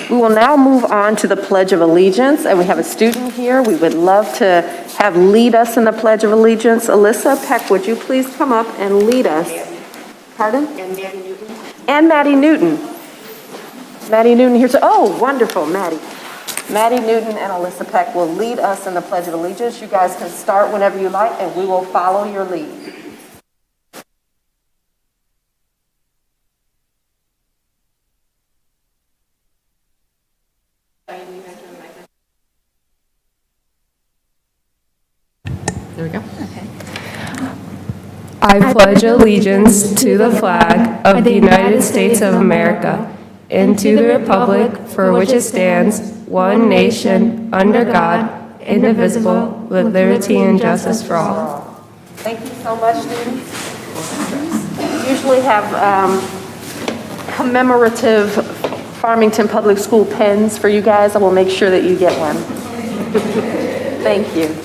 We will now move on to the Pledge of Allegiance, and we have a student here we would love to have lead us in the Pledge of Allegiance. Alyssa Peck, would you please come up and lead us? Pardon? And Maddie Newton. And Maddie Newton. Maddie Newton here too. Oh, wonderful, Maddie. Maddie Newton and Alyssa Peck will lead us in the Pledge of Allegiance. You guys can start whenever you like, and we will follow your lead. There we go. Okay. I pledge allegiance to the flag of the United States of America and to the republic for which it stands, one nation, under God, indivisible, with liberty and justice for all. Thank you so much, students. We usually have commemorative Farmington Public School pens for you guys. I will make sure that you get one. Thank you.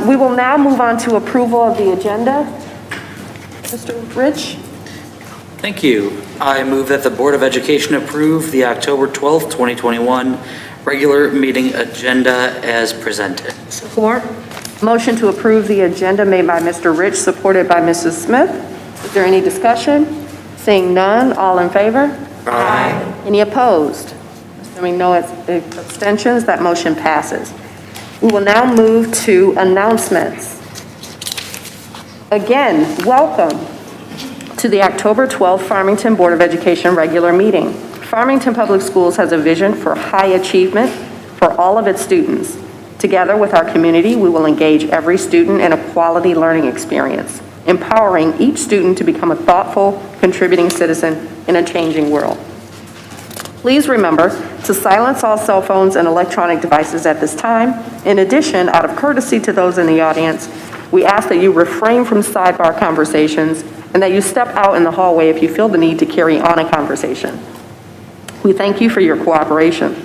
We will now move on to approval of the agenda. Mr. Rich? Thank you. I move that the Board of Education approve the October 12th, 2021 regular meeting agenda as presented. Support. Motion to approve the agenda made by Mr. Rich, supported by Mrs. Smith. Is there any discussion? Seeing none, all in favor? Aye. Any opposed? Assuming no abstentions, that motion passes. We will now move to announcements. Again, welcome to the October 12th Farmington Board of Education regular meeting. Farmington Public Schools has a vision for high achievement for all of its students. Together with our community, we will engage every student in a quality learning experience, empowering each student to become a thoughtful, contributing citizen in a changing world. Please remember to silence all cell phones and electronic devices at this time. In addition, out of courtesy to those in the audience, we ask that you refrain from sidebar conversations and that you step out in the hallway if you feel the need to carry on a conversation. We thank you for your cooperation.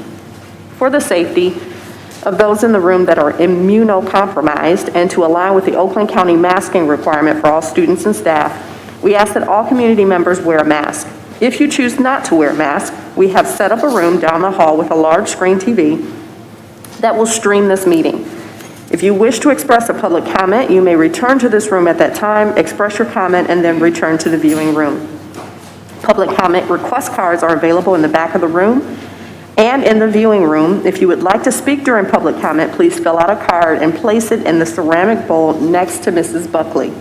For the safety of those in the room that are immunocompromised and to align with the Oakland County masking requirement for all students and staff, we ask that all community members wear a mask. If you choose not to wear a mask, we have set up a room down the hall with a large screen TV that will stream this meeting. If you wish to express a public comment, you may return to this room at that time, express your comment, and then return to the viewing room. Public comment request cards are available in the back of the room and in the viewing room. If you would like to speak during public comment, please fill out a card and place it in the ceramic bowl next to Mrs. Buckley.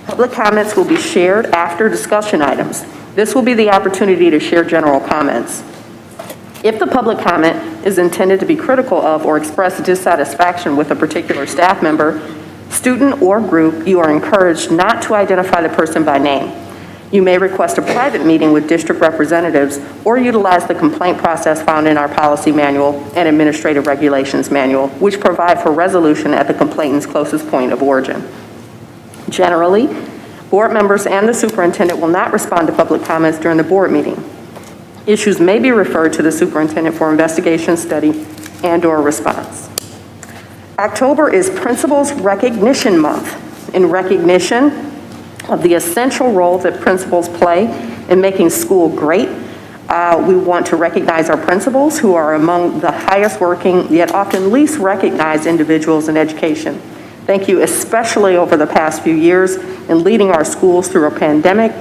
Public comments will be shared after discussion items. This will be the opportunity to share general comments. If the public comment is intended to be critical of or express dissatisfaction with a particular staff member, student, or group, you are encouraged not to identify the person by name. You may request a private meeting with district representatives or utilize the complaint process found in our policy manual and administrative regulations manual, which provide for resolution at the complainant's closest point of origin. Generally, board members and the superintendent will not respond to public comments during the board meeting. Issues may be referred to the superintendent for investigation, study, and/or response. October is Principals Recognition Month. In recognition of the essential role that principals play in making school great, we want to recognize our principals, who are among the highest working yet often least recognized individuals in education. Thank you especially over the past few years in leading our schools through a pandemic,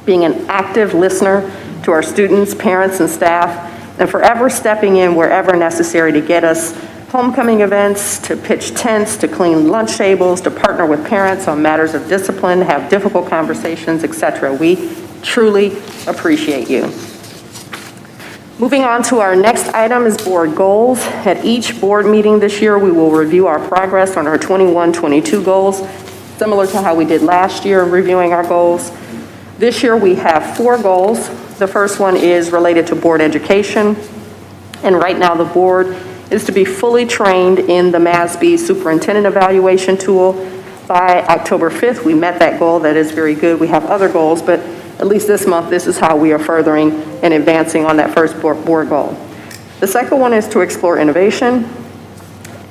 being an active listener to our students, parents, and staff, and forever stepping in wherever necessary to get us homecoming events, to pitch tents, to clean lunch tables, to partner with parents on matters of discipline, have difficult conversations, etc. We truly appreciate you. Moving on to our next item is board goals. At each board meeting this year, we will review our progress on our 21-22 goals, similar to how we did last year reviewing our goals. This year we have 4 goals. The first one is related to board education, and right now the board is to be fully trained in the MASB superintendent evaluation tool. By October 5th, we met that goal. That is very good. We have other goals, but at least this month, this is how we are furthering and advancing on that first board goal. The second one is to explore innovation.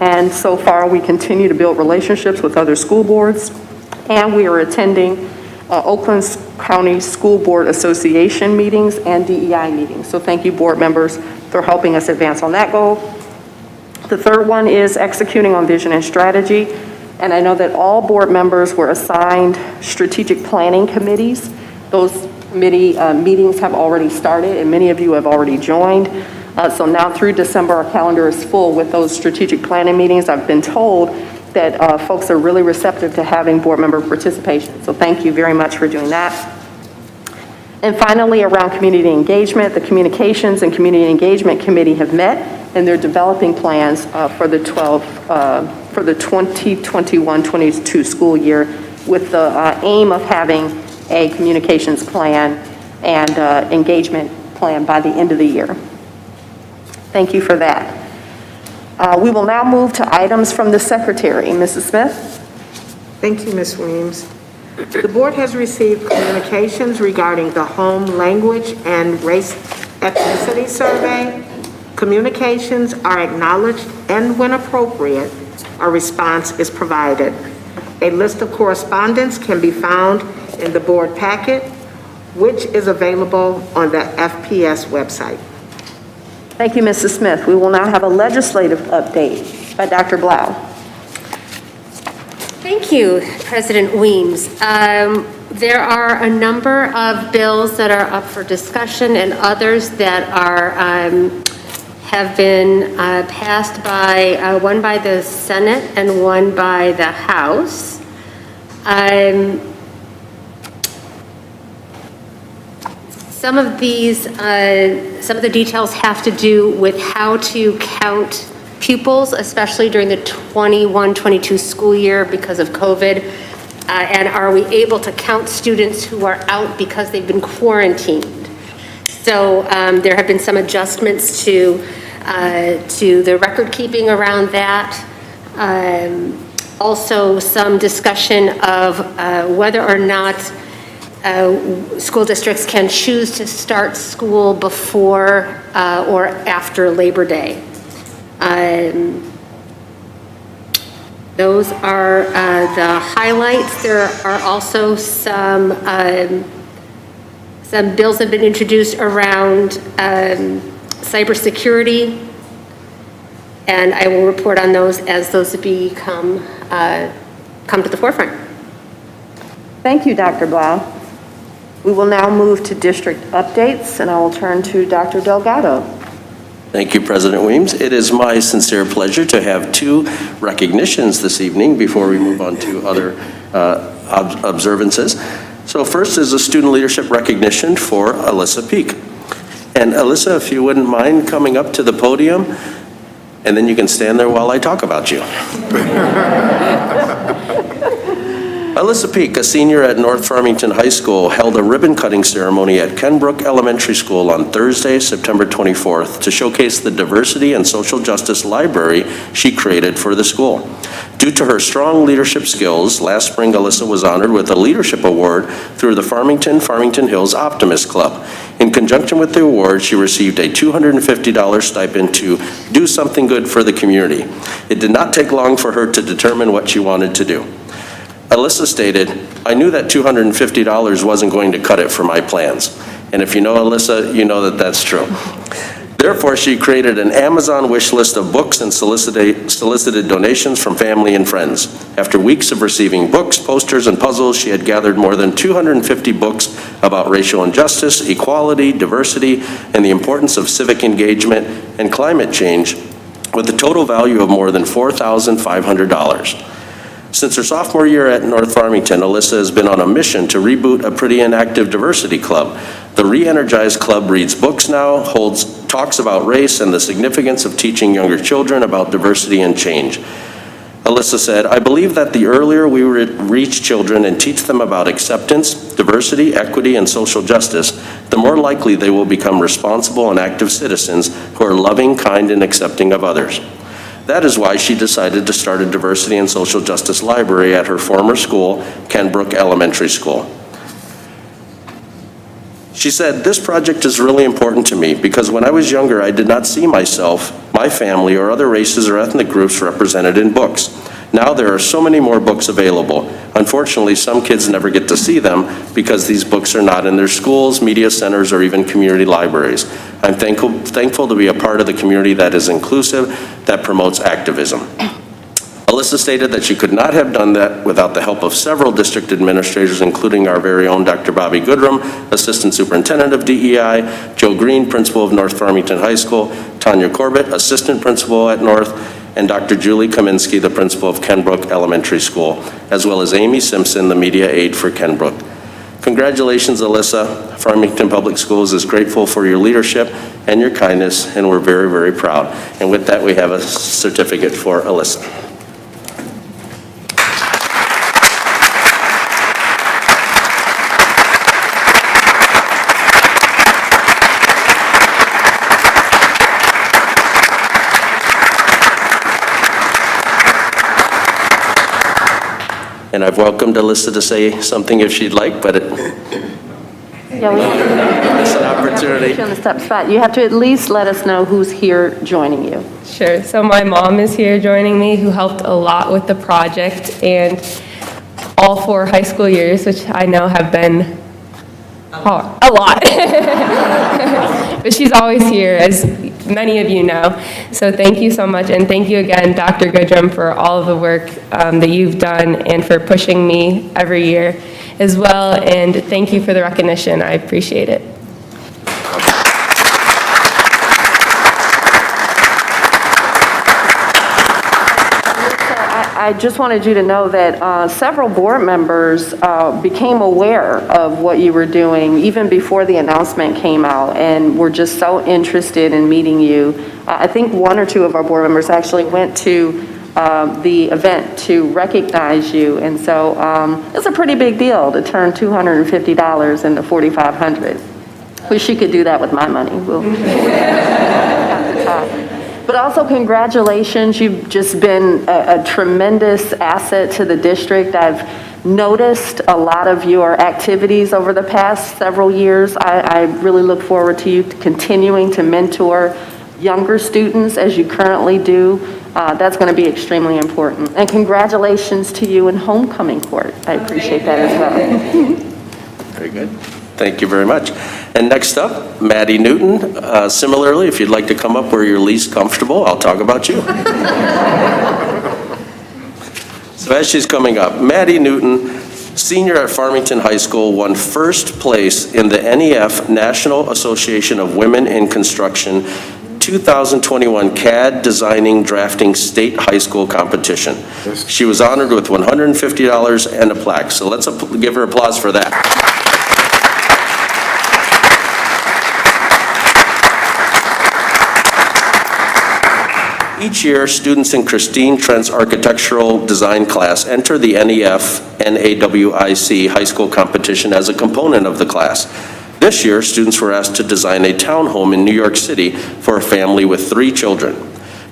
And so far, we continue to build relationships with other school boards, and we are attending Oakland County School Board Association meetings and DEI meetings. So thank you, board members, for helping us advance on that goal. The third one is executing on vision and strategy. And I know that all board members were assigned strategic planning committees. Those committee meetings have already started, and many of you have already joined. So now through December, our calendar is full with those strategic planning meetings. I've been told that folks are really receptive to having board member participation. So thank you very much for doing that. And finally, around community engagement, the Communications and Community Engagement Committee have met, and they're developing plans for the 2021-22 school year with the aim of having a communications plan and engagement plan by the end of the year. Thank you for that. We will now move to items from the secretary. Mrs. Smith? Thank you, Ms. Weems. The board has received communications regarding the home language and race ethnicity survey. Communications are acknowledged, and when appropriate, a response is provided. A list of correspondence can be found in the board packet, which is available on the FPS website. Thank you, Mrs. Smith. We will now have a legislative update by Dr. Blau. Thank you, President Weems. There are a number of bills that are up for discussion and others that are have been passed by one by the Senate and one by the House. Some of the details have to do with how to count pupils, especially during the 21-22 school year because of COVID. And are we able to count students who are out because they've been quarantined? So there have been some adjustments to the record keeping around that. Also some discussion of whether or not school districts can choose to start school before or after Labor Day. Those are the highlights. There are also some bills have been introduced around cybersecurity, and I will report on those as those come to the forefront. Thank you, Dr. Blau. We will now move to district updates, and I will turn to Dr. Delgado. Thank you, President Weems. It is my sincere pleasure to have two recognitions this evening before we move on to other observances. So first is a student leadership recognition for Alyssa Peake. And Alyssa, if you wouldn't mind coming up to the podium, and then you can stand there while I talk about you. Alyssa Peake, a senior at North Farmington High School, held a ribbon-cutting ceremony at Kenbrook Elementary School on Thursday, September 24th, to showcase the diversity and social justice library she created for the school. Due to her strong leadership skills, last spring Alyssa was honored with a leadership award through the Farmington Hills Optimist Club. In conjunction with the award, she received a $250 stipend to do something good for the community. It did not take long for her to determine what she wanted to do. Alyssa stated, "I knew that $250 wasn't going to cut it for my plans." And if you know Alyssa, you know that that's true. Therefore, she created an Amazon wish list of books and solicited donations from family and friends. After weeks of receiving books, posters, and puzzles, she had gathered more than 250 books about racial injustice, equality, diversity, and the importance of civic engagement and climate change, with a total value of more than $4,500. Since her sophomore year at North Farmington, Alyssa has been on a mission to reboot a pretty inactive diversity club. The re-energized club reads books now, holds talks about race and the significance of teaching younger children about diversity and change. Alyssa said, "I believe that the earlier we reach children and teach them about acceptance, diversity, equity, and social justice, the more likely they will become responsible and active citizens who are loving, kind, and accepting of others." That is why she decided to start a diversity and social justice library at her former school, Kenbrook Elementary School. She said, "This project is really important to me because when I was younger, I did not see myself, my family, or other races or ethnic groups represented in books. Now there are so many more books available. Unfortunately, some kids never get to see them because these books are not in their schools, media centers, or even community libraries. I'm thankful to be a part of the community that is inclusive, that promotes activism. Alyssa stated that she could not have done that without the help of several district administrators, including our very own Dr. Bobby Goodrum, Assistant Superintendent of DEI, Joe Green, Principal of North Farmington High School, Tanya Corbett, Assistant Principal at North, and Dr. Julie Kaminsky, the Principal of Kenbrook Elementary School, as well as Amy Simpson, the Media Aide for Kenbrook. Congratulations, Alyssa. Farmington Public Schools is grateful for your leadership and your kindness, and we're very, very proud. And with that, we have a certificate for Alyssa. And I've welcomed Alyssa to say something if she'd like, but it's an opportunity. On the step spot, you have to at least let us know who's here joining you. Sure. So my mom is here joining me, who helped a lot with the project and all 4 high school years, which I know have been hard, a lot. But she's always here, as many of you know. So thank you so much, and thank you again, Dr. Goodrum, for all of the work that you've done and for pushing me every year as well. And thank you for the recognition. I appreciate it. I just wanted you to know that several board members became aware of what you were doing even before the announcement came out, and were just so interested in meeting you. I think 1 or 2 of our board members actually went to the event to recognize you, and so it's a pretty big deal to turn $250 into $4,500. Wish you could do that with my money. We'll have to talk. But also congratulations, you've just been a tremendous asset to the district. I've noticed a lot of your activities over the past several years. I really look forward to you continuing to mentor younger students as you currently do. That's going to be extremely important. And congratulations to you in homecoming court. I appreciate that as well. Very good. Thank you very much. And next up, Maddie Newton. Similarly, if you'd like to come up where you're least comfortable, I'll talk about you. So as she's coming up, Maddie Newton, senior at Farmington High School, won first place in the NEF National Association of Women in Construction 2021 CAD Designing Drafting State High School Competition. She was honored with $150 and a plaque. So let's give her applause for that. Each year, students in Christine Trent's architectural design class enter the NEF NAWIC high school competition as a component of the class. This year, students were asked to design a townhome in New York City for a family with 3 children.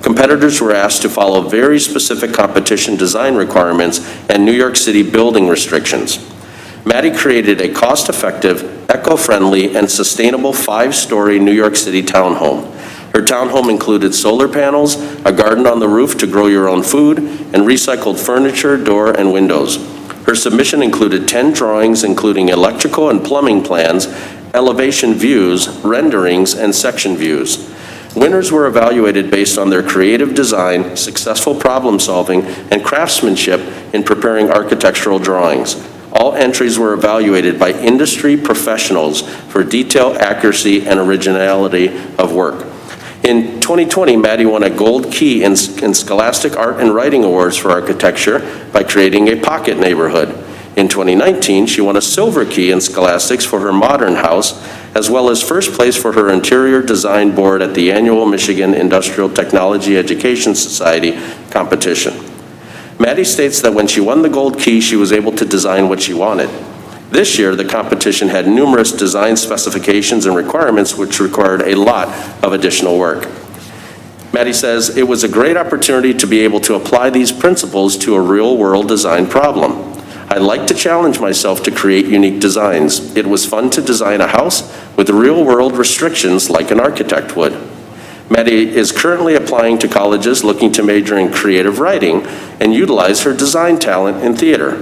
Competitors were asked to follow very specific competition design requirements and New York City building restrictions. Maddie created a cost-effective, eco-friendly, and sustainable 5-story New York City townhome. Her townhome included solar panels, a garden on the roof to grow your own food, and recycled furniture, door, and windows. Her submission included 10 drawings, including electrical and plumbing plans, elevation views, renderings, and section views. Winners were evaluated based on their creative design, successful problem solving, and craftsmanship in preparing architectural drawings. All entries were evaluated by industry professionals for detail, accuracy, and originality of work. In 2020, Maddie won a Gold Key in Scholastic Art and Writing Awards for architecture by creating a pocket neighborhood. In 2019, she won a Silver Key in Scholastics for her modern house, as well as first place for her interior design board at the annual Michigan Industrial Technology Education Society competition. Maddie states that when she won the Gold Key, she was able to design what she wanted. This year, the competition had numerous design specifications and requirements which required a lot of additional work. Maddie says, "It was a great opportunity to be able to apply these principles to a real-world design problem. I like to challenge myself to create unique designs. It was fun to design a house with real-world restrictions like an architect would." Maddie is currently applying to colleges looking to major in creative writing and utilize her design talent in theater.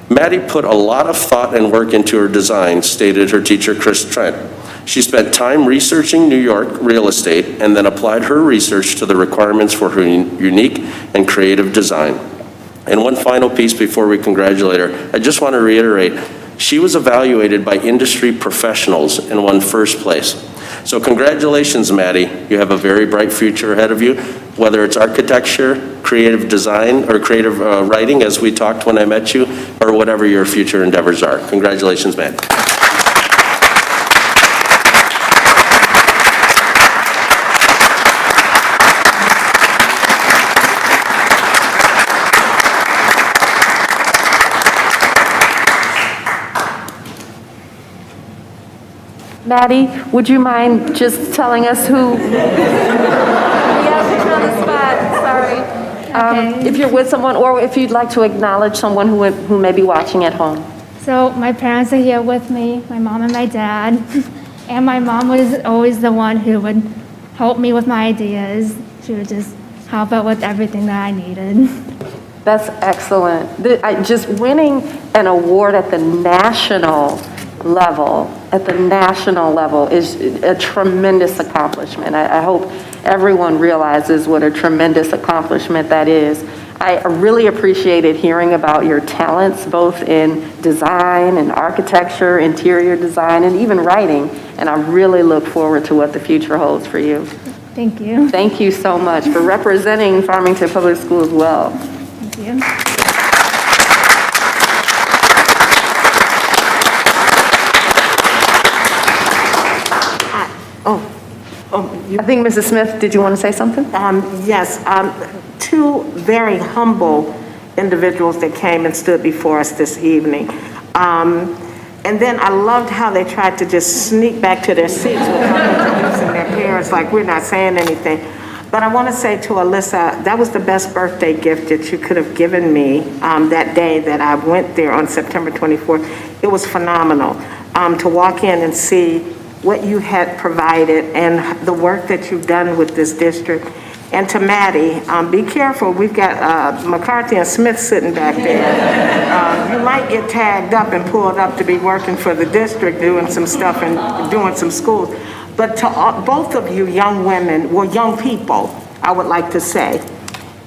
Maddie put a lot of thought and work into her design, stated her teacher, Chris Trent. She spent time researching New York real estate and then applied her research to the requirements for her unique and creative design. And one final piece before we congratulate her, I just want to reiterate, she was evaluated by industry professionals and won first place. So congratulations, Maddie. You have a very bright future ahead of you, whether it's architecture, creative design, or creative writing, as we talked when I met you, or whatever your future endeavors are. Congratulations, Maddie. Maddie, would you mind just telling us who? Yeah, put you on the spot, sorry. If you're with someone, or if you'd like to acknowledge someone who may be watching at home. So my parents are here with me, my mom and my dad. And my mom was always the one who would help me with my ideas. She would just help out with everything that I needed. That's excellent. Just winning an award at the national level is a tremendous accomplishment. I hope everyone realizes what a tremendous accomplishment that is. I really appreciated hearing about your talents, both in design and architecture, interior design, and even writing. And I really look forward to what the future holds for you. Thank you. Thank you so much for representing Farmington Public Schools well. Thank you. I think Mrs. Smith, did you want to say something? Yes, two very humble individuals that came and stood before us this evening. And then I loved how they tried to just sneak back to their seats without introducing their parents, like we're not saying anything. But I want to say to Alyssa, that was the best birthday gift that you could have given me that day that I went there on September 24th. It was phenomenal to walk in and see what you had provided and the work that you've done with this district. And to Maddie, be careful, we've got McCarthy and Smith sitting back there. You might get tagged up and pulled up to be working for the district, doing some stuff and doing some schools. But to both of you young women, well, young people, I would like to say,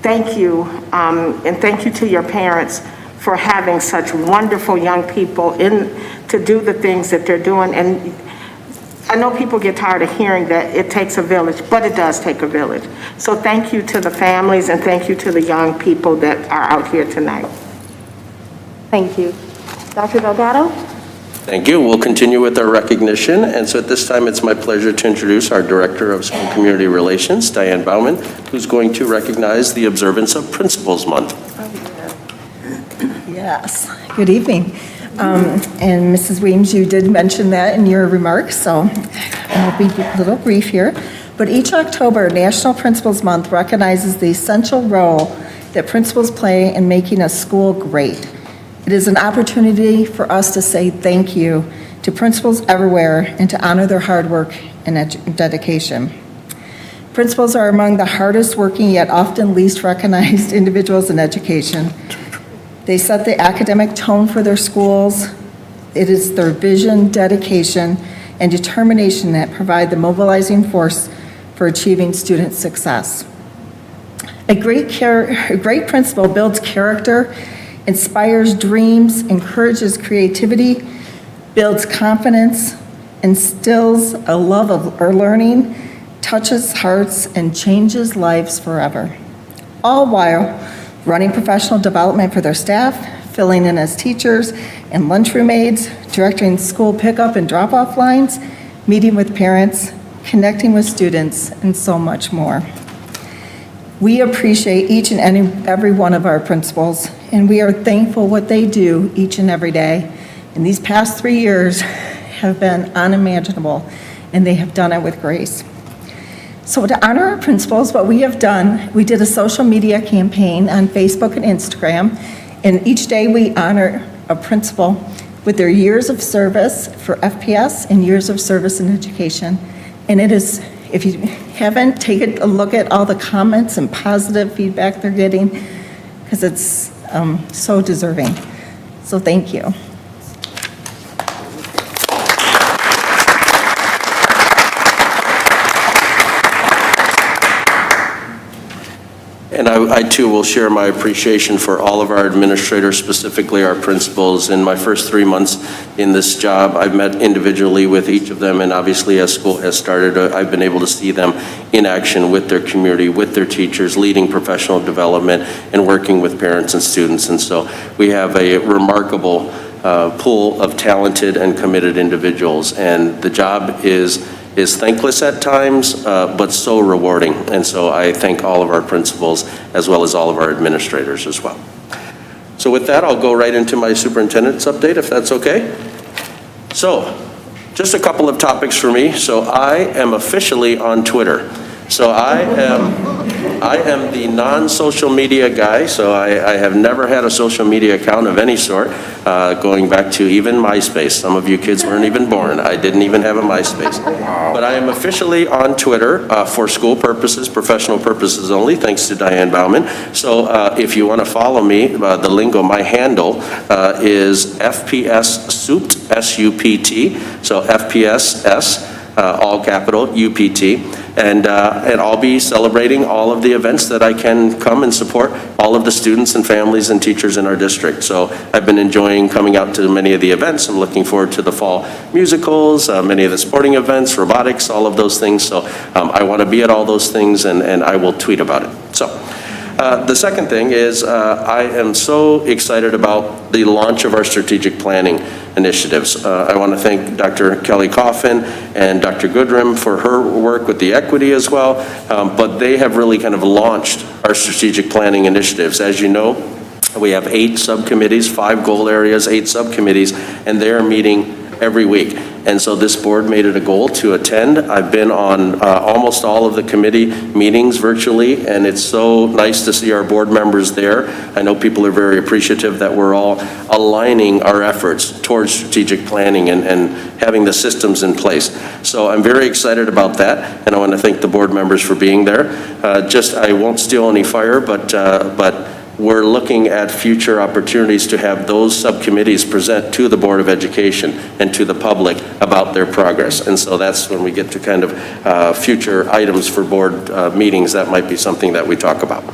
thank you, and thank you to your parents for having such wonderful young people to do the things that they're doing. And I know people get tired of hearing that it takes a village, but it does take a village. So thank you to the families and thank you to the young people that are out here tonight. Thank you. Dr. Delgado? Thank you. We'll continue with our recognition. And so at this time, it's my pleasure to introduce our Director of School Community Relations, Diane Bauman, who's going to recognize the observance of Principals Month. Yes. Good evening. And Mrs. Weems, you did mention that in your remarks, so I'll be a little brief here. But each October, National Principals Month recognizes the essential role that principals play in making a school great. It is an opportunity for us to say thank you to principals everywhere and to honor their hard work and dedication. Principals are among the hardest working yet often least recognized individuals in education. They set the academic tone for their schools. It is their vision, dedication, and determination that provide the mobilizing force for achieving student success. A great principal builds character, inspires dreams, encourages creativity, builds confidence, instills a love of learning, touches hearts, and changes lives forever. All while running professional development for their staff, filling in as teachers and lunchroom aides, directing school pickup and drop-off lines, meeting with parents, connecting with students, and so much more. We appreciate each and every one of our principals, and we are thankful what they do each and every day. And these past 3 years have been unimaginable, and they have done it with grace. So to honor our principals, what we have done, we did a social media campaign on Facebook and Instagram, and each day we honor a principal with their years of service for FPS and years of service in education. And it is, if you haven't, take a look at all the comments and positive feedback they're getting, because it's so deserving. So thank you. And I too will share my appreciation for all of our administrators, specifically our principals. In my first 3 months in this job, I've met individually with each of them, and obviously as school has started, I've been able to see them in action with their community, with their teachers, leading professional development, and working with parents and students. And so we have a remarkable pool of talented and committed individuals, and the job is thankless at times, but so rewarding. And so I thank all of our principals as well as all of our administrators as well. So with that, I'll go right into my superintendent's update, if that's okay. So just a couple of topics for me. So I am officially on Twitter. So I am the non-social media guy, so I have never had a social media account of any sort, going back to even MySpace. Some of you kids weren't even born. I didn't even have a MySpace. But I am officially on Twitter for school purposes, professional purposes only, thanks to Diane Bauman. So if you want to follow me, the lingo, my handle is FPS Supt, S-U-P-T, so FPS S. All capital, UPT, and I'll be celebrating all of the events that I can come and support all of the students and families and teachers in our district. So I've been enjoying coming out to many of the events. I'm looking forward to the fall musicals, many of the sporting events, robotics, all of those things. So I want to be at all those things, and I will tweet about it. So. The second thing is I am so excited about the launch of our strategic planning initiatives. I want to thank Dr. Kelly Coffin and Dr. Goodrum for her work with the equity as well, but they have really kind of launched our strategic planning initiatives. As you know, we have 8 subcommittees, 5 goal areas, 8 subcommittees, and they are meeting every week. And so this board made it a goal to attend. I've been on almost all of the committee meetings virtually, and it's so nice to see our board members there. I know people are very appreciative that we're all aligning our efforts towards strategic planning and having the systems in place. So I'm very excited about that, and I want to thank the board members for being there. I won't steal any fire, but we're looking at future opportunities to have those subcommittees present to the Board of Education and to the public about their progress. And so that's when we get to kind of future items for board meetings. That might be something that we talk about.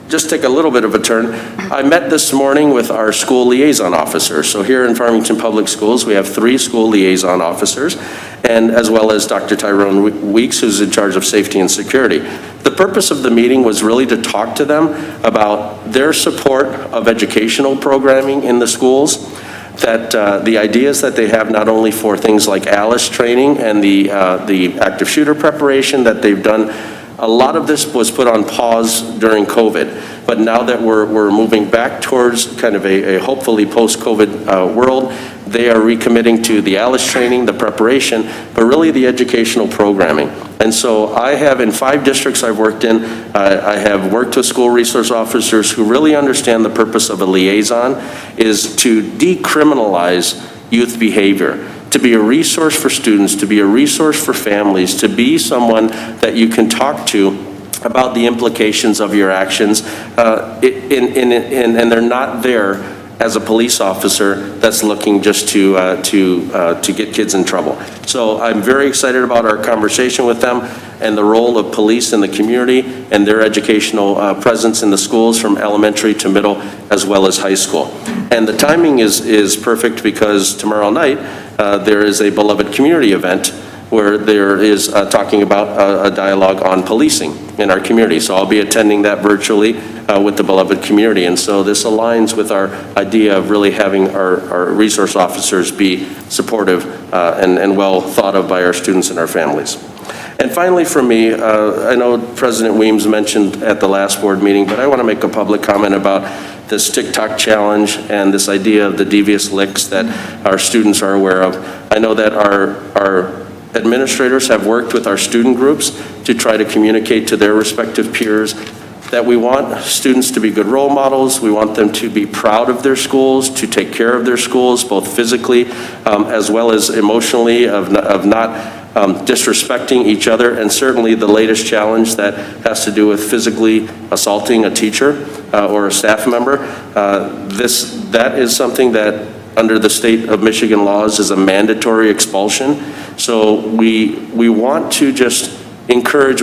Just take a little bit of a turn. I met this morning with our school liaison officers. So here in Farmington Public Schools, we have 3 school liaison officers, and as well as Dr. Tyrone Weeks, who's in charge of safety and security. The purpose of the meeting was really to talk to them about their support of educational programming in the schools, that the ideas that they have not only for things like ALICE training and the active shooter preparation that they've done. A lot of this was put on pause during COVID, but now that we're moving back towards kind of a hopefully post-COVID world, they are recommitting to the ALICE training, the preparation, but really the educational programming. And so I have, in 5 districts I've worked in, I have worked with school resource officers who really understand the purpose of a liaison is to decriminalize youth behavior, to be a resource for students, to be a resource for families, to be someone that you can talk to about the implications of your actions, and they're not there as a police officer that's looking just to get kids in trouble. So I'm very excited about our conversation with them and the role of police in the community and their educational presence in the schools from elementary to middle as well as high school. And the timing is perfect because tomorrow night there is a beloved community event where there is talking about a dialogue on policing in our community. So I'll be attending that virtually with the beloved community. And so this aligns with our idea of really having our resource officers be supportive and well thought of by our students and our families. And finally for me, I know President Weems mentioned at the last board meeting, but I want to make a public comment about this TikTok challenge and this idea of the devious licks that our students are aware of. I know that our administrators have worked with our student groups to try to communicate to their respective peers that we want students to be good role models. We want them to be proud of their schools, to take care of their schools, both physically as well as emotionally, of not disrespecting each other, and certainly the latest challenge that has to do with physically assaulting a teacher or a staff member. That is something that under the state of Michigan laws is a mandatory expulsion. So we want to just encourage,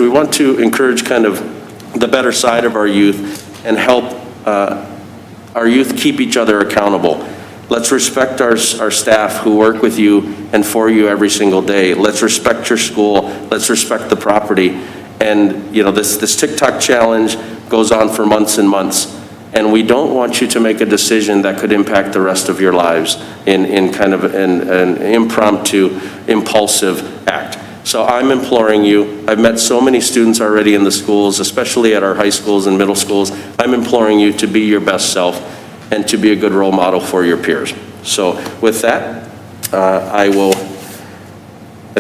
kind of the better side of our youth and help our youth keep each other accountable. Let's respect our staff who work with you and for you every single day. Let's respect your school. Let's respect the property. And this TikTok challenge goes on for months and months. And we don't want you to make a decision that could impact the rest of your lives in kind of an impromptu, impulsive act. So I'm imploring you, I've met so many students already in the schools, especially at our high schools and middle schools. I'm imploring you to be your best self and to be a good role model for your peers. So with that, I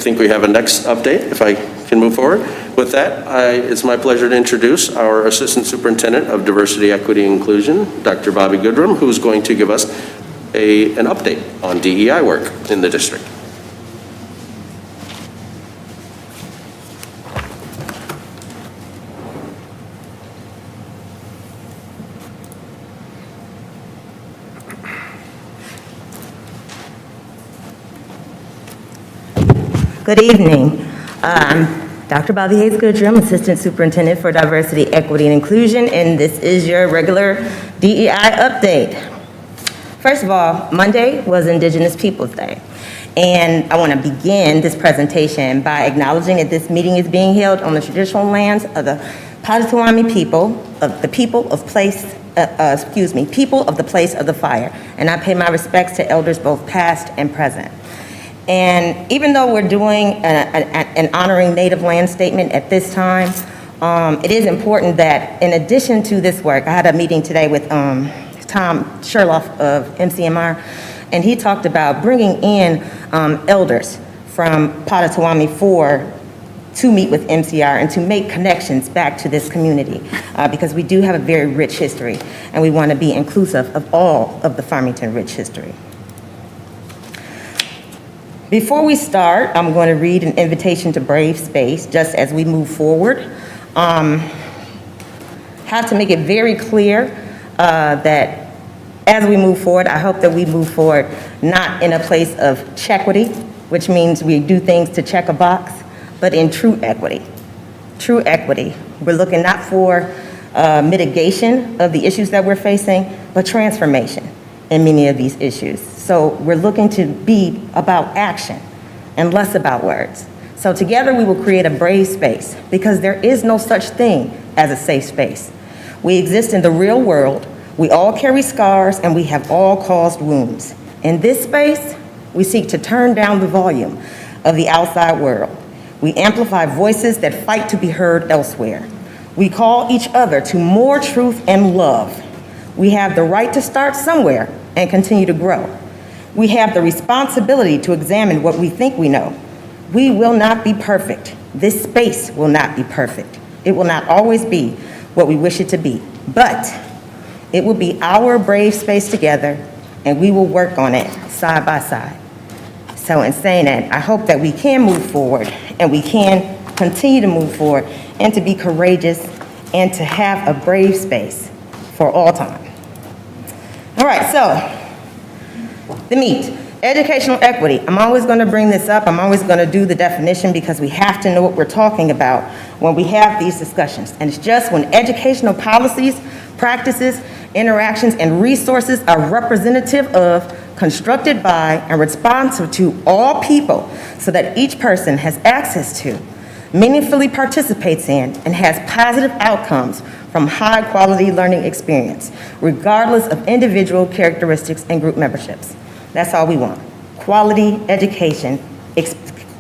think we have a next update, if I can move forward. With that, it's my pleasure to introduce our Assistant Superintendent of Diversity, Equity, and Inclusion, Dr. Bobby Goodrum, who's going to give us an update on DEI work in the district. Good evening. Dr. Bobby Goodrum, Assistant Superintendent for Diversity, Equity, and Inclusion, and this is your regular DEI update. First of all, Monday was Indigenous Peoples Day, and I want to begin this presentation by acknowledging that this meeting is being held on the traditional lands of the Potawatomi people, of the people of the place of the fire, and I pay my respects to elders both past and present. And even though we're doing an honoring native land statement at this time, it is important that in addition to this work, I had a meeting today with Tom Sherloff of MCMR, and he talked about bringing in elders from Potawatomi to meet with MCR and to make connections back to this community, because we do have a very rich history, and we want to be inclusive of all of the Farmington rich history. Before we start, I'm going to read an invitation to brave space just as we move forward. Have to make it very clear that as we move forward, I hope that we move forward not in a place of chequity, which means we do things to check a box, but in true equity. True equity. We're looking not for mitigation of the issues that we're facing, but transformation in many of these issues. So we're looking to be about action and less about words. So together we will create a brave space, because there is no such thing as a safe space. We exist in the real world. We all carry scars, and we have all caused wounds. In this space, we seek to turn down the volume of the outside world. We amplify voices that fight to be heard elsewhere. We call each other to more truth and love. We have the right to start somewhere and continue to grow. We have the responsibility to examine what we think we know. We will not be perfect. This space will not be perfect. It will not always be what we wish it to be, but it will be our brave space together, and we will work on it side by side. So in saying that, I hope that we can move forward, and we can continue to move forward, and to be courageous, and to have a brave space for all time. All right, so the meat, educational equity. I'm always going to bring this up. I'm always going to do the definition, because we have to know what we're talking about when we have these discussions. And it's just when educational policies, practices, interactions, and resources are representative of, constructed by, and responsive to all people, so that each person has access to, meaningfully participates in, and has positive outcomes from high-quality learning experience, regardless of individual characteristics and group memberships. That's all we want. Quality education,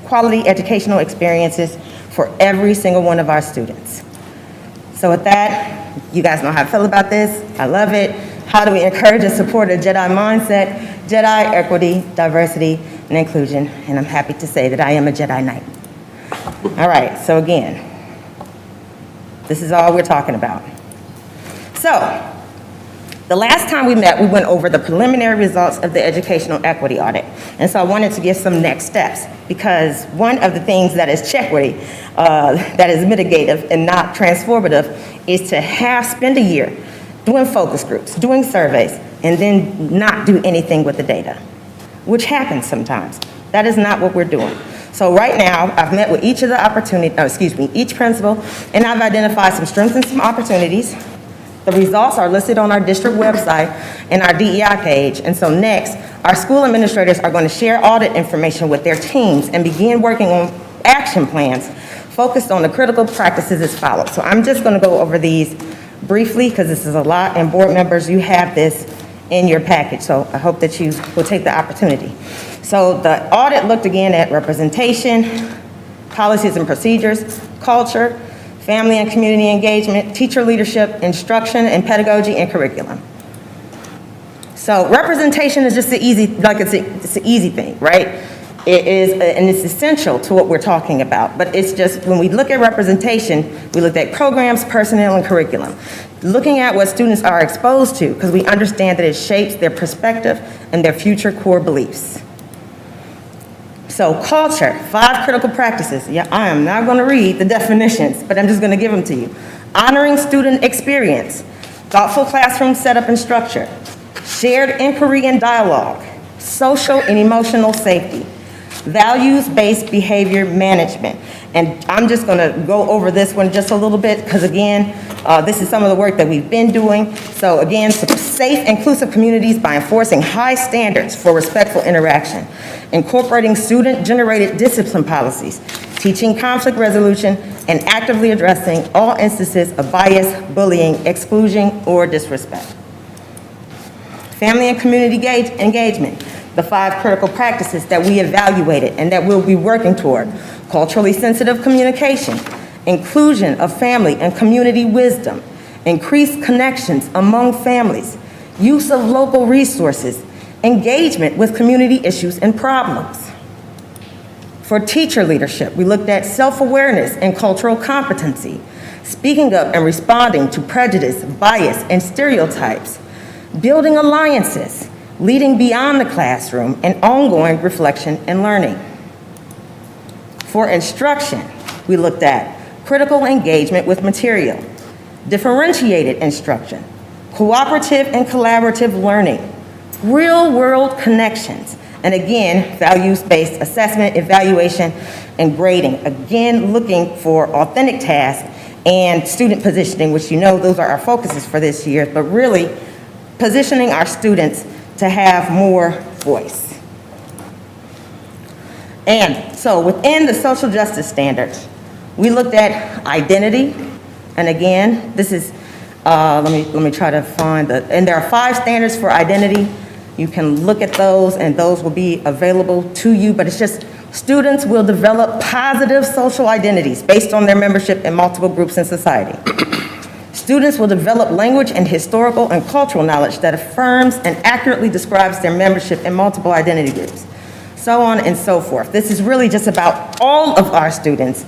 quality educational experiences for every single one of our students. So with that, you guys know how I feel about this. I love it. How do we encourage and support a Jedi mindset, Jedi equity, diversity, and inclusion? And I'm happy to say that I am a Jedi Knight. All right, so again, this is all we're talking about. So, The last time we met, we went over the preliminary results of the educational equity audit. And so I wanted to give some next steps, because one of the things that is checkworthy, that is mitigative and not transformative, is to spend a year doing focus groups, doing surveys, and then not do anything with the data, which happens sometimes. That is not what we're doing. So right now, I've met with each of the each principal, and I've identified some strengths and some opportunities. The results are listed on our district website and our DEI page. And so next, our school administrators are going to share audit information with their teams and begin working on action plans focused on the critical practices as follows. So I'm just going to go over these briefly because this is a lot, and board members, you have this in your package. So I hope that you will take the opportunity. So the audit looked again at representation, policies and procedures, culture, family and community engagement, teacher leadership, instruction and pedagogy, and curriculum. So representation is just it's an easy thing, right? It is, and it's essential to what we're talking about, but it's just, when we look at representation, we look at programs, personnel, and curriculum. Looking at what students are exposed to, because we understand that it shapes their perspective and their future core beliefs. So culture, 5 critical practices. Yeah, I am not going to read the definitions, but I'm just going to give them to you. Honoring student experience, thoughtful classroom setup and structure, shared inquiry and dialogue, social and emotional safety, values-based behavior management. And I'm just going to go over this one just a little bit because, again, this is some of the work that we've been doing. So, again, safe, inclusive communities by enforcing high standards for respectful interaction, incorporating student-generated discipline policies, teaching conflict resolution, and actively addressing all instances of bias, bullying, exclusion, or disrespect. Family and community engagement, the 5 critical practices that we evaluated and that we'll be working toward. Culturally sensitive communication, inclusion of family and community wisdom, increased connections among families, use of local resources, engagement with community issues and problems. For teacher leadership, we looked at self-awareness and cultural competency, speaking up and responding to prejudice, bias, and stereotypes, building alliances, leading beyond the classroom, and ongoing reflection and learning. For instruction, we looked at critical engagement with material, differentiated instruction, cooperative and collaborative learning, real-world connections, and again, values-based assessment, evaluation, and grading. Again, looking for authentic tasks and student positioning, which you know those are our focuses for this year, but really positioning our students to have more voice. And so within the social justice standards, we looked at identity, and again, this is, let me try to find and there are 5 standards for identity. You can look at those, and those will be available to you, but it's just students will develop positive social identities based on their membership in multiple groups in society. Students will develop language and historical and cultural knowledge that affirms and accurately describes their membership in multiple identity groups, so on and so forth. This is really just about all of our students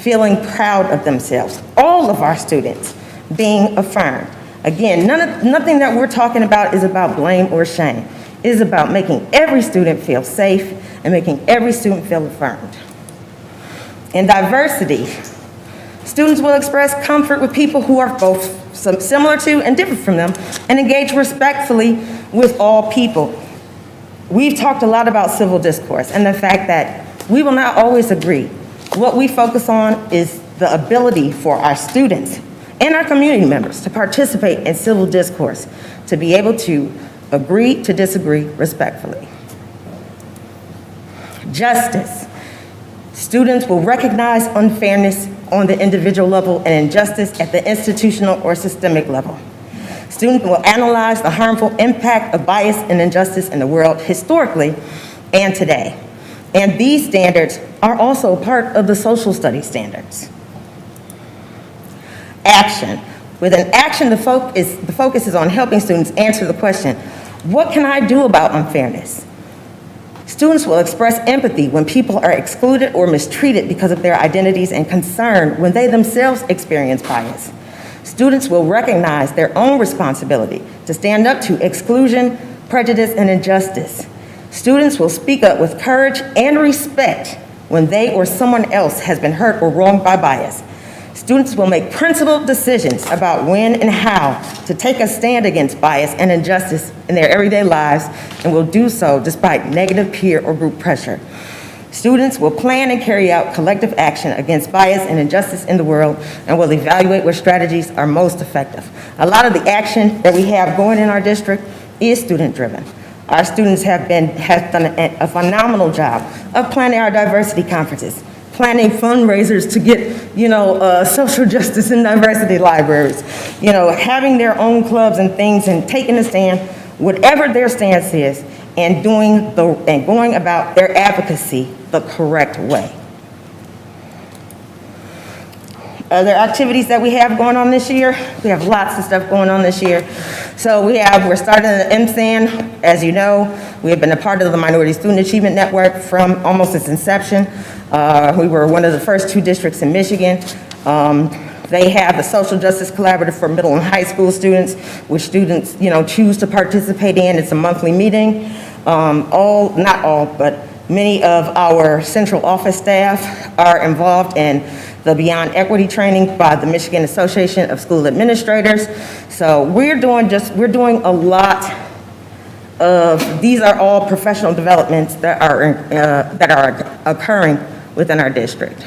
feeling proud of themselves, all of our students being affirmed. Again, nothing that we're talking about is about blame or shame. It is about making every student feel safe and making every student feel affirmed. In diversity, students will express comfort with people who are both similar to and different from them, and engage respectfully with all people. We've talked a lot about civil discourse and the fact that we will not always agree. What we focus on is the ability for our students and our community members to participate in civil discourse, to be able to agree to disagree respectfully. Justice. Students will recognize unfairness on the individual level and injustice at the institutional or systemic level. Students will analyze the harmful impact of bias and injustice in the world historically and today. And these standards are also part of the social studies standards. Action. With an action, the focus is on helping students answer the question, what can I do about unfairness? Students will express empathy when people are excluded or mistreated because of their identities, and concern when they themselves experience bias. Students will recognize their own responsibility to stand up to exclusion, prejudice, and injustice. Students will speak up with courage and respect when they or someone else has been hurt or wronged by bias. Students will make principled decisions about when and how to take a stand against bias and injustice in their everyday lives, and will do so despite negative peer or group pressure. Students will plan and carry out collective action against bias and injustice in the world, and will evaluate what strategies are most effective. A lot of the action that we have going in our district is student-driven. Our students have done a phenomenal job of planning our diversity conferences, planning fundraisers to get, social justice and diversity libraries, having their own clubs and things and taking a stand, whatever their stance is, and going about their advocacy the correct way. Other activities that we have going on this year, we have lots of stuff going on this year. So we're starting the MSAN. As you know, we have been a part of the Minority Student Achievement Network from almost its inception. We were one of the first 2 districts in Michigan. They have the Social Justice Collaborative for middle and high school students, which students, choose to participate in. It's a monthly meeting. Not all, but many of our central office staff are involved in the Beyond Equity training by the Michigan Association of School Administrators. So we're doing a lot of, these are all professional developments that are occurring within our district.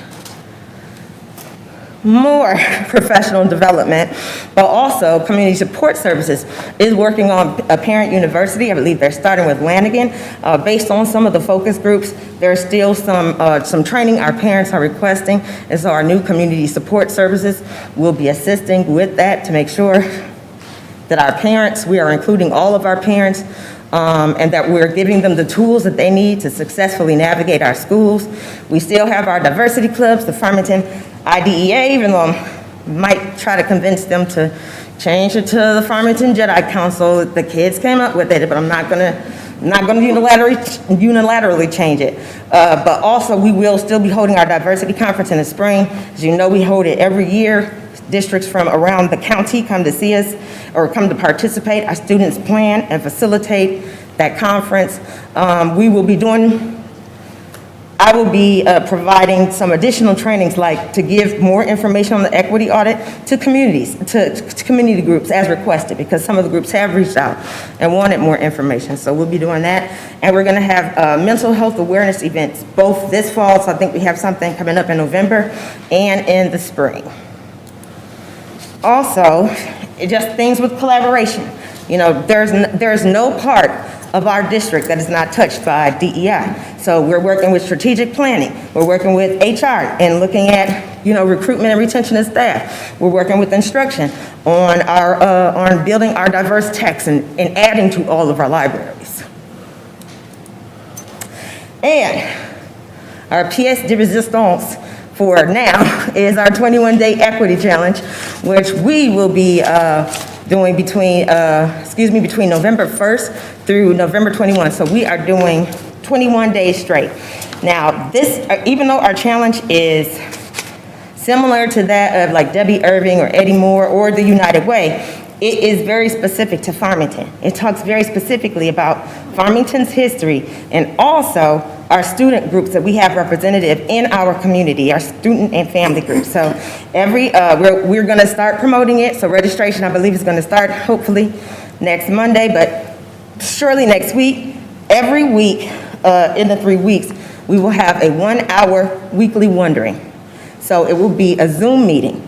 More professional development, but also community support services is working on a parent university. I believe they're starting with Lanigan. Based on some of the focus groups, there's still some training our parents are requesting, and so our new community support services will be assisting with that to make sure that our parents, we are including all of our parents, and that we're giving them the tools that they need to successfully navigate our schools. We still have our diversity clubs, the Farmington IDEA, even though I might try to convince them to change it to the Farmington Jedi Council. The kids came up with it, but I'm not gonna unilaterally change it. But also, we will still be holding our diversity conference in the spring. As you know, we hold it every year. Districts from around the county come to see us or come to participate. Our students plan and facilitate that conference. I will be providing some additional trainings, like to give more information on the equity audit to communities, to community groups as requested, because some of the groups have reached out and wanted more information. So we'll be doing that. And we're going to have mental health awareness events, both this fall, so I think we have something coming up in November, and in the spring. Also, just things with collaboration. There's no part of our district that is not touched by DEI. So we're working with strategic planning. We're working with HR and looking at, recruitment and retention of staff. We're working with instruction on building our diverse text and adding to all of our libraries. And our pièce de résistance for now is our 21-day equity challenge, which we will be doing between November 1st through November 21. So we are doing 21 days straight. Now, even though our challenge is similar to that of like Debbie Irving or Eddie Moore or the United Way, it is very specific to Farmington. It talks very specifically about Farmington's history and also our student groups that we have representative in our community, our student and family groups. So we're going to start promoting it. So registration, I believe, is going to start hopefully next Monday, but surely next week. Every week in the 3 weeks, we will have a 1-hour weekly wondering. So it will be a Zoom meeting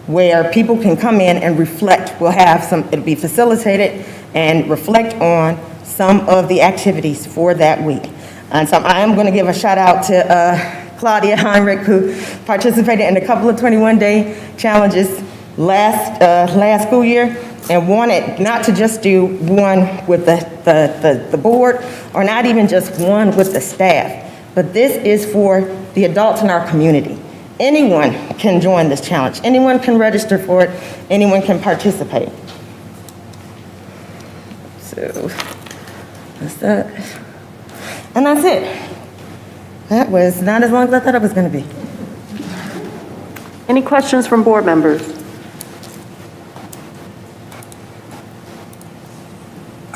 where people can come in and reflect. It'll be facilitated and reflect on some of the activities for that week. And so I am going to give a shout out to Claudia Heinrich, who participated in a couple of 21-day challenges last school year and wanted not to just do one with the board or not even just one with the staff, but this is for the adults in our community. Anyone can join this challenge. Anyone can register for it. Anyone can participate. So that's that. And that's it. That was not as long as I thought it was going to be. Any questions from board members?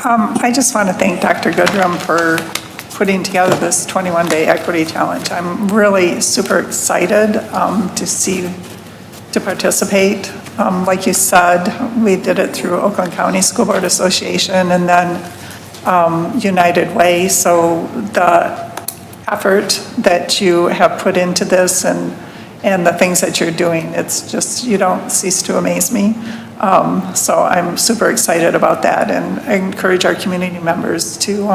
I just want to thank Dr. Goodrum for putting together this 21-day equity challenge. I'm really super excited to participate. Like you said, we did it through Oakland County School Board Association and then United Way. So the effort that you have put into this and the things that you're doing, it's just, you don't cease to amaze me. So I'm super excited about that, and I encourage our community members to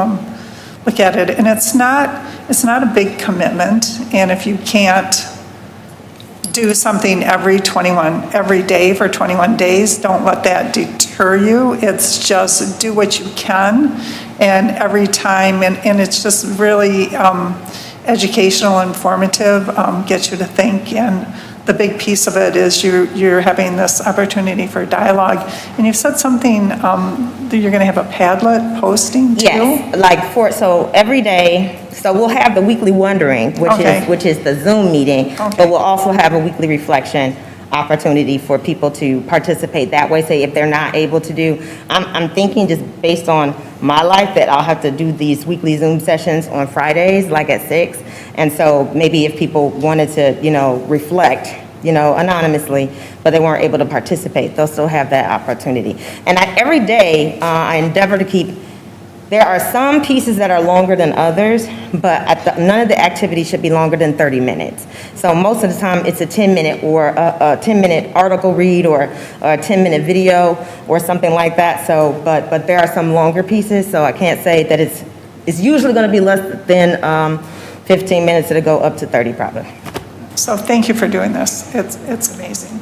look at it. And it's not a big commitment, and if you can't do something every day for 21 days, don't let that deter you. It's just do what you can, and every time, and it's just really educational, informative, gets you to think. And the big piece of it is you're having this opportunity for dialogue. And you said something that you're going to have a Padlet posting too? Yes, so every day, so we'll have the weekly wondering, which is the Zoom meeting, but we'll also have a weekly reflection opportunity for people to participate that way. Say if they're not able to do, I'm thinking just based on my life that I'll have to do these weekly Zoom sessions on Fridays, like at 6. And so maybe if people wanted to, reflect, anonymously, but they weren't able to participate, they'll still have that opportunity. And every day, I endeavor to keep, there are some pieces that are longer than others, but none of the activities should be longer than 30 minutes. So most of the time, it's a 10-minute or a 10-minute article read or a 10-minute video or something like that. So, but there are some longer pieces, so I can't say that it's usually going to be less than 15 minutes. It'll go up to 30 probably. So thank you for doing this. It's amazing.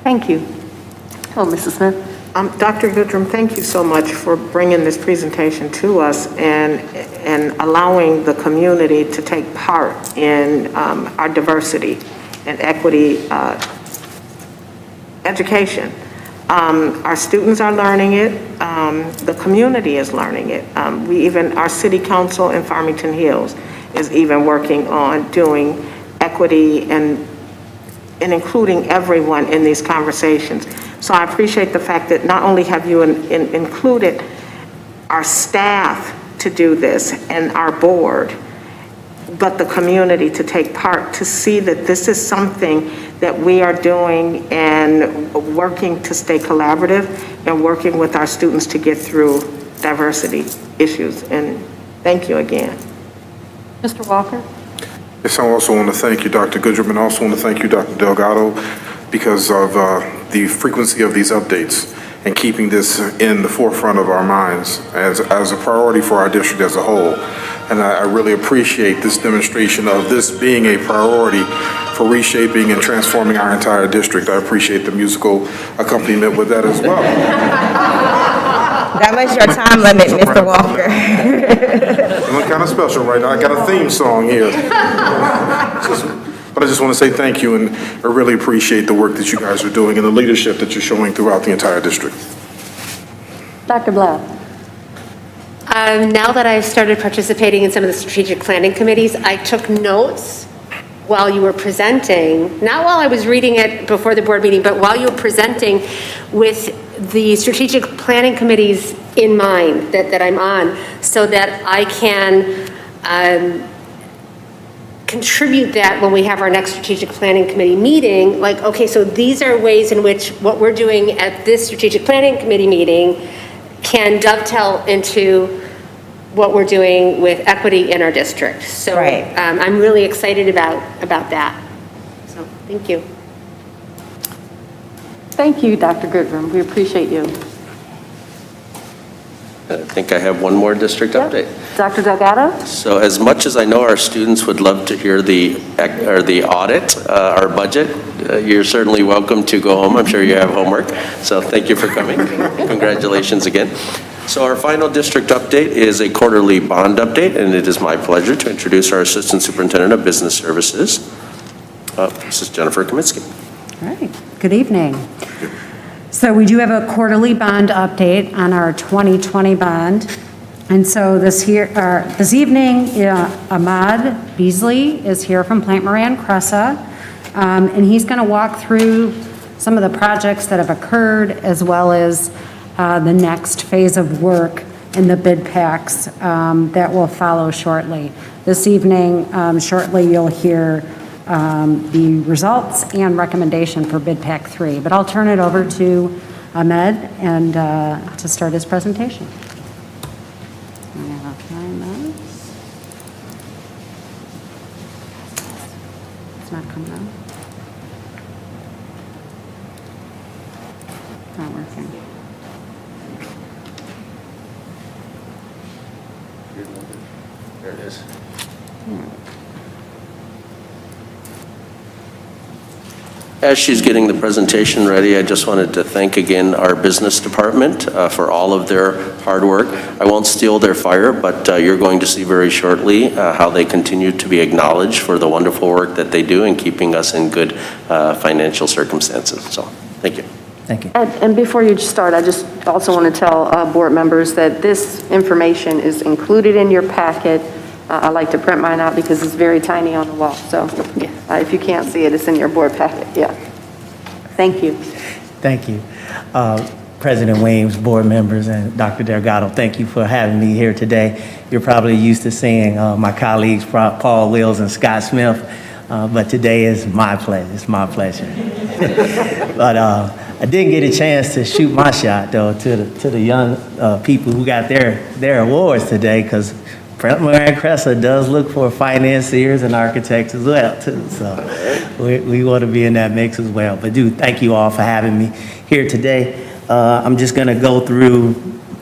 Thank you. Oh, Mrs. Smith. Dr. Goodrum, thank you so much for bringing this presentation to us and allowing the community to take part in our diversity and equity education. Our students are learning it. The community is learning it. Our city council in Farmington Hills is even working on doing equity and including everyone in these conversations. So I appreciate the fact that not only have you included our staff to do this and our board, but the community to take part, to see that this is something that we are doing and working to stay collaborative and working with our students to get through diversity issues. And thank you again. Mr. Walker? Yes, I also want to thank you, Dr. Goodrum, and also want to thank you, Dr. Delgado, because of the frequency of these updates and keeping this in the forefront of our minds as a priority for our district as a whole. And I really appreciate this demonstration of this being a priority for reshaping and transforming our entire district. I appreciate the musical accompaniment with that as well. That was your time limit, Mr. Walker. I'm kind of special right now. I got a theme song here. But I just want to say thank you, and I really appreciate the work that you guys are doing and the leadership that you're showing throughout the entire district. Dr. Blau? Now that I've started participating in some of the strategic planning committees, I took notes while you were presenting, not while I was reading it before the board meeting, but while you were presenting with the strategic planning committees in mind that I'm on, so that I can contribute that when we have our next strategic planning committee meeting, like, okay, so these are ways in which what we're doing at this strategic planning committee meeting can dovetail into what we're doing with equity in our district. So right. I'm really excited about that. So thank you. Thank you, Dr. Goodrum. We appreciate you. I think I have one more district update. Dr. Delgado? So as much as I know our students would love to hear the audit, our budget, you're certainly welcome to go home. I'm sure you have homework. So thank you for coming. Congratulations again. So our final district update is a quarterly bond update, and it is my pleasure to introduce our Assistant Superintendent of Business Services, Mrs. Jennifer Kaminsky. All right. Good evening. So we do have a quarterly bond update on our 2020 bond. And so this evening, Ahmad Beasley is here from Plante Moran Cressa, and he's going to walk through some of the projects that have occurred, as well as the next phase of work in the bid packs that will follow shortly. This evening, shortly, you'll hear the results and recommendation for bid pack 3. But I'll turn it over to Ahmed and to start his presentation. It's not coming out. Not working. There it is. As she's getting the presentation ready, I just wanted to thank again our business department for all of their hard work. I won't steal their fire, but you're going to see very shortly how they continue to be acknowledged for the wonderful work that they do in keeping us in good financial circumstances. So, thank you. Thank you. And before you start, I just also want to tell board members that this information is included in your packet. I like to print mine out because it's very tiny on the wall. So if you can't see it, it's in your board packet. Yeah. Thank you. Thank you. President Weems, board members, and Dr. Delgado, thank you for having me here today. You're probably used to seeing my colleagues, Paul Wills and Scott Smith, but today is my pleasure. It's my pleasure. But I didn't get a chance to shoot my shot, though, to the young people who got their awards today, because Moran Cressa does look for financiers and architects as well, too. So we want to be in that mix as well. But thank you all for having me here today. I'm just going to go through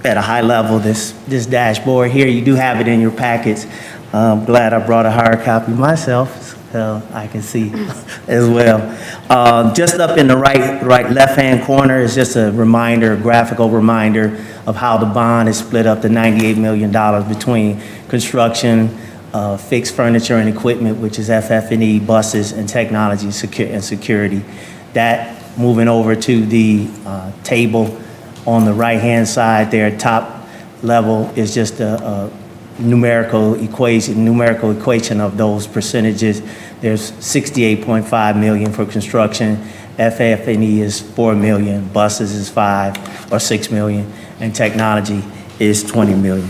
at a high level this dashboard here. You do have it in your packets. I'm glad I brought a hard copy myself, so I can see as well. Just up in the right left-hand corner is just a reminder, a graphical reminder of how the bond is split up to $98 million between construction, fixed furniture and equipment, which is FF&E, buses, and technology and security. That moving over to the table on the right-hand side there, top level is just a numerical equation of those percentages. There's $68.5 million for construction, FF&E is $4 million, buses is $5 or $6 million, and technology is $20 million.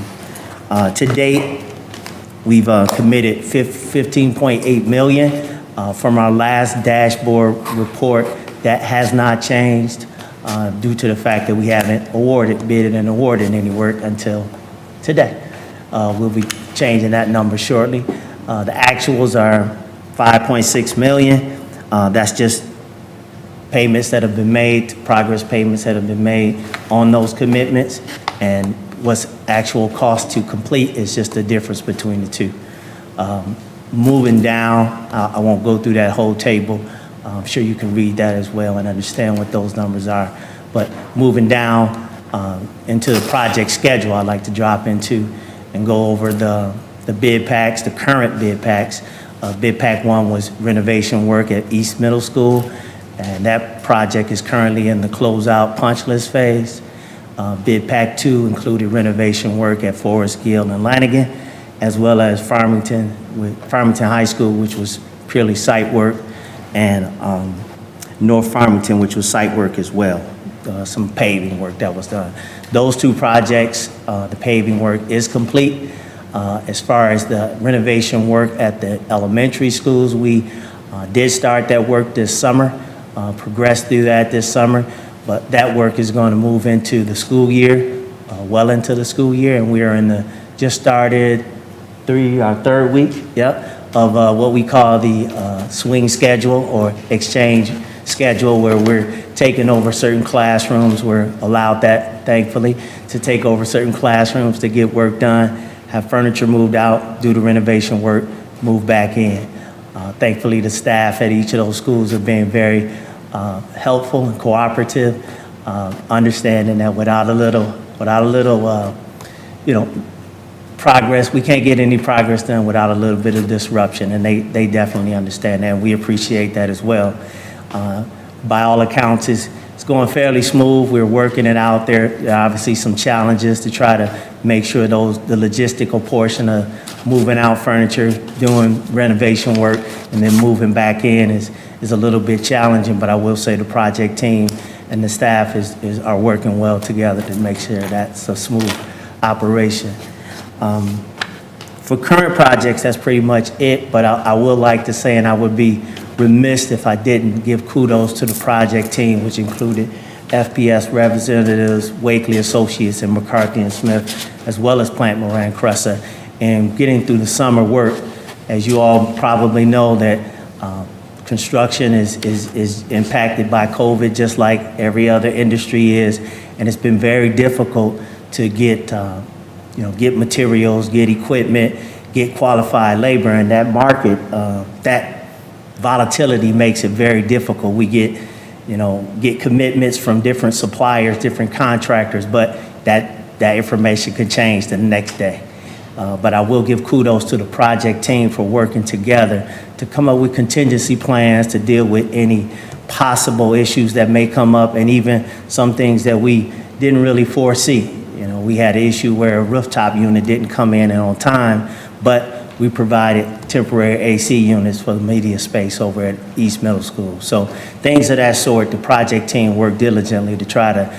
To date, we've committed $15.8 million from our last dashboard report. That has not changed due to the fact that we haven't bidded and awarded any work until today. We'll be changing that number shortly. The actuals are $5.6 million. That's just payments that have been made, progress payments that have been made on those commitments, and what's actual cost to complete is just the difference between the two. Moving down, I won't go through that whole table. I'm sure you can read that as well and understand what those numbers are. But moving down into the project schedule, I'd like to drop into and go over the bid packs, the current bid packs. Bid pack 1 was renovation work at East Middle School, and that project is currently in the closeout punch list phase. Bid pack 2 included renovation work at Forest Gill and Lanigan, as well as Farmington High School, which was purely site work, and North Farmington, which was site work as well, some paving work that was done. Those two projects, the paving work is complete. As far as the renovation work at the elementary schools, we did start that work this summer, progressed through that this summer, but that work is going to move into the school year, well into the school year, and we are in the just started our third week, of what we call the swing schedule or exchange schedule, where we're taking over certain classrooms. We're allowed that, thankfully, to take over certain classrooms to get work done, have furniture moved out, do the renovation work, move back in. Thankfully, the staff at each of those schools have been very helpful and cooperative, understanding that without a little, progress, we can't get any progress done without a little bit of disruption, and they definitely understand that, and we appreciate that as well. By all accounts, it's going fairly smooth. We're working it out there. There are obviously some challenges to try to make sure the logistical portion of moving out furniture, doing renovation work, and then moving back in is a little bit challenging, but I will say the project team and the staff are working well together to make sure that's a smooth operation. For current projects, that's pretty much it, but I would like to say, and I would be remiss if I didn't give kudos to the project team, which included FPS representatives, Wakely Associates, and McCarthy and Smith, as well as Plante, Moran, Cressa, and getting through the summer work. As you all probably know, that construction is impacted by COVID, just like every other industry is, and it's been very difficult to get materials, get equipment, get qualified labor in that market. That volatility makes it very difficult. We get commitments from different suppliers, different contractors, but that information could change the next day. But I will give kudos to the project team for working together to come up with contingency plans to deal with any possible issues that may come up, and even some things that we didn't really foresee. We had an issue where a rooftop unit didn't come in on time, but we provided temporary AC units for the media space over at East Middle School. So things of that sort, the project team worked diligently to try to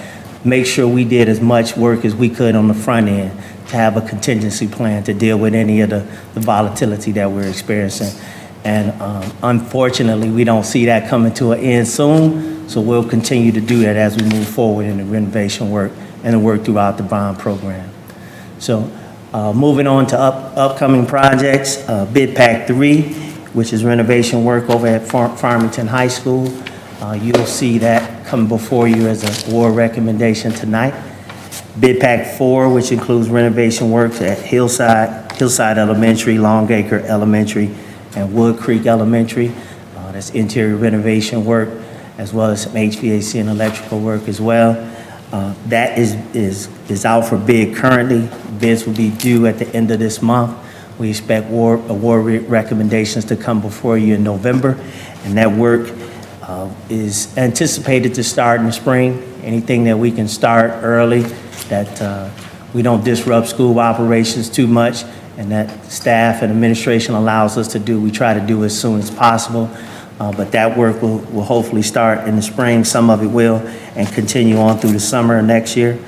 make sure we did as much work as we could on the front end to have a contingency plan to deal with any of the volatility that we're experiencing. And unfortunately, we don't see that coming to an end soon, so we'll continue to do that as we move forward in the renovation work and the work throughout the bond program. So moving on to upcoming projects, Bid Pack 3, which is renovation work over at Farmington High School. You'll see that come before you as an award recommendation tonight. Bid Pack 4, which includes renovation works at Hillside Elementary, Longacre Elementary, and Wood Creek Elementary. That's interior renovation work, as well as some HVAC and electrical work as well. That is out for bid currently. Bids will be due at the end of this month. We expect award recommendations to come before you in November, and that work is anticipated to start in the spring. Anything that we can start early, that we don't disrupt school operations too much, and that staff and administration allows us to do, we try to do as soon as possible. But that work will hopefully start in the spring. Some of it will, and continue on through the summer of next year.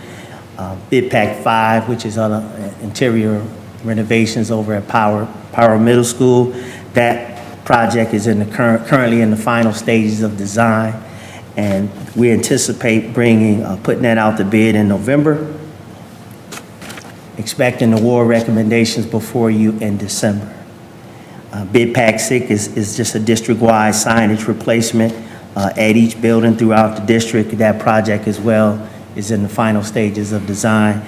Bid Pack 5, which is other interior renovations over at Power Middle School. That project is currently in the final stages of design, and we anticipate putting that out to bid in November. Expecting award recommendations before you in December. Bid Pack 6 is just a district-wide signage replacement at each building throughout the district. That project as well is in the final stages of design.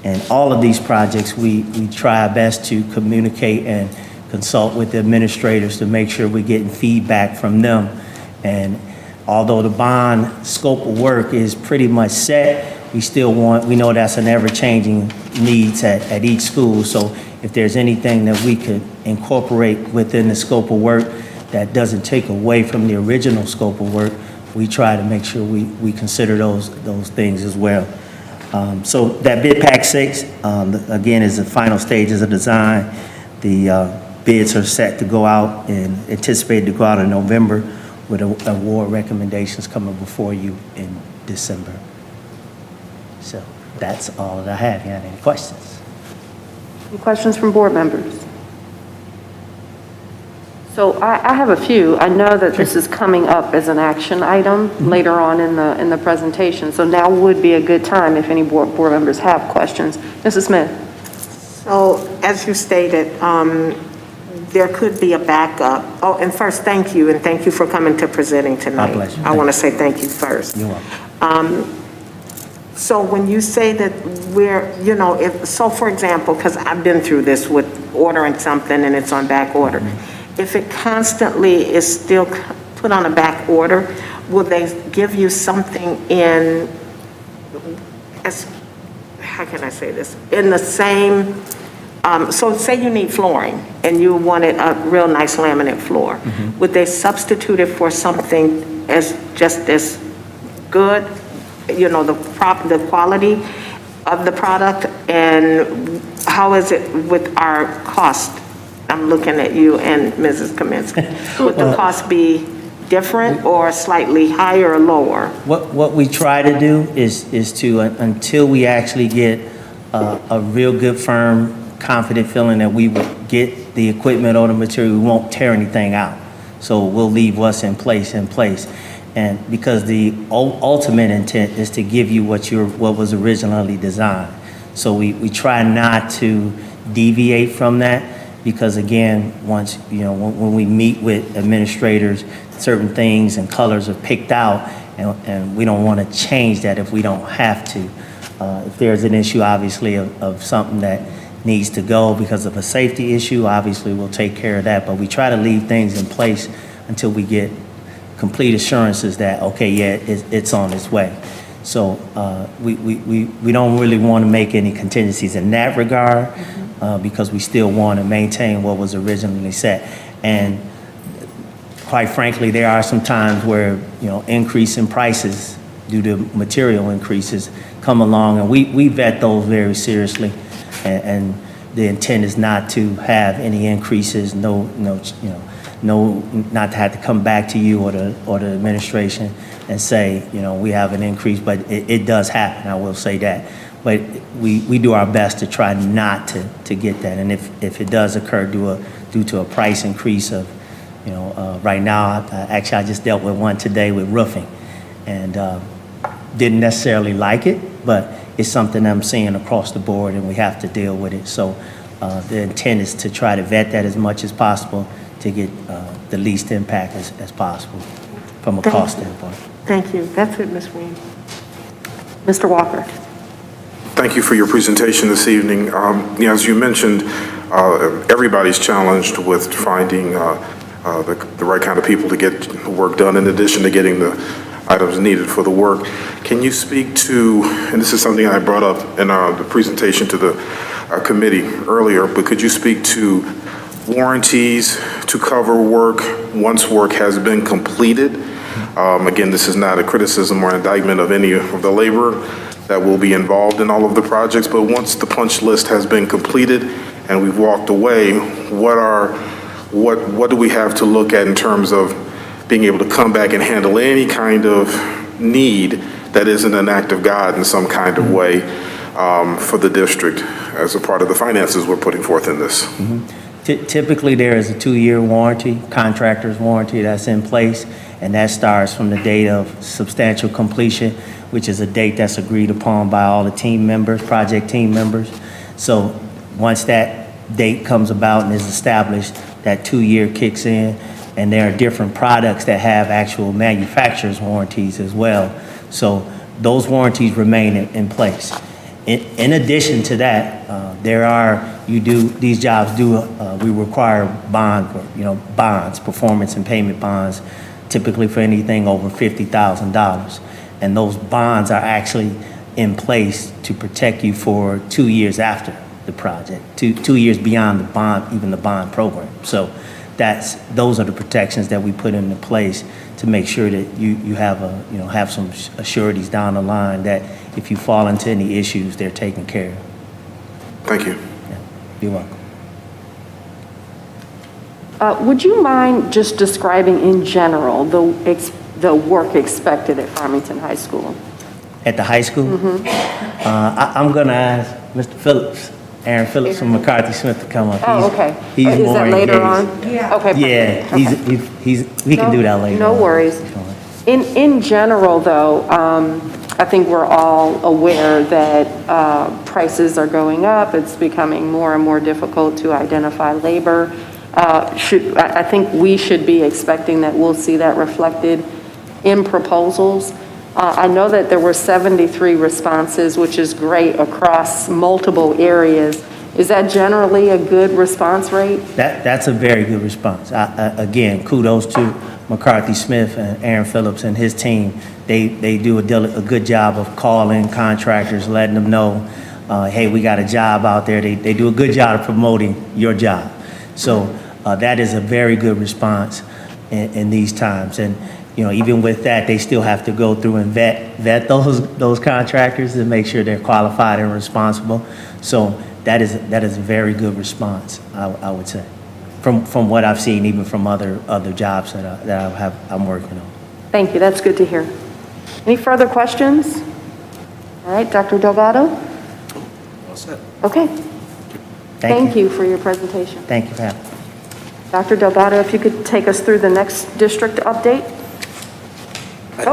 And all of these projects, we try our best to communicate and consult with the administrators to make sure we're getting feedback from them. And although the bond scope of work is pretty much set, we know that's an ever-changing needs at each school. So if there's anything that we could incorporate within the scope of work that doesn't take away from the original scope of work, we try to make sure we consider those things as well. So that Bid Pack 6, again, is the final stages of design. The bids are set to go out and anticipated to go out in November, with award recommendations coming before you in December. So that's all that I have. You have any questions? Any questions from board members? So I have a few. I know that this is coming up as an action item later on in the presentation. So now would be a good time if any board members have questions. Mrs. Smith. So as you stated, there could be a backup. Oh, and first, thank you, and thank you for coming to presenting tonight. My pleasure. I want to say thank you first. You're welcome. So when you say that so for example, because I've been through this with ordering something and it's on back order, if it constantly is still put on a back order, will they give you something how can I say this? In the same, so say you need flooring and you wanted a real nice laminate floor. Would they substitute it for something just as good? The quality of the product, and how is it with our cost? I'm looking at you and Mrs. Kaminsky. Would the cost be different or slightly higher or lower? What we try to do is to, until we actually get a real good, firm, confident feeling that we would get the equipment or the material, we won't tear anything out. So we'll leave what's in place. And because the ultimate intent is to give you what was originally designed. So we try not to deviate from that, because again, once, when we meet with administrators, certain things and colors are picked out, and we don't want to change that if we don't have to. If there's an issue, obviously, of something that needs to go because of a safety issue, obviously we'll take care of that, but we try to leave things in place until we get complete assurances that, okay, yeah, it's on its way. So we don't really want to make any contingencies in that regard, because we still want to maintain what was originally set. And quite frankly, there are some times where, increase in prices due to material increases come along, and we vet those very seriously. And the intent is not to have any increases, not to have to come back to you or the administration and say, we have an increase, but it does happen, I will say that. But we do our best to try not to get that. And if it does occur due to a price increase of, right now, actually I just dealt with one today with roofing, and didn't necessarily like it, but it's something I'm seeing across the board, and we have to deal with it. So the intent is to try to vet that as much as possible to get the least impact as possible from a cost standpoint. Thank you. That's it, Ms. Weems. Mr. Walker. Thank you for your presentation this evening. As you mentioned, everybody's challenged with finding the right kind of people to get the work done, in addition to getting the items needed for the work. Can you speak to, and this is something I brought up in the presentation to the committee earlier, but could you speak to warranties to cover work once work has been completed? Again, this is not a criticism or indictment of any of the labor that will be involved in all of the projects, but once the punch list has been completed and we've walked away, what do we have to look at in terms of being able to come back and handle any kind of need that isn't an act of God in some kind of way for the district as a part of the finances we're putting forth in this? Typically, there is a 2-year warranty, contractor's warranty that's in place, and that starts from the date of substantial completion, which is a date that's agreed upon by all the team members, project team members. So once that date comes about and is established, that 2-year kicks in, and there are different products that have actual manufacturer's warranties as well. So those warranties remain in place. In addition to that, these jobs we require bonds, performance and payment bonds, typically for anything over $50,000. And those bonds are actually in place to protect you for 2 years after the project, 2 years beyond the bond, even the bond program. So those are the protections that we put into place to make sure that you have some assurities down the line that if you fall into any issues, they're taken care of. Thank you. Yeah, you're welcome. Would you mind just describing in general the work expected at Farmington High School? At the high school? I'm going to ask Mr. Phillips, Aaron Phillips from McCarthy Smith to come up. Okay. He's Is more that later on? engaged. Yeah. Okay. Yeah, we can do that later. No worries. In general, though, I think we're all aware that prices are going up. It's becoming more and more difficult to identify labor. I think we should be expecting that we'll see that reflected in proposals. I know that there were 73 responses, which is great, across multiple areas. Is that generally a good response rate? That's a very good response. Again, kudos to McCarthy Smith and Aaron Phillips and his team. They do a good job of calling contractors, letting them know, hey, we got a job out there. They do a good job of promoting your job. So that is a very good response in these times. And even with that, they still have to go through and vet those contractors to make sure they're qualified and responsible. So that is a very good response, I would say, from what I've seen, even from other jobs that I'm working on. Thank you, that's good to hear. Any further questions? All right, Dr. Delgado? All set. Okay. Thank you for your presentation. Thank you for having me. Dr. Delgado, if you could take us through the next district update? I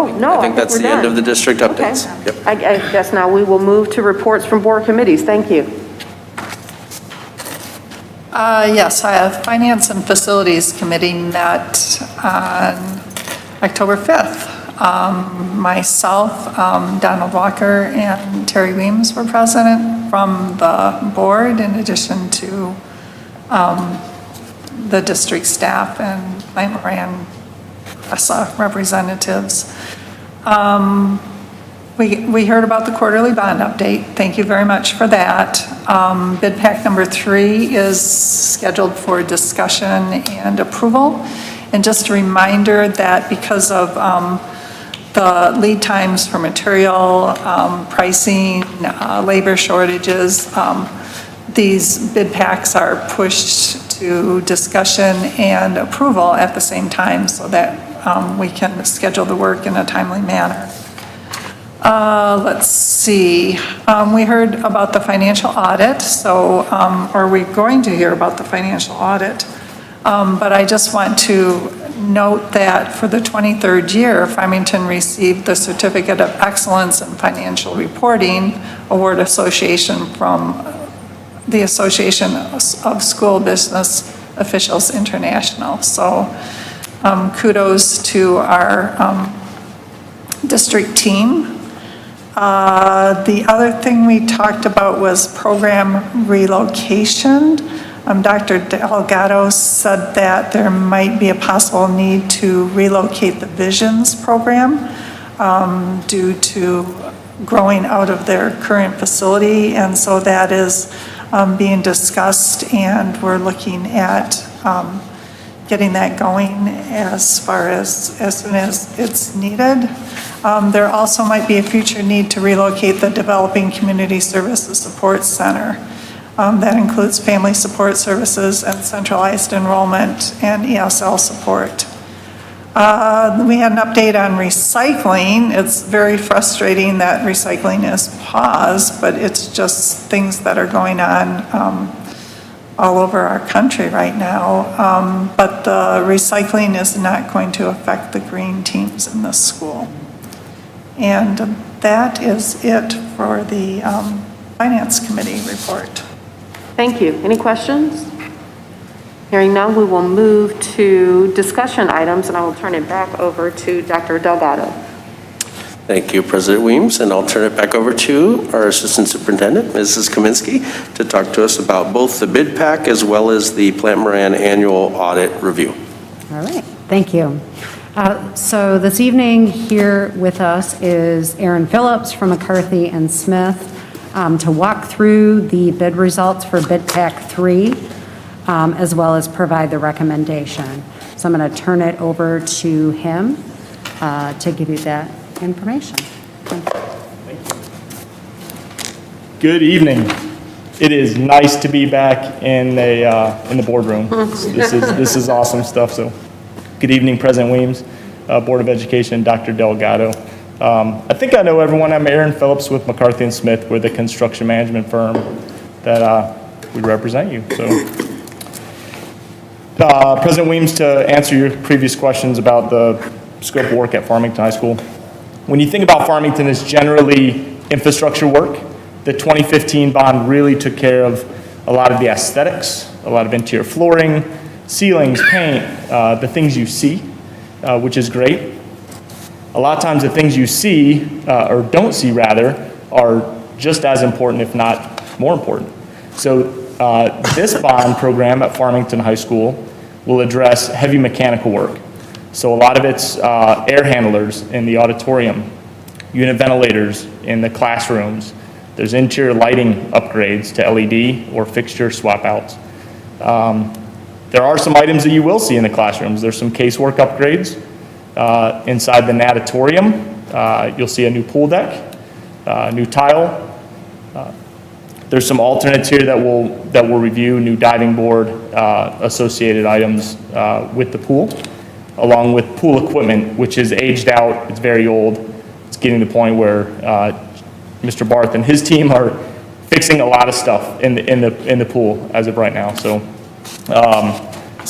think that's we're the end done. of the district updates. Okay. Yep. I guess now we will move to reports from board committees. Thank you. Yes, I have Finance and Facilities Committee met on October 5th. Myself, Donald Walker, and Terry Weems were present from the board, in addition to the district staff and my Moran representatives. We heard about the quarterly bond update. Thank you very much for that. Bid pack number 3 is scheduled for discussion and approval. And just a reminder that because of the lead times for material, pricing, labor shortages, these bid packs are pushed to discussion and approval at the same time so that we can schedule the work in a timely manner. Let's see. We heard about the financial audit, or we're going to hear about the financial audit. But I just want to note that for the 23rd year, Farmington received the Certificate of Excellence in Financial Reporting Award Association from the Association of School Business Officials International. So kudos to our district team. The other thing we talked about was program relocation. Dr. Delgado said that there might be a possible need to relocate the Visions program due to growing out of their current facility, and so that is being discussed, and we're looking at getting that going as soon as it's needed. There also might be a future need to relocate the Developing Community Services Support Center. That includes family support services and centralized enrollment and ESL support. We had an update on recycling. It's very frustrating that recycling is paused, but it's just things that are going on all over our country right now. But the recycling is not going to affect the green teams in the school. And that is it for the Finance Committee report. Thank you. Any questions? Hearing none, we will move to discussion items, and I will turn it back over to Dr. Delgado. Thank you, President Weems, and I'll turn it back over to our Assistant Superintendent, Mrs. Kaminsky, to talk to us about both the bid pack as well as the Plante Moran annual audit review. All right, thank you. So this evening here with us is Aaron Phillips from McCarthy and Smith to walk through the bid results for bid pack 3, as well as provide the recommendation. So I'm going to turn it over to him to give you that information. Good evening. It is nice to be back in the boardroom. This is awesome stuff. So, good evening, President Weems, Board of Education, Dr. Delgado. I think I know everyone. I'm Aaron Phillips with McCarthy and Smith. We're the construction management firm that we represent you. So, President Weems, to answer your previous questions about the scope of work at Farmington High School. When you think about Farmington, it's generally infrastructure work. The 2015 bond really took care of a lot of the aesthetics, a lot of interior flooring, ceilings, paint, the things you see, which is great. A lot of times the things you see, or don't see rather, are just as important, if not more important. So this bond program at Farmington High School will address heavy mechanical work. So a lot of it's air handlers in the auditorium, unit ventilators in the classrooms. There's interior lighting upgrades to LED or fixture swap outs. There are some items that you will see in the classrooms. There's some casework upgrades. Inside the natatorium, you'll see a new pool deck, new tile. There's some alternates here that will review new diving board, associated items with the pool, along with pool equipment, which is aged out, it's very old. It's getting to the point where Mr. Barth and his team are fixing a lot of stuff in the pool as of right now. So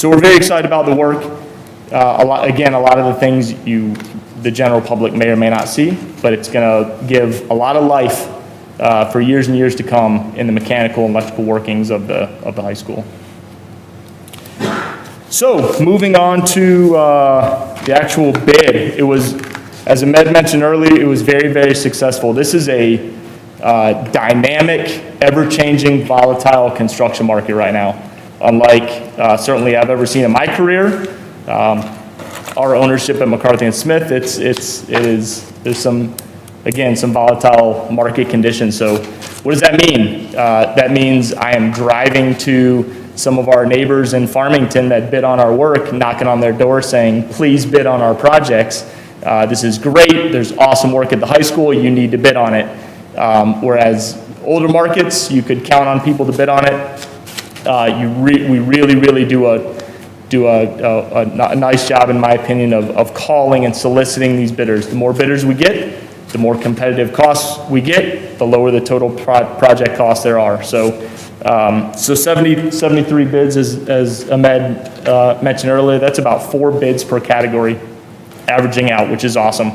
we're very excited about the work. A lot of the things the general public may or may not see, but it's going to give a lot of life for years and years to come in the mechanical and electrical workings of the high school. So moving on to the actual bid, it was, as Ahmed mentioned earlier, it was very, very successful. This is a dynamic, ever-changing, volatile construction market right now, unlike certainly I've ever seen in my career. Our ownership at McCarthy and Smith, there's some volatile market conditions. So what does that mean? That means I am driving to some of our neighbors in Farmington that bid on our work, knocking on their door saying, please bid on our projects. This is great. There's awesome work at the high school. You need to bid on it. Whereas older markets, you could count on people to bid on it. We really do a nice job, in my opinion, of calling and soliciting these bidders. The more bidders we get, the more competitive costs we get, the lower the total project costs there are. So 73 bids, as Ahmed mentioned earlier, that's about 4 bids per category, averaging out, which is awesome.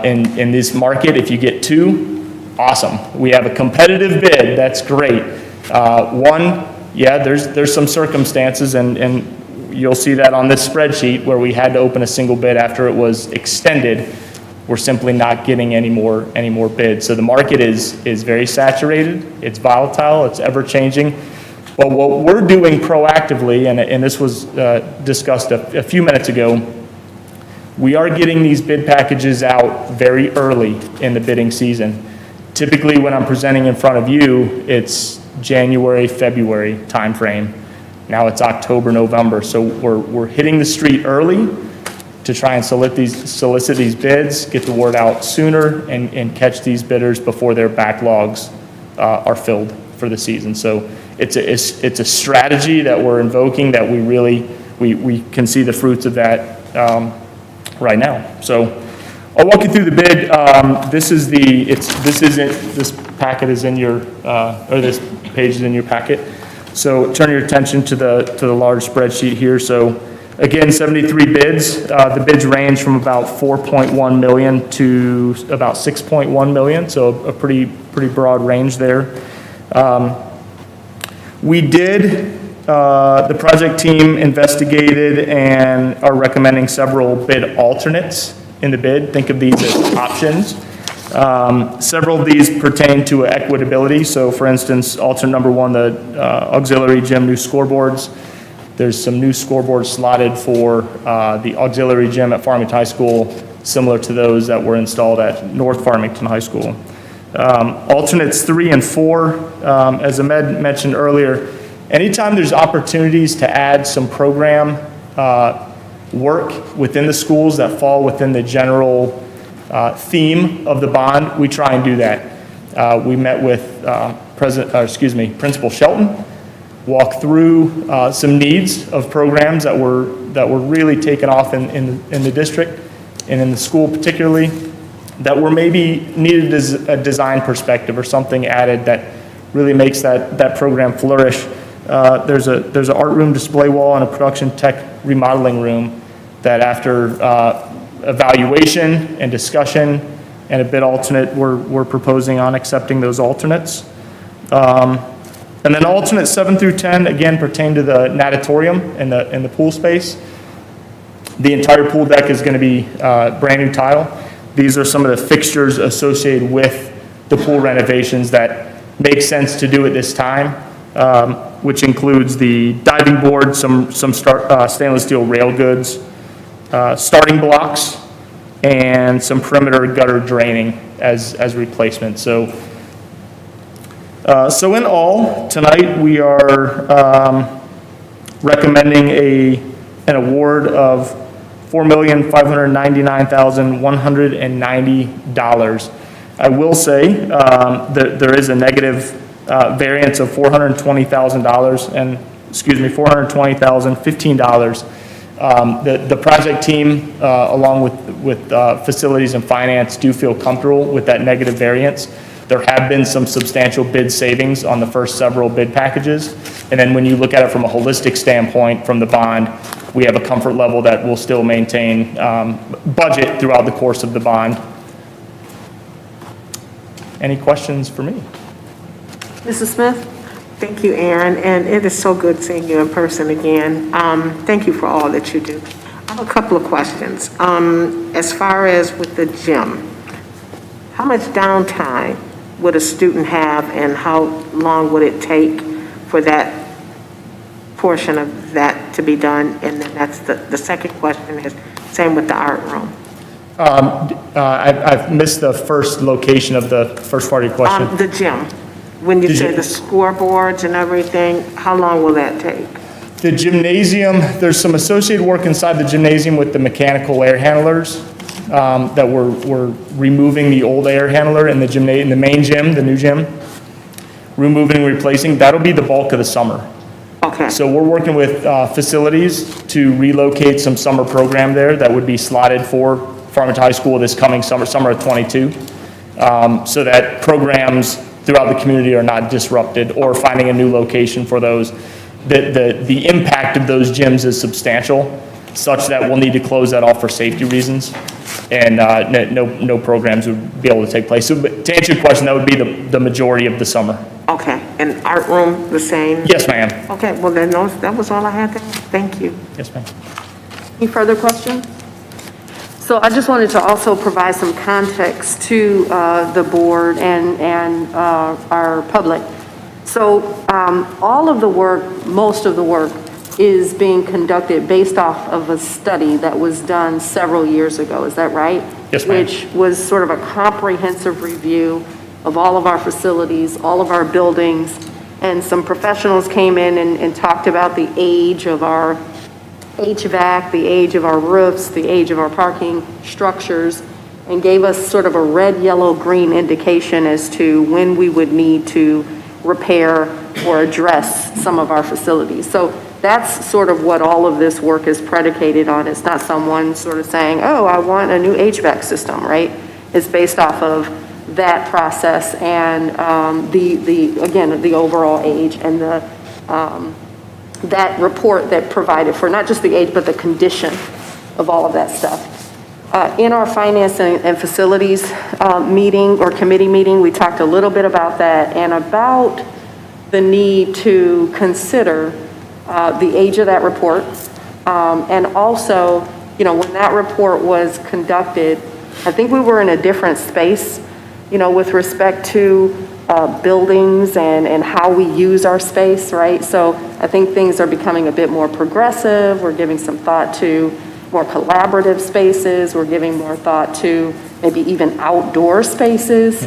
In this market, if you get 2, awesome. We have a competitive bid, that's great. There's some circumstances, and you'll see that on this spreadsheet where we had to open a single bid after it was extended. We're simply not getting any more bids. So the market is very saturated, it's volatile, it's ever changing. But what we're doing proactively, and this was discussed a few minutes ago, we are getting these bid packages out very early in the bidding season. Typically when I'm presenting in front of you, it's January, February timeframe. Now it's October, November. So we're hitting the street early to try and solicit these bids, get the word out sooner, and catch these bidders before their backlogs are filled for the season. So it's a strategy that we're invoking that we can see the fruits of that right now. So I'll walk you through the bid. This packet is in your, or this page is in your packet. So turn your attention to the large spreadsheet here. So again, 73 bids. The bids range from about 4.1 million to about 6.1 million. So a pretty broad range there. The project team investigated and are recommending several bid alternates in the bid. Think of these as options. Several of these pertain to equitability. So for instance, alternate number 1, the auxiliary gym new scoreboards. There's some new scoreboards slotted for the auxiliary gym at Farmington High School, similar to those that were installed at North Farmington High School. Alternates 3 and 4, as Ahmed mentioned earlier, anytime there's opportunities to add some program work within the schools that fall within the general theme of the bond, we try and do that. We met with Principal Shelton, walk through some needs of programs that were really taken off in the district and in the school particularly, that were maybe needed as a design perspective or something added that really makes that program flourish. There's an art room display wall and a production tech remodeling room that after evaluation and discussion and a bid alternate, we're proposing on accepting those alternates. And then alternates 7 through 10, again, pertain to the natatorium in the pool space. The entire pool deck is going to be brand new tile. These are some of the fixtures associated with the pool renovations that make sense to do at this time, which includes the diving board, some stainless steel rail goods, starting blocks, and some perimeter gutter draining as replacement. So in all, tonight we are recommending an award of $4,599,190. I will say that there is a negative variance of $420,000 and, $420,015. The project team, along with facilities and finance, do feel comfortable with that negative variance. There have been some substantial bid savings on the first several bid packages. And then when you look at it from a holistic standpoint from the bond, we have a comfort level that will still maintain budget throughout the course of the bond. Any questions for me? Mrs. Smith? Thank you, Aaron, and it is so good seeing you in person again. Thank you for all that you do. I have a couple of questions. As far as with the gym, how much downtime would a student have, and how long would it take for that portion of that to be done? And then that's the second question is, same with the art room. I've missed the first location of the first part of your question. The gym. When you say the scoreboards and everything, how long will that take? The gymnasium, there's some associated work inside the gymnasium with the mechanical air handlers that we're removing the old air handler in the main gym, the new gym, removing and replacing. That'll be the bulk of the summer. Okay. So we're working with facilities to relocate some summer program there that would be slotted for Farmington High School this coming summer of '22, so that programs throughout the community are not disrupted, or finding a new location for those. The impact of those gyms is substantial, such that we'll need to close that off for safety reasons, and no programs would be able to take place. So, but to answer your question, that would be the majority of the summer. Okay, and art room the same? Yes, ma'am. Okay, well then that was all I had there. Thank you. Yes, ma'am. Any further questions? So I just wanted to also provide some context to the board and our public. So all of the work, most of the work, is being conducted based off of a study that was done several years ago. Is that right? Yes, ma'am. Which was sort of a comprehensive review of all of our facilities, all of our buildings, and some professionals came in and talked about the age of our HVAC, the age of our roofs, the age of our parking structures, and gave us sort of a red, yellow, green indication as to when we would need to repair or address some of our facilities. So that's sort of what all of this work is predicated on. It's not someone sort of saying, oh, I want a new HVAC system, right? It's based off of that process and again, the overall age and that report that provided for not just the age, but the condition of all of that stuff. In our finance and facilities meeting or committee meeting, we talked a little bit about that and about the need to consider the age of that report. And also, when that report was conducted, I think we were in a different space, with respect to buildings and how we use our space, right? So I think things are becoming a bit more progressive. We're giving some thought to more collaborative spaces. We're giving more thought to maybe even outdoor spaces,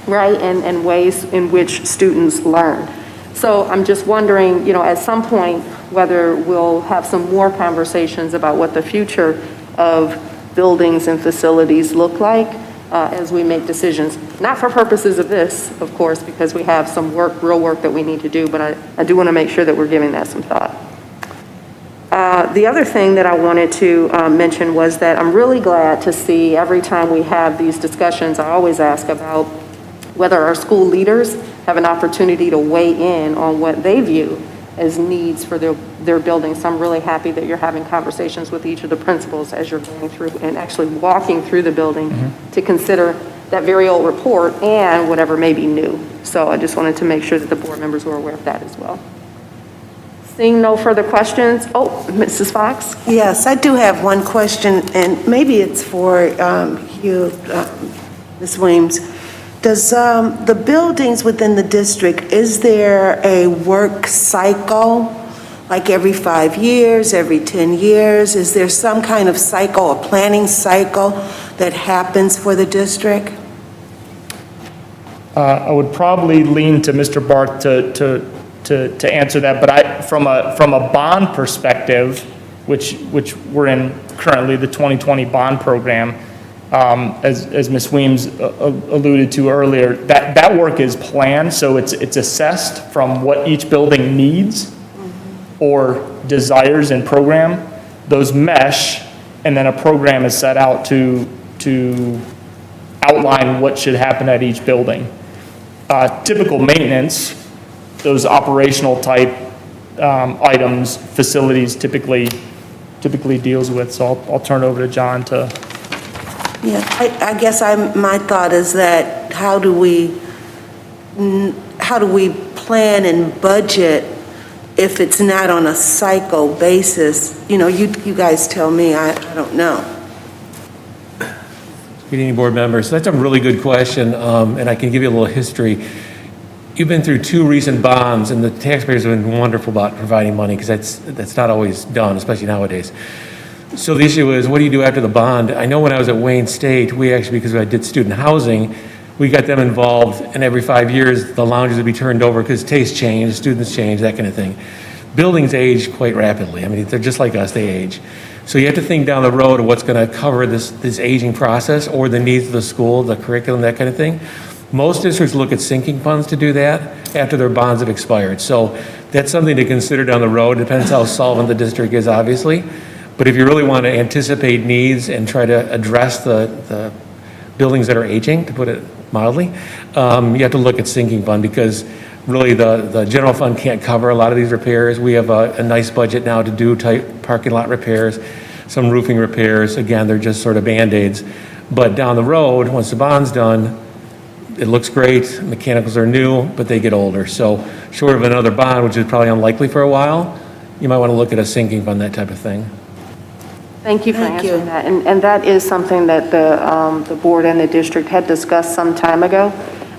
right? And ways in which students learn. So I'm just wondering, at some point, whether we'll have some more conversations about what the future of buildings and facilities look like as we make decisions. Not for purposes of this, of course, because we have some real work that we need to do, but I do want to make sure that we're giving that some thought. The other thing that I wanted to mention was that I'm really glad to see every time we have these discussions, I always ask about whether our school leaders have an opportunity to weigh in on what they view as needs for their buildings. So I'm really happy that you're having conversations with each of the principals as you're going through and actually walking through the building to consider that very old report and whatever may be new. So I just wanted to make sure that the board members were aware of that as well. Seeing no further questions. Oh, Mrs. Fox? Yes, I do have one question, and maybe it's for you, Ms. Weems. Does the buildings within the district, is there a work cycle, like every 5 years, every 10 years? Is there some kind of cycle, a planning cycle that happens for the district? I would probably lean to Mr. Barth to answer that, but from a bond perspective, which we're in currently, the 2020 bond program, as Ms. Weems alluded to earlier, that work is planned, so it's assessed from what each building needs or desires in program. Those mesh, and then a program is set out to outline what should happen at each building. Typical maintenance, those operational type items, facilities typically deals with. So I'll turn it over to John to. Yeah, I guess my thought is that how do we plan and budget if it's not on a cycle basis? You know, you guys tell me, I don't know. Good evening, board members. That's a really good question, and I can give you a little history. You've been through 2 recent bonds, and the taxpayers have been wonderful about providing money, because that's not always done, especially nowadays. So the issue is, what do you do after the bond? I know when I was at Wayne State, we actually, because I did student housing, we got them involved, and every 5 years, the lounges would be turned over because tastes change, students change, that kind of thing. Buildings age quite rapidly. I mean, they're just like us, they age. So you have to think down the road of what's going to cover this aging process or the needs of the school, the curriculum, that kind of thing. Most districts look at sinking funds to do that after their bonds have expired. So that's something to consider down the road. Depends how solvent the district is, obviously. But if you really want to anticipate needs and try to address the buildings that are aging, to put it mildly, you have to look at sinking fund, because really the general fund can't cover a lot of these repairs. We have a nice budget now to do type parking lot repairs, some roofing repairs. Again, they're just sort of Band-Aids. But down the road, once the bond's done, it looks great, mechanicals are new, but they get older. So short of another bond, which is probably unlikely for a while, you might want to look at a sinking fund, that type of thing. Thank you for answering that. And that is something that the board and the district had discussed some time ago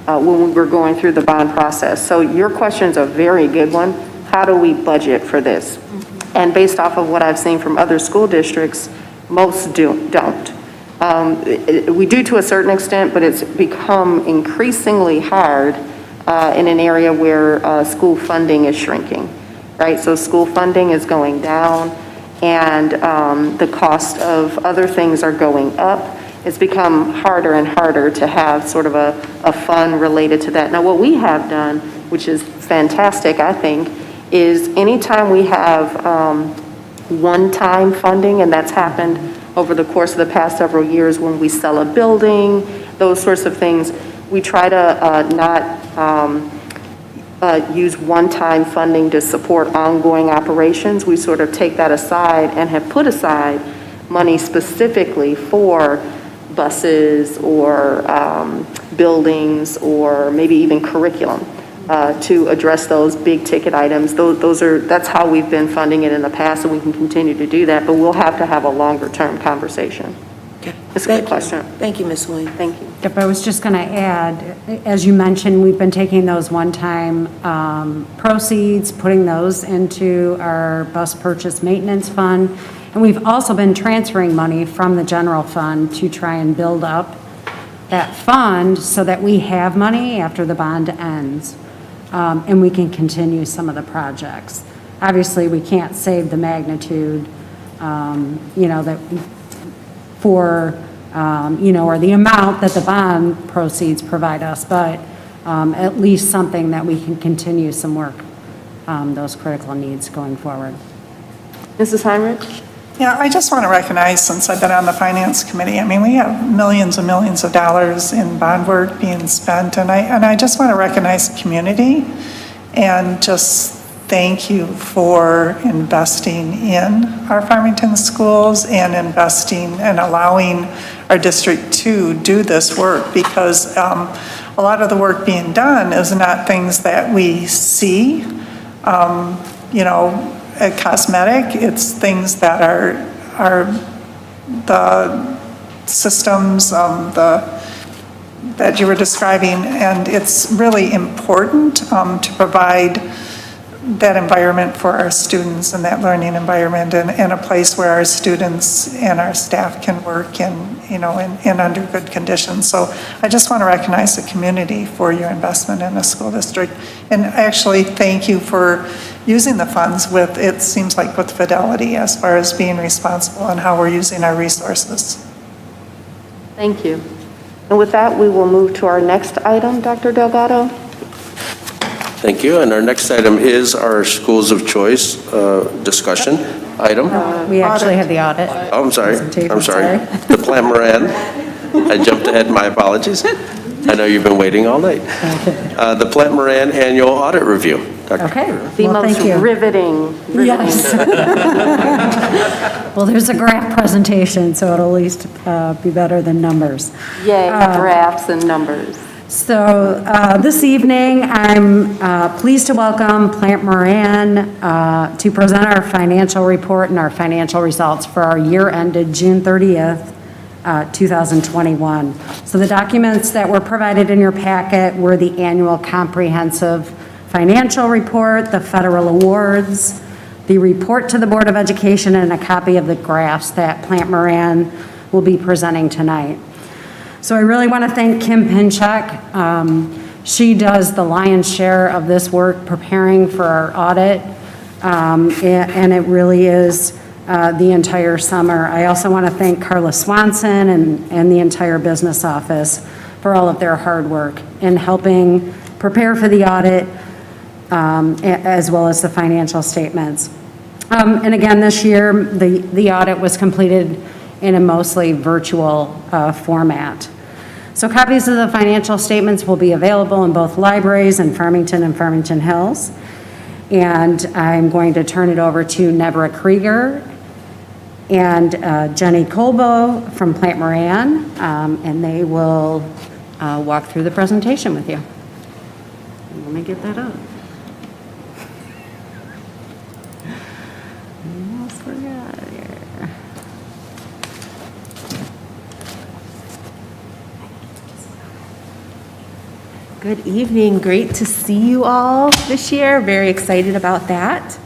when we were going through the bond process. So your question is a very good one. How do we budget for this? And based off of what I've seen from other school districts, most don't. We do to a certain extent, but it's become increasingly hard in an area where school funding is shrinking, right? So school funding is going down, and the cost of other things are going up. It's become harder and harder to have sort of a fund related to that. Now, what we have done, which is fantastic, I think, is anytime we have one-time funding, and that's happened over the course of the past several years when we sell a building, those sorts of things, we try to not use one-time funding to support ongoing operations. We sort of take that aside and have put aside money specifically for buses or buildings or maybe even curriculum to address those big ticket items. That's how we've been funding it in the past, and we can continue to do that, but we'll have to have a longer term conversation. Okay. It's a good question. Thank you, Ms. Williams. Thank you. Yep, I was just going to add, as you mentioned, we've been taking those one-time proceeds, putting those into our bus purchase maintenance fund, and we've also been transferring money from the general fund to try and build up that fund so that we have money after the bond ends, and we can continue some of the projects. Obviously, we can't save the magnitude, that for, or the amount that the bond proceeds provide us, but at least something that we can continue some work, those critical needs going forward. Mrs. Heinrich? Yeah, I just want to recognize, since I've been on the Finance Committee, I mean, we have millions and millions of dollars in bond work being spent, and I just want to recognize the community and just thank you for investing in our Farmington schools and investing and allowing our district to do this work, because a lot of the work being done is not things that we see, cosmetic. It's things that are the systems that you were describing, and it's really important to provide that environment for our students and that learning environment and a place where our students and our staff can work in under good conditions. So I just want to recognize the community for your investment in the school district, and actually thank you for using the funds with fidelity as far as being responsible and how we're using our resources. Thank you. And with that, we will move to our next item, Dr. Delgado. Thank you. And our next item is our schools of choice discussion item. We actually have the audit. Oh, I'm sorry. presentation, I'm sorry. The Plante Moran. I jumped ahead. My apologies. I know you've been waiting all night. The Plante Moran Annual Audit Review. Dr. Okay. The Well, most thank you. riveting. Yes. Well, there's a graph presentation, so it'll at least be better than numbers. Yay, graphs and numbers. So this evening, I'm pleased to welcome Plante Moran to present our financial report and our financial results for our year ended June 30th, 2021. So the documents that were provided in your packet were the annual comprehensive financial report, the federal awards, the report to the Board of Education, and a copy of the graphs that Plante Moran will be presenting tonight. So I really want to thank Kim Pinchuk. She does the lion's share of this work preparing for our audit, and it really is the entire summer. I also want to thank Carla Swanson and the entire business office for all of their hard work in helping prepare for the audit, as well as the financial statements. And again, this year, the audit was completed in a mostly virtual format. So copies of the financial statements will be available in both libraries in Farmington and Farmington Hills. And I'm going to turn it over to Nebra Krieger and Jenny Colbo from Plante Moran, and they will walk through the presentation with you. Let me get that up. Almost forgot here. Good evening. Great to see you all this year. Very excited about that.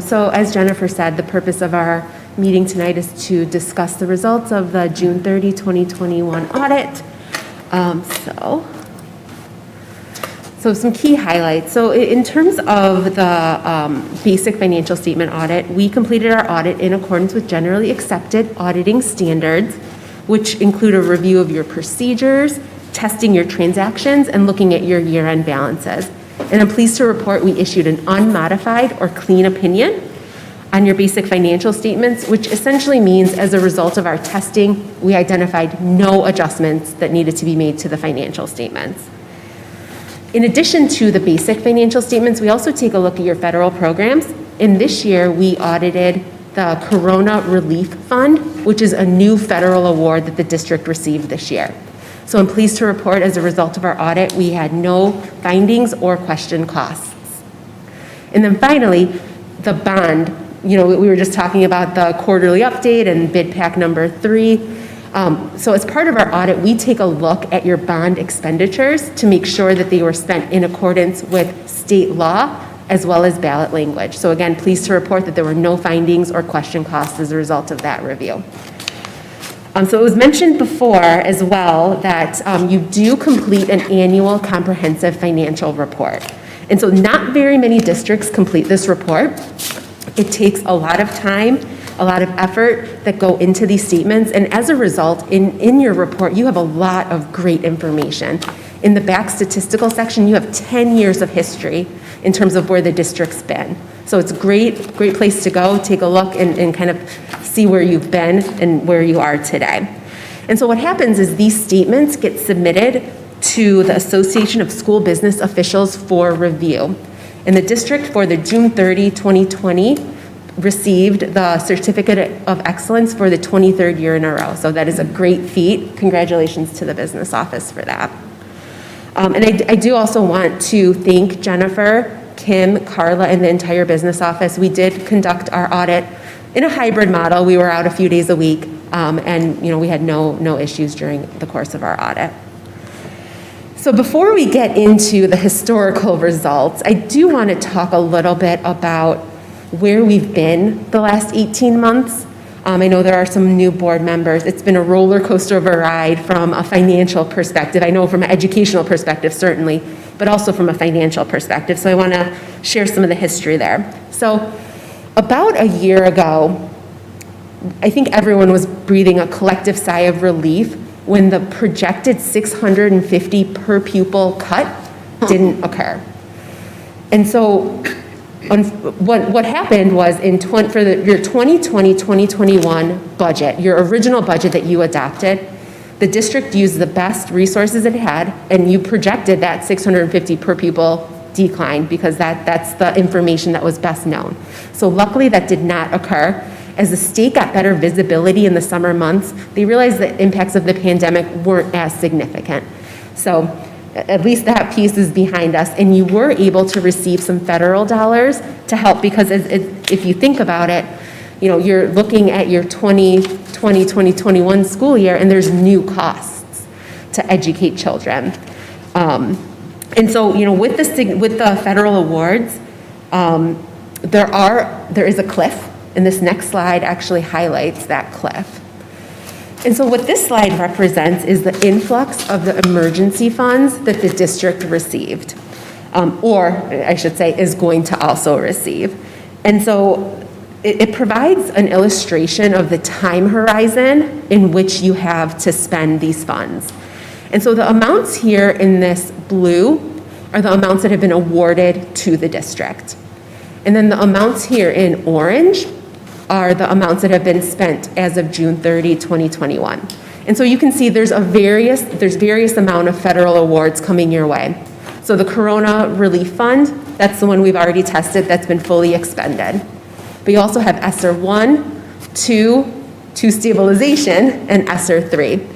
So as Jennifer said, the purpose of our meeting tonight is to discuss the results of the June 30, 2021 audit. So some key highlights. So in terms of the basic financial statement audit, we completed our audit in accordance with generally accepted auditing standards, which include a review of your procedures, testing your transactions, and looking at your year-end balances. And I'm pleased to report we issued an unmodified or clean opinion on your basic financial statements, which essentially means as a result of our testing, we identified no adjustments that needed to be made to the financial statements. In addition to the basic financial statements, we also take a look at your federal programs. And this year, we audited the Corona Relief Fund, which is a new federal award that the district received this year. So I'm pleased to report as a result of our audit, we had no findings or question costs. And then finally, the bond, we were just talking about the quarterly update and bid pack number 3. So as part of our audit, we take a look at your bond expenditures to make sure that they were spent in accordance with state law as well as ballot language. So again, pleased to report that there were no findings or question costs as a result of that review. So it was mentioned before as well that you do complete an annual comprehensive financial report. And so not very many districts complete this report. It takes a lot of time, a lot of effort that go into these statements. And as a result, in your report, you have a lot of great information. In the back statistical section, you have 10 years of history in terms of where the district's been. So it's a great place to go, take a look and kind of see where you've been and where you are today. And so what happens is these statements get submitted to the Association of School Business Officials for review. And the district for the June 30, 2020 received the Certificate of Excellence for the 23rd year in a row. So that is a great feat. Congratulations to the business office for that. And I do also want to thank Jennifer, Kim, Carla, and the entire business office. We did conduct our audit in a hybrid model. We were out a few days a week, and we had no issues during the course of our audit. So before we get into the historical results, I do want to talk a little bit about where we've been the last 18 months. I know there are some new board members. It's been a roller coaster of a ride from a financial perspective. I know from an educational perspective, certainly, but also from a financial perspective. So I want to share some of the history there. So about a year ago, I think everyone was breathing a collective sigh of relief when the projected 650 per pupil cut didn't occur. And so what happened was for your 2020-2021 budget, your original budget that you adopted, the district used the best resources it had, and you projected that 650 per pupil decline because that's the information that was best known. So luckily that did not occur. As the state got better visibility in the summer months, they realized the impacts of the pandemic weren't as significant. So at least that piece is behind us, and you were able to receive some federal dollars to help because if you think about it, you're looking at your 2020-2021 school year, and there's new costs to educate children. And so, with the federal awards, there is a cliff, and this next slide actually highlights that cliff. And so what this slide represents is the influx of the emergency funds that the district received, or I should say is going to also receive. And so it provides an illustration of the time horizon in which you have to spend these funds. And so the amounts here in this blue are the amounts that have been awarded to the district. And then the amounts here in orange are the amounts that have been spent as of June 30, 2021. And so you can see there's various amount of federal awards coming your way. So the Corona Relief Fund, that's the one we've already tested that's been fully expended. But you also have ESSER 1, 2 stabilization, and ESSER 3.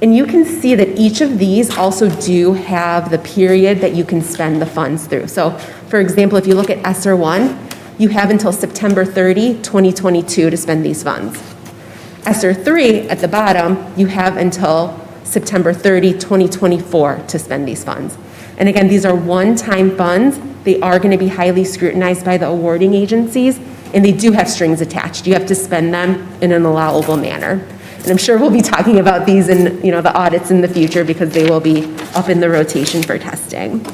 And you can see that each of these also do have the period that you can spend the funds through. So for example, if you look at ESSER 1, you have until September 30, 2022 to spend these funds. ESSER 3 at the bottom, you have until September 30, 2024 to spend these funds. And again, these are one-time funds. They are going to be highly scrutinized by the awarding agencies, and they do have strings attached. You have to spend them in an allowable manner. And I'm sure we'll be talking about these in the audits in the future because they will be up in the rotation for testing.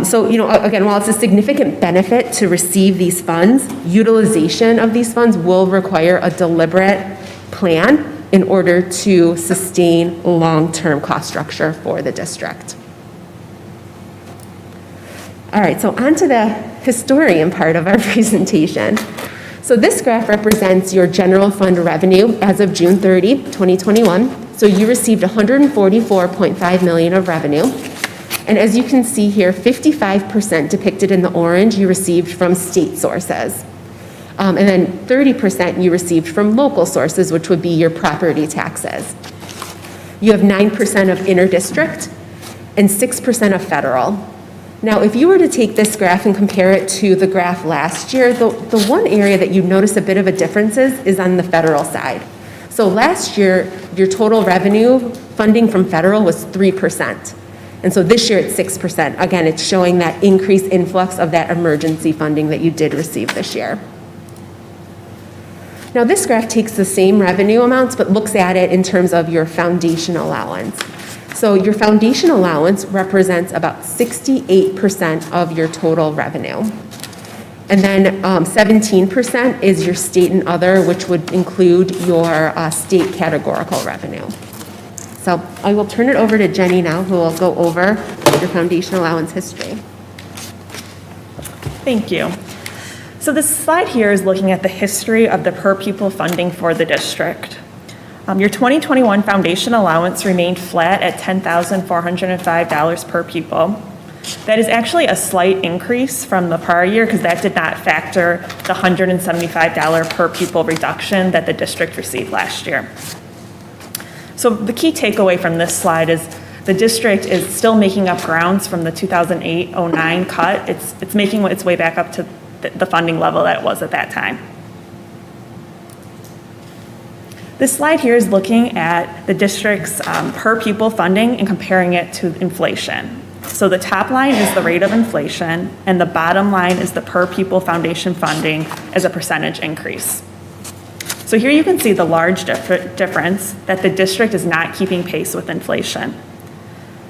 So, again, while it's a significant benefit to receive these funds, utilization of these funds will require a deliberate plan in order to sustain long-term cost structure for the district. All right, so on to the historian part of our presentation. So this graph represents your general fund revenue as of June 30, 2021. So you received $144.5 million of revenue. And as you can see here, 55% depicted in the orange you received from state sources. And then 30% you received from local sources, which would be your property taxes. You have 9% of inter-district and 6% of federal. Now, if you were to take this graph and compare it to the graph last year, the one area that you notice a bit of a difference is on the federal side. So last year, your total revenue funding from federal was 3%. And so this year it's 6%. Again, it's showing that increased influx of that emergency funding that you did receive this year. Now this graph takes the same revenue amounts, but looks at it in terms of your foundation allowance. So your foundation allowance represents about 68% of your total revenue. And then 17% is your state and other, which would include your state categorical revenue. So I will turn it over to Jenny now, who will go over your foundation allowance history. Thank you. So this slide here is looking at the history of the per pupil funding for the district. Your 2021 foundation allowance remained flat at $10,405 per pupil. That is actually a slight increase from the prior year because that did not factor the $175 per pupil reduction that the district received last year. So the key takeaway from this slide is the district is still making up grounds from the 2008-09 cut. It's making its way back up to the funding level that it was at that time. This slide here is looking at the district's per pupil funding and comparing it to inflation. So the top line is the rate of inflation, and the bottom line is the per pupil foundation funding as a percentage increase. So here you can see the large difference that the district is not keeping pace with inflation.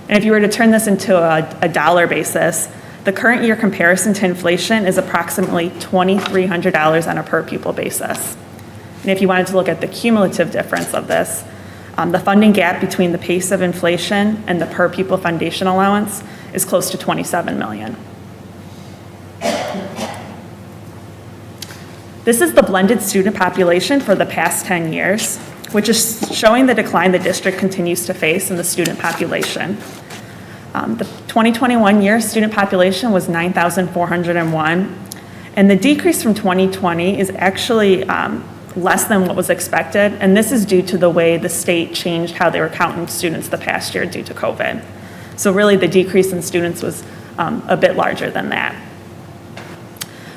And if you were to turn this into a dollar basis, the current year comparison to inflation is approximately $2,300 on a per pupil basis. And if you wanted to look at the cumulative difference of this, The funding gap between the pace of inflation and the per-pupil foundation allowance is close to $27 million. This is the blended student population for the past 10 years, which is showing the decline the district continues to face in the student population. The 2021 year student population was 9,401, and the decrease from 2020 is actually less than what was expected, and this is due to the way the state changed how they were counting students the past year due to COVID. So really the decrease in students was a bit larger than that.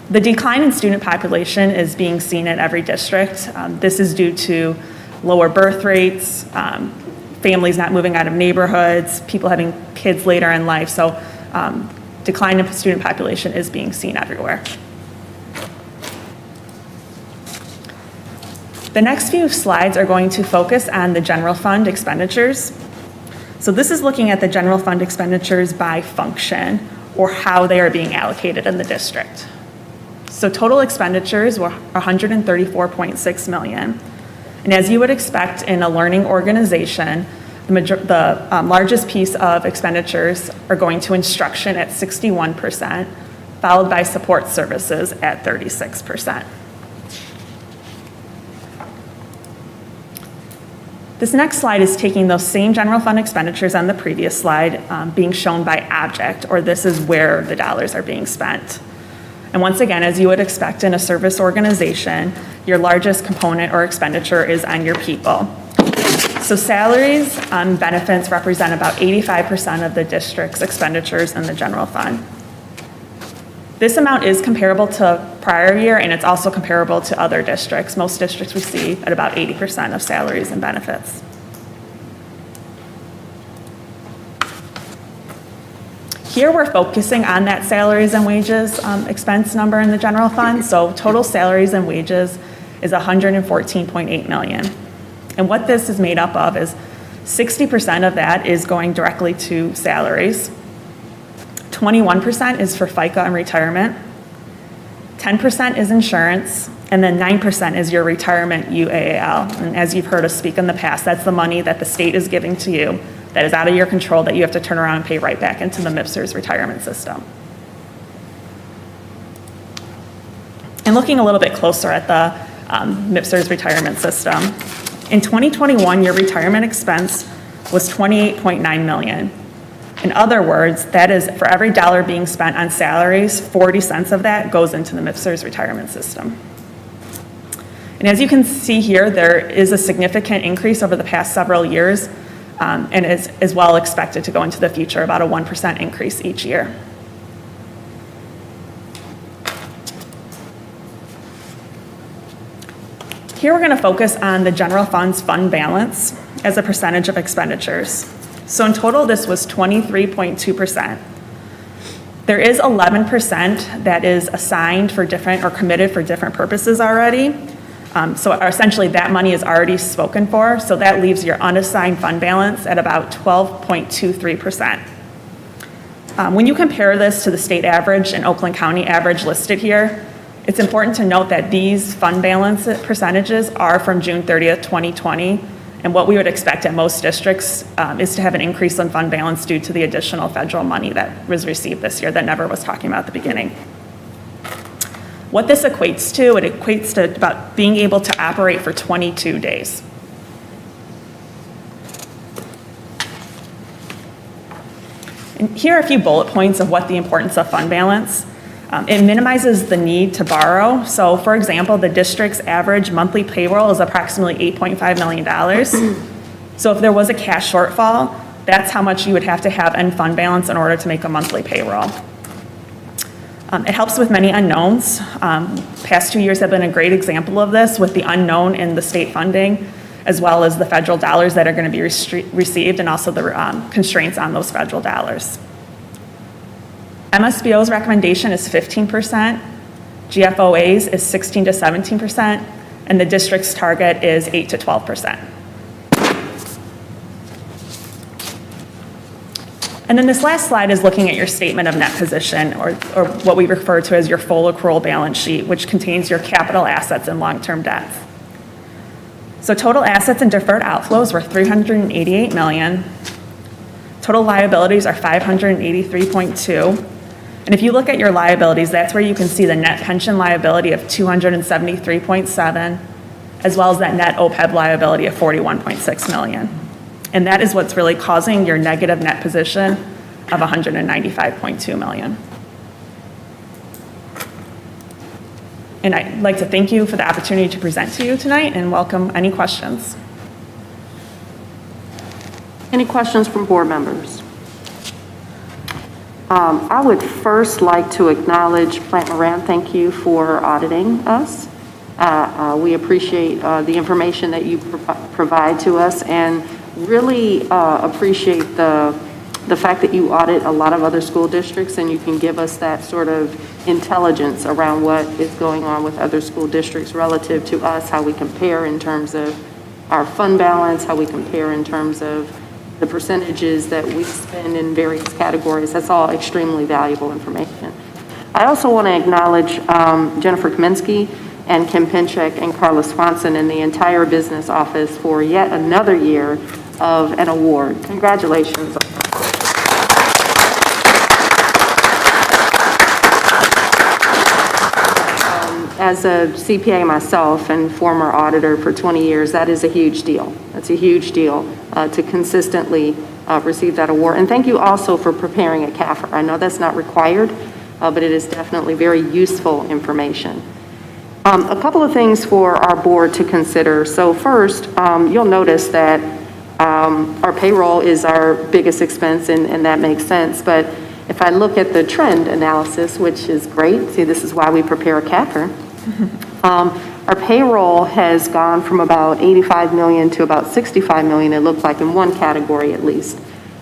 The decline in student population is being seen at every district. This is due to lower birth rates, families not moving out of neighborhoods, people having kids later in life. So decline in student population is being seen everywhere. The next few slides are going to focus on the general fund expenditures. So this is looking at the general fund expenditures by function or how they are being allocated in the district. So total expenditures were $134.6 million. And as you would expect in a learning organization, the largest piece of expenditures are going to instruction at 61%, followed by support services at 36%. This next slide is taking those same general fund expenditures on the previous slide, being shown by object, or this is where the dollars are being spent. And once again, as you would expect in a service organization, your largest component or expenditure is on your people. So salaries and benefits represent about 85% of the district's expenditures in the general fund. This amount is comparable to prior year, and it's also comparable to other districts. Most districts receive at about 80% of salaries and benefits. Here we're focusing on that salaries and wages expense number in the general fund. So total salaries and wages is $114.8 million. And what this is made up of is 60% of that is going directly to salaries. 21% is for FICA and retirement. 10% is insurance. And then 9% is your retirement UAL. And as you've heard us speak in the past, that's the money that the state is giving to you that is out of your control that you have to turn around and pay right back into the MIPSR's retirement system. And looking a little bit closer at the MIPSR's retirement system, in 2021, your retirement expense was $28.9 million. In other words, that is for every dollar being spent on salaries, 40 cents of that goes into the MIPSR's retirement system. And as you can see here, there is a significant increase over the past several years, and is as well expected to go into the future, about a 1% increase each year. Here we're going to focus on the general fund's fund balance as a percentage of expenditures. So in total, this was 23.2%. There is 11% that is assigned for different or committed for different purposes already. So essentially that money is already spoken for. So that leaves your unassigned fund balance at about 12.23%. When you compare this to the state average and Oakland County average listed here, it's important to note that these fund balance percentages are from June 30th, 2020. And what we would expect at most districts is to have an increase in fund balance due to the additional federal money that was received this year that never was talking about at the beginning. What this equates to, it equates to about being able to operate for 22 days. And here are a few bullet points of what the importance of fund balance. It minimizes the need to borrow. So for example, the district's average monthly payroll is approximately $8.5 million. So if there was a cash shortfall, that's how much you would have to have in fund balance in order to make a monthly payroll. It helps with many unknowns. Past 2 years have been a great example of this with the unknown in the state funding, as well as the federal dollars that are going to be received and also the constraints on those federal dollars. MSBO's recommendation is 15%, GFOA's is 16 to 17%, and the district's target is 8 to 12%. And then this last slide is looking at your statement of net position, or what we refer to as your full accrual balance sheet, which contains your capital assets and long-term debts. So total assets and deferred outflows were $388 million. Total liabilities are $583.2. And if you look at your liabilities, that's where you can see the net pension liability of $273.7, as well as that net OPEB liability of $41.6 million. And that is what's really causing your negative net position of $195.2 million. And I'd like to thank you for the opportunity to present to you tonight and welcome any questions. Any questions from board members? I would first like to acknowledge Plante Moran. Thank you for auditing us. We appreciate the information that you provide to us, and really appreciate the fact that you audit a lot of other school districts, and you can give us that sort of intelligence around what is going on with other school districts relative to us, how we compare in terms of our fund balance, how we compare in terms of the percentages that we spend in various categories. That's all extremely valuable information. I also want to acknowledge Jennifer Kaminsky and Kim Pinchek and Carla Swanson and the entire business office for yet another year of an award. Congratulations. As a CPA myself and former auditor for 20 years, that is a huge deal. That's a huge deal to consistently receive that award. And thank you also for preparing a CAFR. I know that's not required, but it is definitely very useful information. A couple of things for our board to consider. So first, you'll notice that our payroll is our biggest expense, and that makes sense. But if I look at the trend analysis, which is great, see, this is why we prepare a CAFR. Our payroll has gone from about 85 million to about 65 million, it looked like, in one category at least,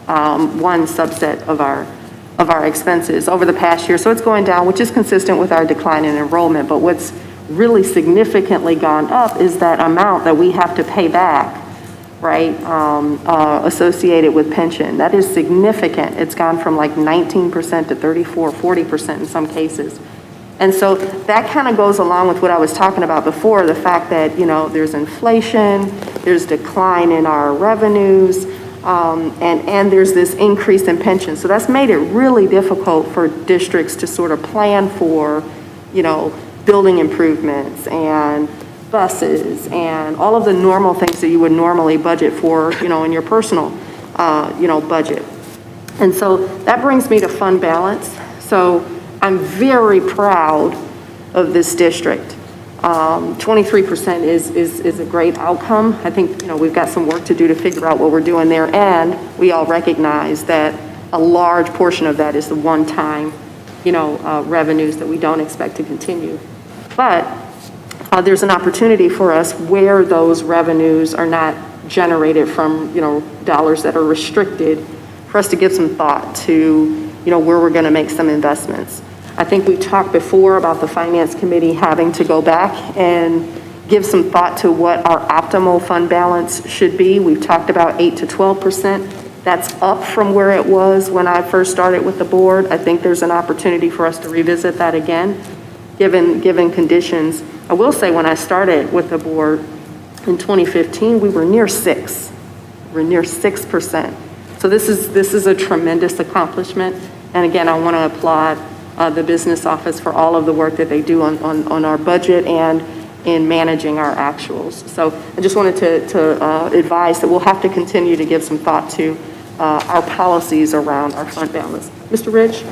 one subset of our expenses over the past year. So it's going down, which is consistent with our decline in enrollment. But what's really significantly gone up is that amount that we have to pay back, right, associated with pension. That is significant. It's gone from like 19% to 34, 40% in some cases. And so that kind of goes along with what I was talking about before, the fact that, you know, there's inflation, there's decline in our revenues, and there's this increase in pension. So that's made it really difficult for districts to sort of plan for, you know, building improvements and buses and all of the normal things that you would normally budget for, you know, in your personal, you know, budget. And so that brings me to fund balance. So I'm very proud of this district. 23% is a great outcome. I think, you know, we've got some work to do to figure out what we're doing there, and we all recognize that a large portion of that is the one-time, you know, revenues that we don't expect to continue. But there's an opportunity for us where those revenues are not generated from, you know, dollars that are restricted, for us to give some thought to, you know, where we're going to make some investments. I think we talked before about the Finance Committee having to go back and give some thought to what our optimal fund balance should be. We've talked about 8 to 12%. That's up from where it was when I first started with the board. I think there's an opportunity for us to revisit that again, given conditions. I will say when I started with the board in 2015, we were near 6. We're near 6%. So this is a tremendous accomplishment. And again, I want to applaud the business office for all of the work that they do on our budget and in managing our actuals. So I just wanted to advise that we'll have to continue to give some thought to our policies around our fund balance. Mr. Ridge?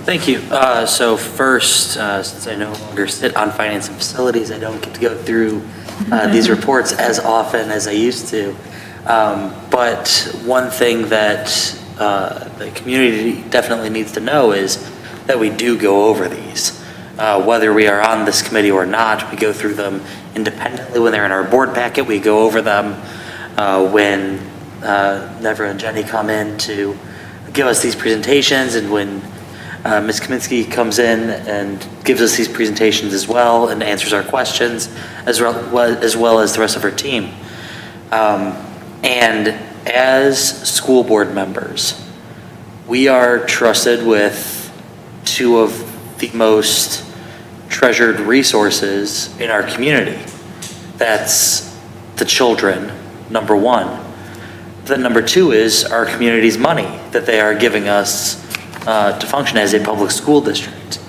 Thank you. So first, since I no longer sit on finance and facilities, I don't get to go through these reports as often as I used to. But one thing that the community definitely needs to know is that we do go over these. Whether we are on this committee or not, we go through them independently. When they're in our board packet, we go over them. When Nevra and Jenny come in to give us these presentations, and when Ms. Kaminsky comes in and gives us these presentations as well and answers our questions, as well as the rest of her team. And as school board members, we are trusted with two of the most treasured resources in our community. That's the children, number one. Then number two is our community's money that they are giving us to function as a public school district.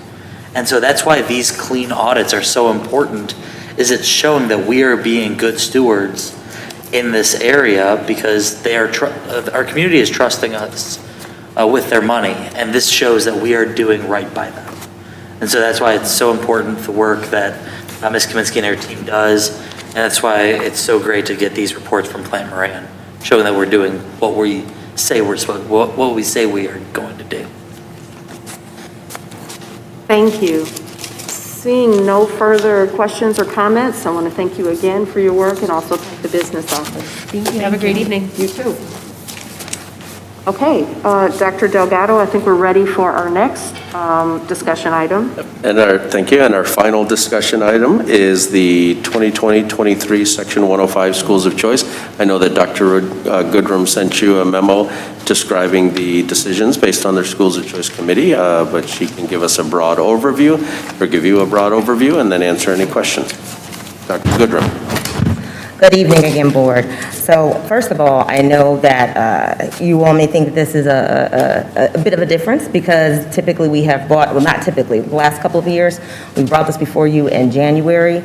And so that's why these clean audits are so important, is it's showing that we are being good stewards in this area because they are our community is trusting us with their money, and this shows that we are doing right by them. And so that's why it's so important, the work that Ms. Kaminsky and her team does, and that's why it's so great to get these reports from Plante Moran, showing that we're doing what we say what we say we are going to do. Thank you. Seeing no further questions or comments, I want to thank you again for your work and also thank the business office. Thank you. Have a great evening. You too. Okay, Dr. Delgado, I think we're ready for our next discussion item. Thank you. And our final discussion item is the 2020-23 Section 105 Schools of Choice. I know that Dr. Goodrum sent you a memo describing the decisions based on their Schools of Choice Committee, but she can give us a broad overview, or give you a broad overview, and then answer any questions. Dr. Goodrum. Good evening again, Board. So first of all, I know that you all may think that this is a bit of a difference because typically we have brought, well, not typically, the last couple of years, we brought this before you in January.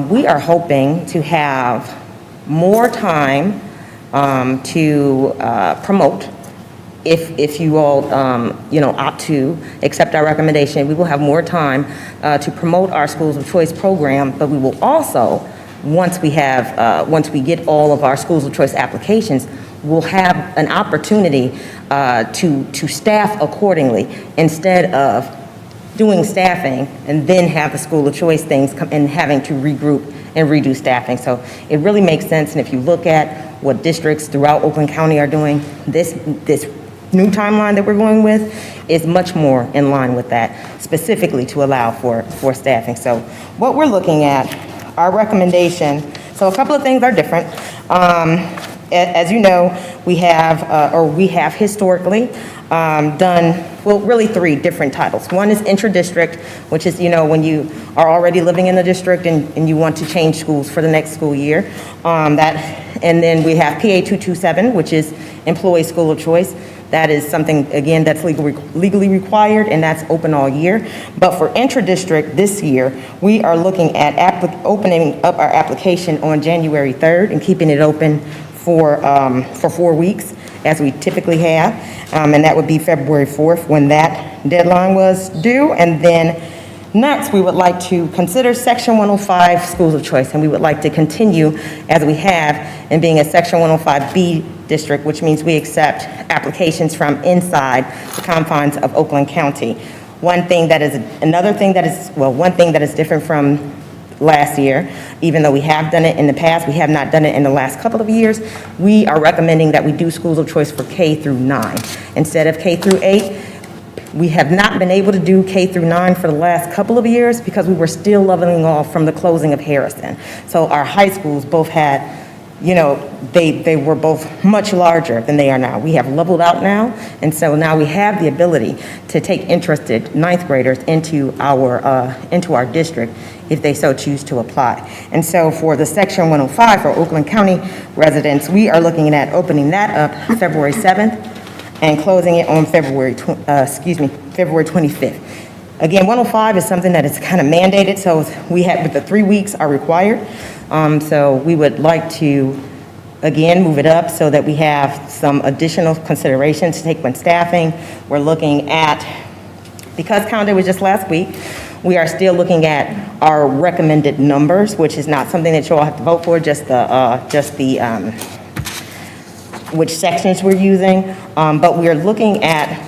We are hoping to have more time to promote. If you all, opt to accept our recommendation, we will have more time to promote our Schools of Choice program, but we will also, once we get all of our Schools of Choice applications, we'll have an opportunity to staff accordingly instead of doing staffing and then have the School of Choice things come and having to regroup and redo staffing. So it really makes sense, and if you look at what districts throughout Oakland County are doing, this new timeline that we're going with is much more in line with that, specifically to allow for staffing. So what we're looking at, our recommendation, so a couple of things are different. As you know, we have historically done, well, really three different titles. One is intra-district, which is, when you are already living in the district and you want to change schools for the next school year. And then we have PA 227, which is Employee School of Choice. That is something, again, that's legally required, and that's open all year. But for intra-district this year, we are looking at opening up our application on January 3rd and keeping it open for 4 weeks, as we typically have. And that would be February 4th when that deadline was due. And then next, we would like to consider Section 105 Schools of Choice, and we would like to continue as we have in being a Section 105B district, which means we accept applications from inside the confines of Oakland County. One thing that is different from last year, even though we have done it in the past, we have not done it in the last couple of years. We are recommending that we do Schools of Choice for K through 9 instead of K through 8. We have not been able to do K through 9 for the last couple of years because we were still leveling off from the closing of Harrison. So our high schools both had, they were both much larger than they are now. We have leveled out now, and so now we have the ability to take interested ninth graders into our district if they so choose to apply. And so for the Section 105 for Oakland County residents, we are looking at opening that up February 7th and closing it on February 25th. Again, 105 is something that is kind of mandated, so but the 3 weeks are required. So we would like to, again, move it up so that we have some additional considerations to take when staffing. We're looking at, because calendar was just last week, we are still looking at our recommended numbers, which is not something that you all have to vote for, just which sections we're using. But we are looking at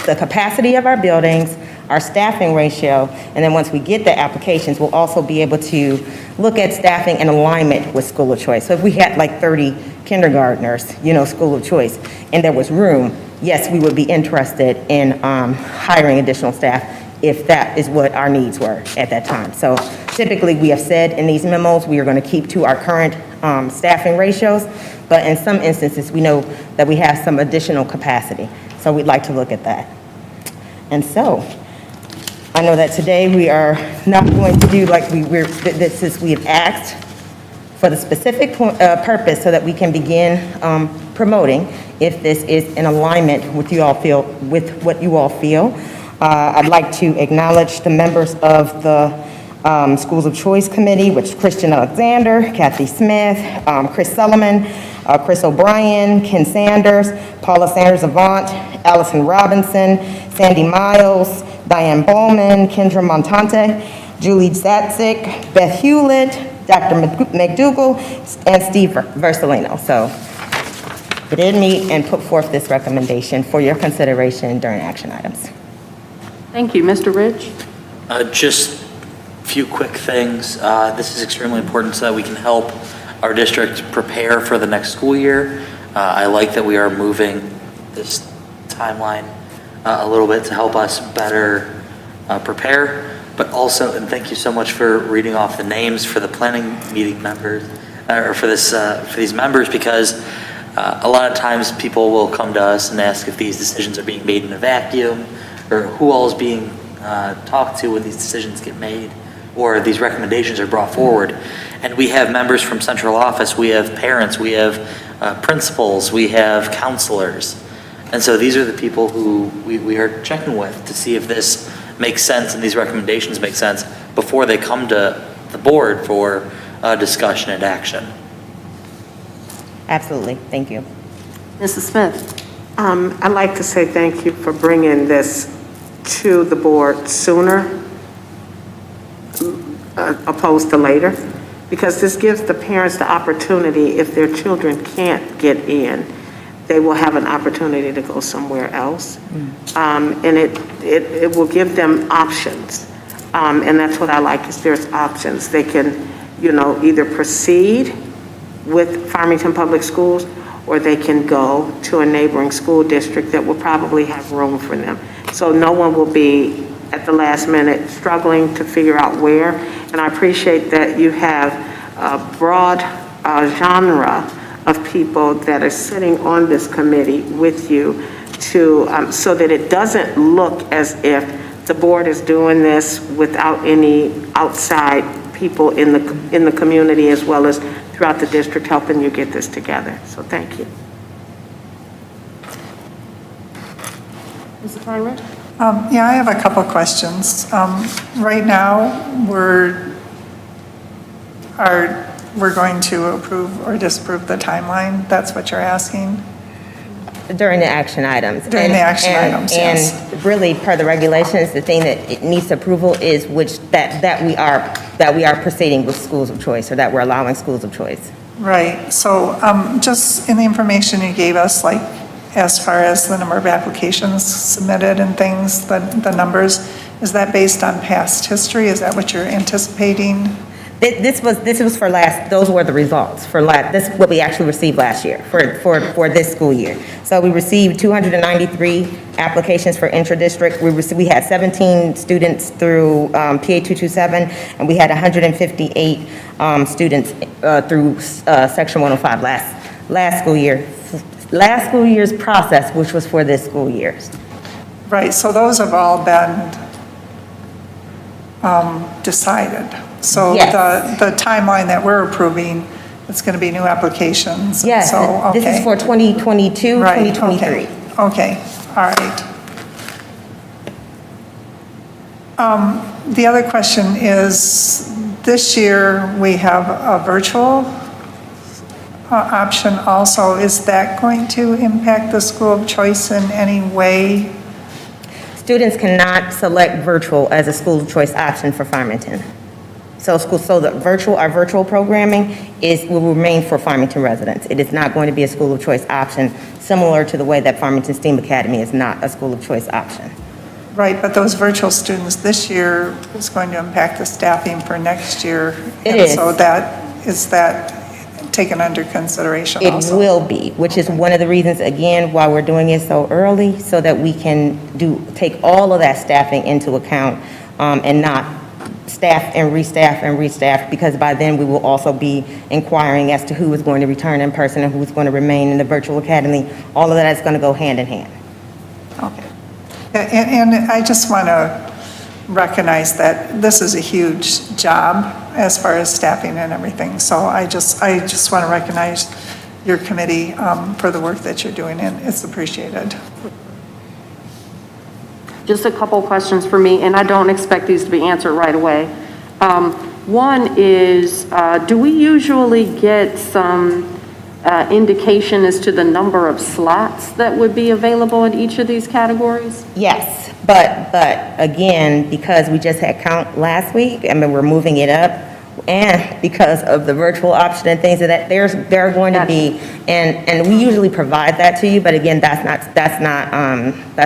the capacity of our buildings, our staffing ratio, and then once we get the applications, we'll also be able to look at staffing in alignment with School of Choice. So if we had like 30 kindergartners, School of Choice, and there was room, yes, we would be interested in hiring additional staff if that is what our needs were at that time. So typically we have said in these memos, we are going to keep to our current staffing ratios, but in some instances, we know that we have some additional capacity. So we'd like to look at that. And so, I know that today we are not going to do like we have asked for the specific purpose so that we can begin promoting if this is in alignment with what you all feel. I'd like to acknowledge the members of the Schools of Choice Committee, which Christian Alexander, Kathy Smith, Chris Solomon, Chris O'Brien, Ken Sanders, Paula Sanders-Avant, Allison Robinson, Sandy Miles, Diane Bowman, Kendra Montante, Julie Zatzik, Beth Hewlett, Dr. McDougall, and Steve Versalino. So we did meet and put forth this recommendation for your consideration during action items. Thank you. Mr. Ridge? Just a few quick things. This is extremely important so that we can help our district prepare for the next school year. I like that we are moving this timeline a little bit to help us better prepare, but also, and thank you so much for reading off the names for the planning meeting members, or for these members, because a lot of times people will come to us and ask if these decisions are being made in a vacuum, or who all is being talked to when these decisions get made, or these recommendations are brought forward. And we have members from central office, we have parents, we have principals, we have counselors. And so these are the people who we are checking with to see if this makes sense and these recommendations make sense before they come to the board for discussion and action. Absolutely. Thank you. Mrs. Smith? I'd like to say thank you for bringing this to the board sooner opposed to later, because this gives the parents the opportunity, if their children can't get in, they will have an opportunity to go somewhere else. And it will give them options. And that's what I like, is there's options. They can, either proceed with Farmington Public Schools, or they can go to a neighboring school district that will probably have room for them. So no one will be at the last minute struggling to figure out where. And I appreciate that you have a broad genre of people that are sitting on this committee with you to, so that it doesn't look as if the board is doing this without any outside people in the community as well as throughout the district helping you get this together. So thank you. Mr. Farmer? Yeah, I have a couple questions. Right now, we're going to approve or disapprove the timeline. That's what you're asking? During the action items. During the action items, yes. And really, per the regulations, the thing that it needs approval is that we are proceeding with schools of choice, or that we're allowing schools of choice. Right. So just in the information you gave us, like as far as the number of applications submitted and things, the numbers, is that based on past history? Is that what you're anticipating? This was for last, those were the results for last, this is what we actually received last year for this school year. So we received 293 applications for intra-district. We had 17 students through PA 227, and we had 158 students through Section 105 last school year. Last school year's process, which was for this school year. Right, so those have all been decided. So yes. the timeline that we're approving, it's going to be new applications. Yes, so, okay. This is for 2022, right, 2023. Okay, all right. The other question is, this year we have a virtual option also. Is that going to impact the school of choice in any way? Students cannot select virtual as a school of choice option for Farmington. So our virtual programming will remain for Farmington residents. It is not going to be a school of choice option, similar to the way that Farmington STEAM Academy is not a school of choice option. Right, but those virtual students this year is going to impact the staffing for next year. It and is. So is that taken under consideration also? It will be, which is one of the reasons, again, why we're doing it so early, so that we can take all of that staffing into account and not staff and restaff, because by then we will also be inquiring as to who is going to return in person and who is going to remain in the virtual academy. All of that is going to go hand in hand. Okay. And I just want to recognize that this is a huge job as far as staffing and everything. So I just want to recognize your committee for the work that you're doing, and it's appreciated. Just a couple questions for me, and I don't expect these to be answered right away. One is, do we usually get some indication as to the number of slots that would be available in each of these categories? Yes, but again, because we just had count last week, I mean, we're moving it up, and because of the virtual option and things of that, there are going to be, and we usually provide that to you, but again, that's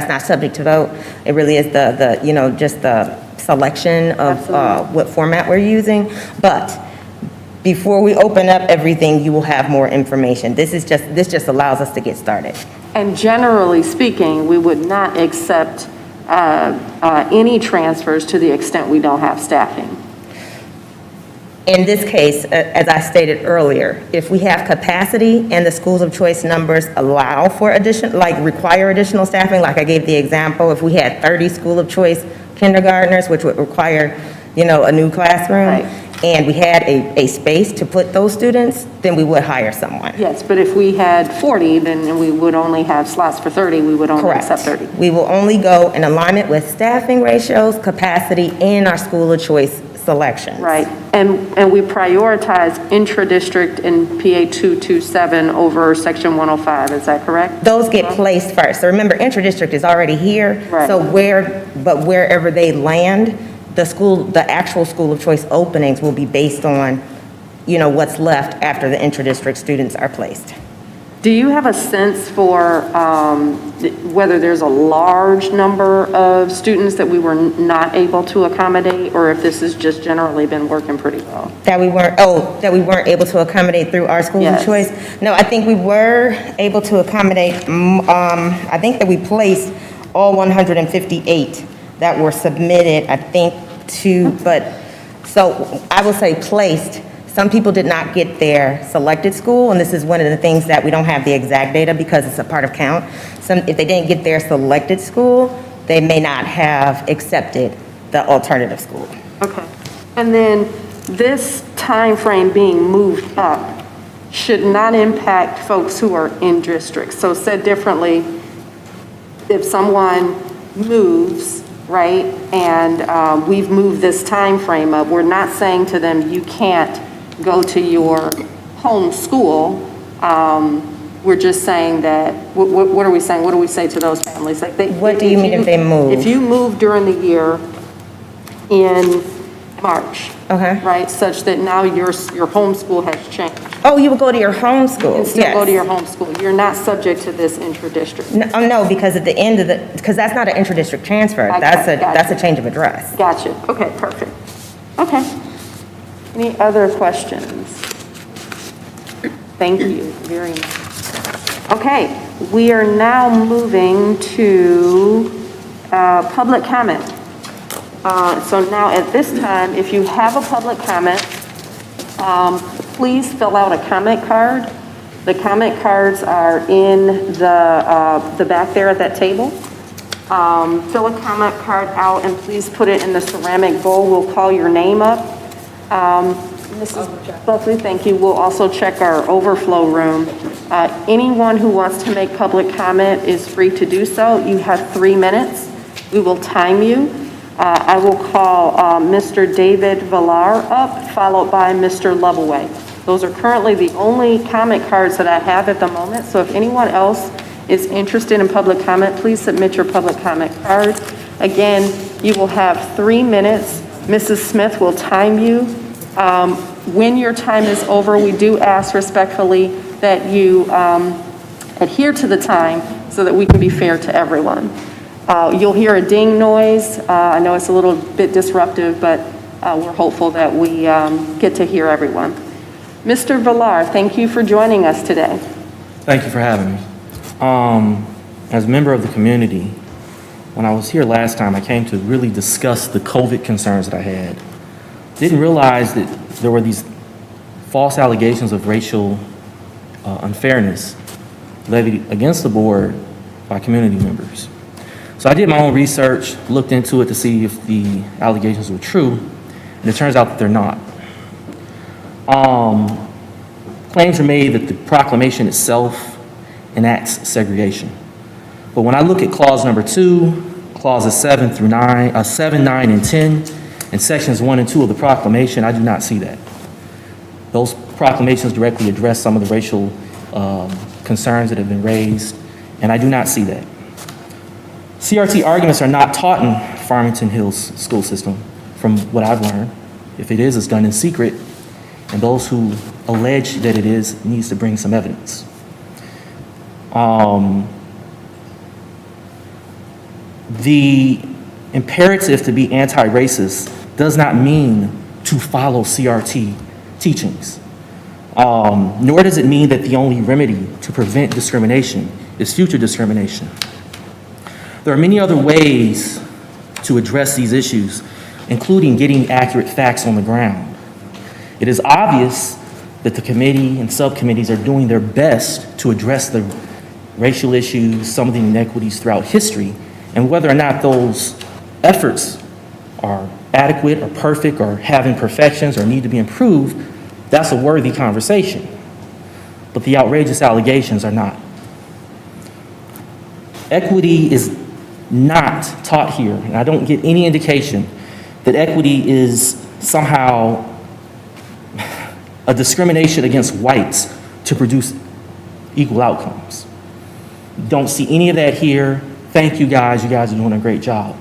not subject to vote. It really is the just the selection of what format we're using. But before we open up everything, you will have more information. This just allows us to get started. And generally speaking, we would not accept any transfers to the extent we don't have staffing. In this case, as I stated earlier, if we have capacity and the schools of choice numbers allow for require additional staffing, like I gave the example, if we had 30 school of choice kindergartners, which would require, a new classroom, and we had a space to put those students, then we would hire someone. Yes, but if we had 40, then we would only have slots for 30, we would only accept 30. We will only go in alignment with staffing ratios, capacity, and our school of choice selections. Right, and we prioritize intra-district and PA 227 over section 105, is that correct? Those get placed first. So remember, intra-district is already here. Right. So wherever they land, the actual school of choice openings will be based on, what's left after the intra-district students are placed. Do you have a sense for whether there's a large number of students that we were not able to accommodate, or if this has just generally been working pretty well? That we weren't able to accommodate through our schools of choice? No, I think we were able to accommodate, I think that we placed all 158 that were submitted, I think, so I will say placed. Some people did not get their selected school, and this is one of the things that we don't have the exact data because it's a part of count. If they didn't get their selected school, they may not have accepted the alternative school. Okay. And then this time frame being moved up should not impact folks who are in districts. So said differently, if someone moves, right, and we've moved this time frame up, we're not saying to them, you can't go to your home school. We're just saying that, what are we saying? What do we say to those families? What do you mean if they move? If you move during the year in March, right, such that now your home school has changed. Oh, you will go to your home school. You can still go to your home school. You're not subject to this intra-district. No, because at the end of because that's not an intra-district transfer. That's a change of address. Gotcha. Okay, perfect. Okay. Any other questions? Thank you very much. Okay, we are now moving to public comment. So now at this time, if you have a public comment, please fill out a comment card. The comment cards are in the back there at that table. Fill a comment card out and please put it in the ceramic bowl. We'll call your name up. Mrs. Buckley, thank you. We'll also check our overflow room. Anyone who wants to make public comment is free to do so. You have 3 minutes. We will time you. I will call Mr. David Villar up, followed by Mr. Lovaway. Those are currently the only comment cards that I have at the moment. So if anyone else is interested in public comment, please submit your public comment card. Again, you will have 3 minutes. Mrs. Smith will time you. When your time is over, we do ask respectfully that you adhere to the time so that we can be fair to everyone. You'll hear a ding noise. I know it's a little bit disruptive, but we're hopeful that we get to hear everyone. Mr. Villar, thank you for joining us today. Thank you for having me. As a member of the community, when I was here last time, I came to really discuss the COVID concerns that I had. Didn't realize that there were these false allegations of racial unfairness levied against the board by community members. So I did my own research, looked into it to see if the allegations were true, and it turns out that they're not. Claims are made that the proclamation itself enacts segregation. But when I look at clause number 2, clauses 7, 9, and 10, and sections 1 and 2 of the proclamation, I do not see that. Those proclamations directly address some of the racial concerns that have been raised, and I do not see that. CRT arguments are not taught in Farmington Hills school system, from what I've learned. If it is, it's done in secret, and those who allege that it is needs to bring some evidence. The imperative to be anti-racist does not mean to follow CRT teachings, nor does it mean that the only remedy to prevent discrimination is future discrimination. There are many other ways to address these issues, including getting accurate facts on the ground. It is obvious that the committee and subcommittees are doing their best to address the racial issues, some of the inequities throughout history, and whether or not those efforts are adequate or perfect or have imperfections or need to be improved, that's a worthy conversation. But the outrageous allegations are not. Equity is not taught here, and I don't get any indication that equity is somehow a discrimination against whites to produce equal outcomes. Don't see any of that here. Thank you guys. You guys are doing a great job.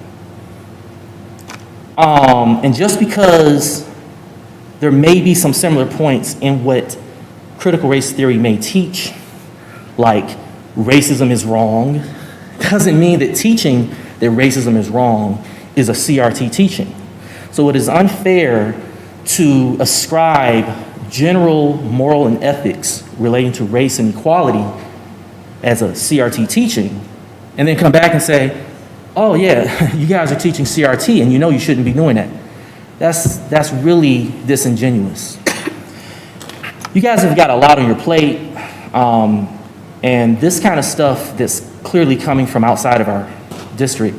And just because there may be some similar points in what critical race theory may teach, like racism is wrong, doesn't mean that teaching that racism is wrong is a CRT teaching. So it is unfair to ascribe general moral and ethics relating to race and equality as a CRT teaching, and then come back and say, oh yeah, you guys are teaching CRT and you know you shouldn't be doing that. That's really disingenuous. You guys have got a lot on your plate, and this kind of stuff that's clearly coming from outside of our district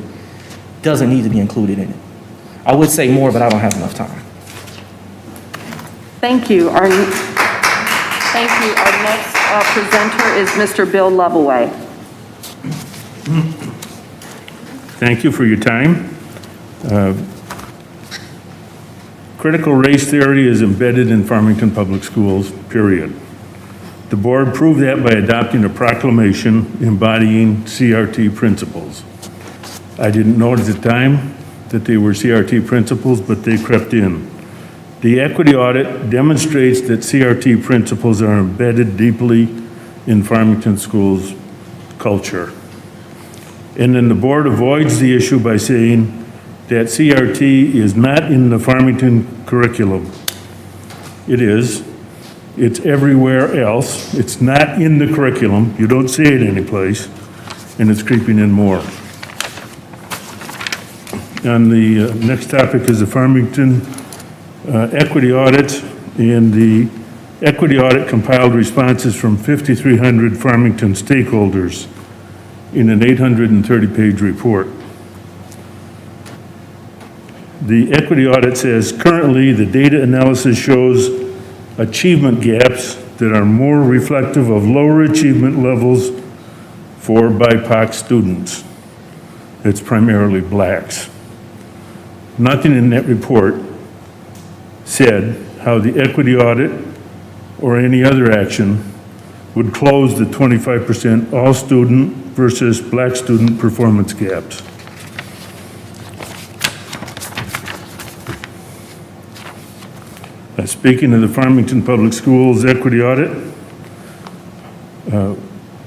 doesn't need to be included in it. I would say more, but I don't have enough time. Thank you. Our next presenter is Mr. Bill Lovaway. Thank you for your time. Critical race theory is embedded in Farmington Public Schools, period. The board proved that by adopting a proclamation embodying CRT principles. I didn't know at the time that they were CRT principles, but they crept in. The equity audit demonstrates that CRT principles are embedded deeply in Farmington schools' culture. And then the board avoids the issue by saying that CRT is not in the Farmington curriculum. It is. It's everywhere else. It's not in the curriculum. You don't see it anyplace, and it's creeping in more. And the next topic is the Farmington equity audit, and the equity audit compiled responses from 5,300 Farmington stakeholders in an 830-page report. The equity audit says, currently, the data analysis shows achievement gaps that are more reflective of lower achievement levels for BIPOC students. It's primarily blacks. Nothing in that report said how the equity audit or any other action would close the 25% all student versus black student performance gaps. Speaking of the Farmington Public Schools equity audit,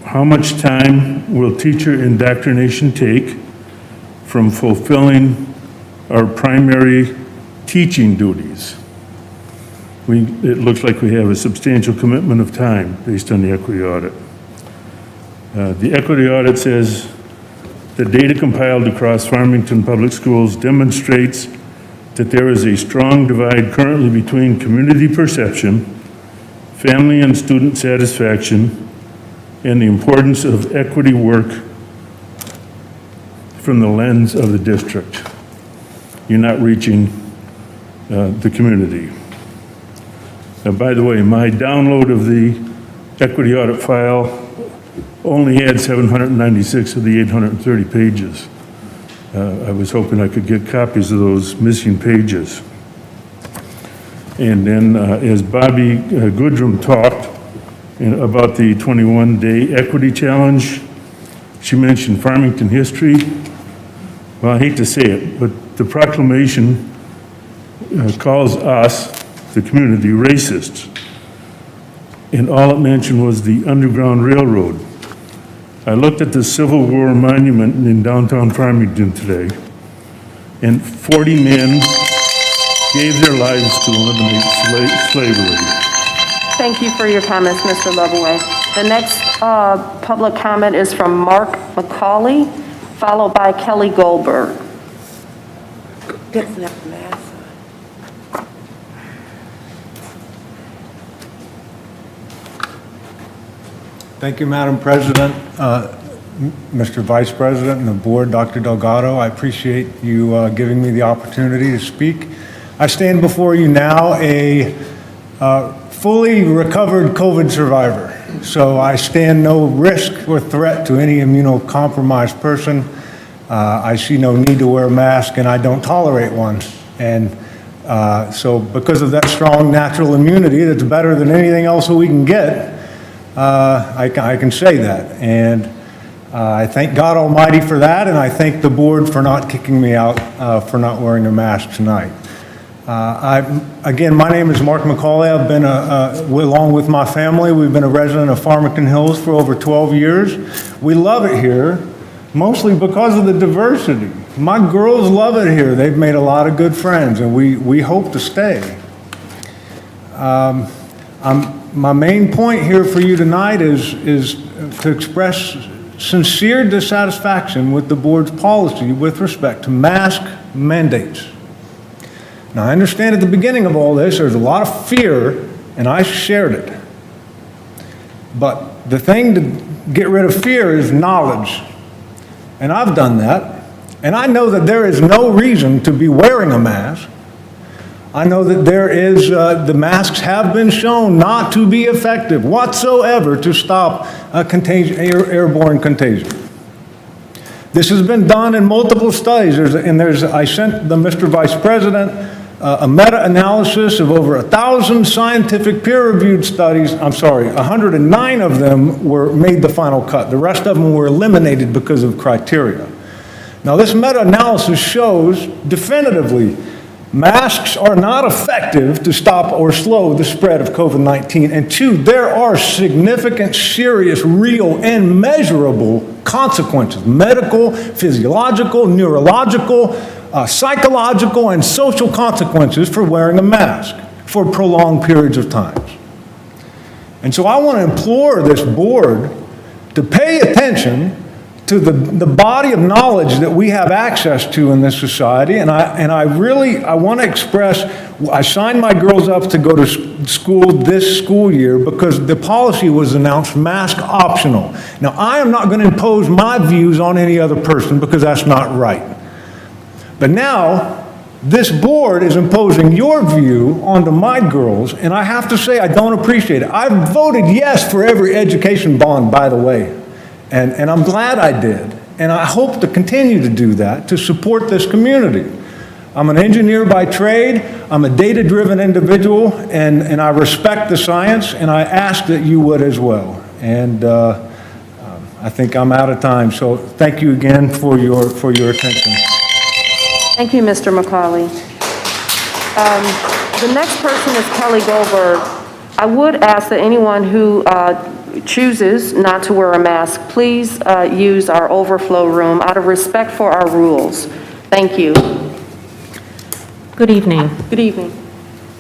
how much time will teacher indoctrination take from fulfilling our primary teaching duties? It looks like we have a substantial commitment of time based on the equity audit. The equity audit says the data compiled across Farmington Public Schools demonstrates that there is a strong divide currently between community perception, family and student satisfaction, and the importance of equity work from the lens of the district. You're not reaching the community. By the way, my download of the equity audit file only had 796 of the 830 pages. I was hoping I could get copies of those missing pages. And then, as Bobby Goodrum talked about the 21-day equity challenge, she mentioned Farmington history. Well, I hate to say it, but the proclamation calls us, the community, racists. And all it mentioned was the Underground Railroad. I looked at the Civil War monument in downtown Farmington today, and 40 men gave their lives to eliminate slavery. Thank you for your comments, Mr. Lovaway. The next public comment is from Mark McCauley, followed by Kelly Goldberg. Thank you, Madam President, Mr. Vice President, and the board, Dr. Delgado. I appreciate you giving me the opportunity to speak. I stand before you now a fully recovered COVID survivor. So I stand no risk or threat to any immunocompromised person. I see no need to wear a mask, and I don't tolerate one. And so because of that strong natural immunity that's better than anything else that we can get, I can say that. And I thank God Almighty for that, and I thank the board for not kicking me out for not wearing a mask tonight. Again, my name is Mark McCauley. I've been, along with my family, we've been a resident of Farmington Hills for over 12 years. We love it here, mostly because of the diversity. My girls love it here. They've made a lot of good friends, and we hope to stay. My main point here for you tonight is to express sincere dissatisfaction with the board's policy with respect to mask mandates. Now, I understand at the beginning of all this, there's a lot of fear, and I shared it. But the thing to get rid of fear is knowledge. And I've done that. And I know that there is no reason to be wearing a mask. I know that the masks have been shown not to be effective whatsoever to stop airborne contagion. This has been done in multiple studies, I sent Mr. Vice President a meta-analysis of over 1,000 scientific peer-reviewed studies. 109 of them made the final cut. The rest of them were eliminated because of criteria. Now, this meta-analysis shows definitively masks are not effective to stop or slow the spread of COVID-19. And two, there are significant, serious, real, and measurable consequences, medical, physiological, neurological, psychological, and social consequences for wearing a mask for prolonged periods of time. And so I want to implore this board to pay attention to the body of knowledge that we have access to in this society. And I want to express, I signed my girls up to go to school this school year because the policy was announced mask optional. Now, I am not going to impose my views on any other person because that's not right. But now, this board is imposing your view onto my girls, and I have to say I don't appreciate it. I've voted yes for every education bond, by the way. And I'm glad I did. And I hope to continue to do that to support this community. I'm an engineer by trade. I'm a data-driven individual, and I respect the science, and I ask that you would as well. And I think I'm out of time, so thank you again for your attention. Thank you, Mr. McCauley. The next person is Kelly Goldberg. I would ask that anyone who chooses not to wear a mask, please use our overflow room out of respect for our rules. Thank you. Good evening. Good evening.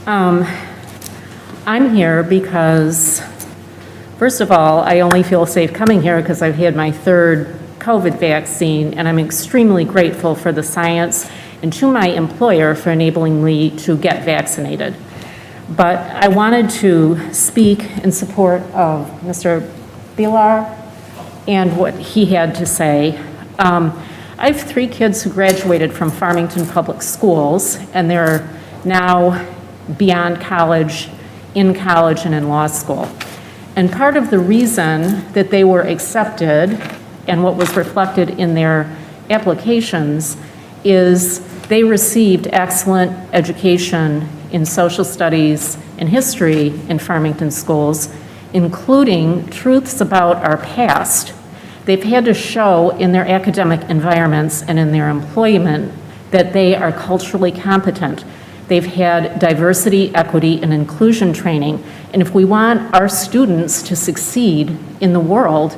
I'm here because, first of all, I only feel safe coming here because I've had my third COVID vaccine, and I'm extremely grateful for the science and to my employer for enabling me to get vaccinated. But I wanted to speak in support of Mr. Blau and what he had to say. I have 3 kids who graduated from Farmington Public Schools, and they're now beyond college in college and in law school. And part of the reason that they were accepted and what was reflected in their applications is they received excellent education in social studies and history in Farmington schools, including truths about our past. They've had to show in their academic environments and in their employment that they are culturally competent. They've had diversity, equity, and inclusion training. And if we want our students to succeed in the world,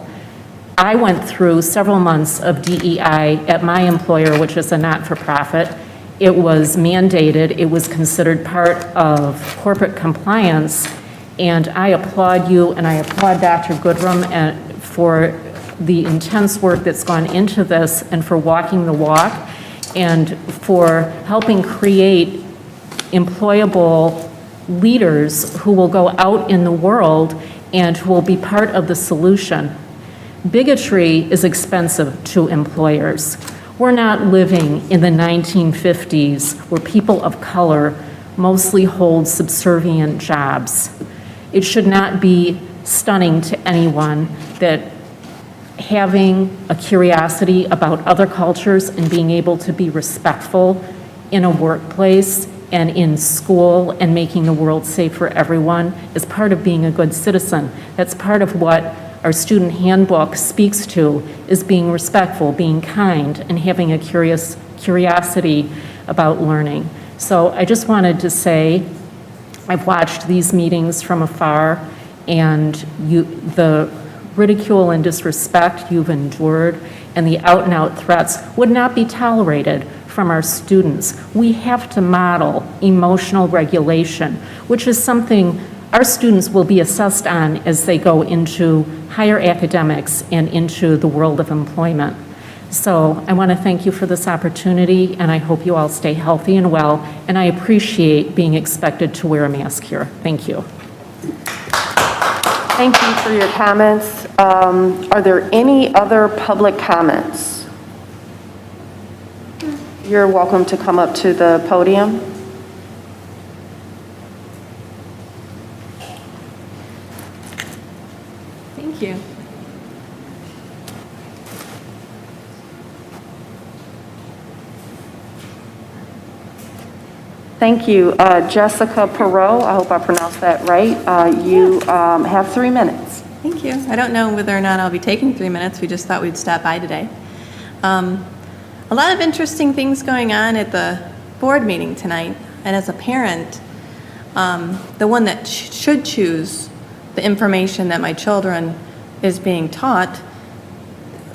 I went through several months of DEI at my employer, which is a not-for-profit. It was mandated, it was considered part of corporate compliance, and I applaud you and I applaud Dr. Goodrum for the intense work that's gone into this and for walking the walk and for helping create employable leaders who will go out in the world and who will be part of the solution. Bigotry is expensive to employers. We're not living in the 1950s where people of color mostly hold subservient jobs. It should not be stunning to anyone that having a curiosity about other cultures and being able to be respectful in a workplace and in school and making the world safe for everyone is part of being a good citizen. That's part of what our student handbook speaks to, is being respectful, being kind, and having a curiosity about learning. So I just wanted to say, I've watched these meetings from afar, and the ridicule and disrespect you've endured and the out-and-out threats would not be tolerated from our students. We have to model emotional regulation, which is something our students will be assessed on as they go into higher academics and into the world of employment. So I want to thank you for this opportunity, and I hope you all stay healthy and well, and I appreciate being expected to wear a mask here. Thank you. Thank you for your comments. Are there any other public comments? You're welcome to come up to the podium. Thank you. Thank you. Jessica Perot, I hope I pronounced that right. You have 3 minutes. Thank you. I don't know whether or not I'll be taking 3 minutes. We just thought we'd stop by today. A lot of interesting things going on at the board meeting tonight. And as a parent, the one that should choose the information that my children is being taught,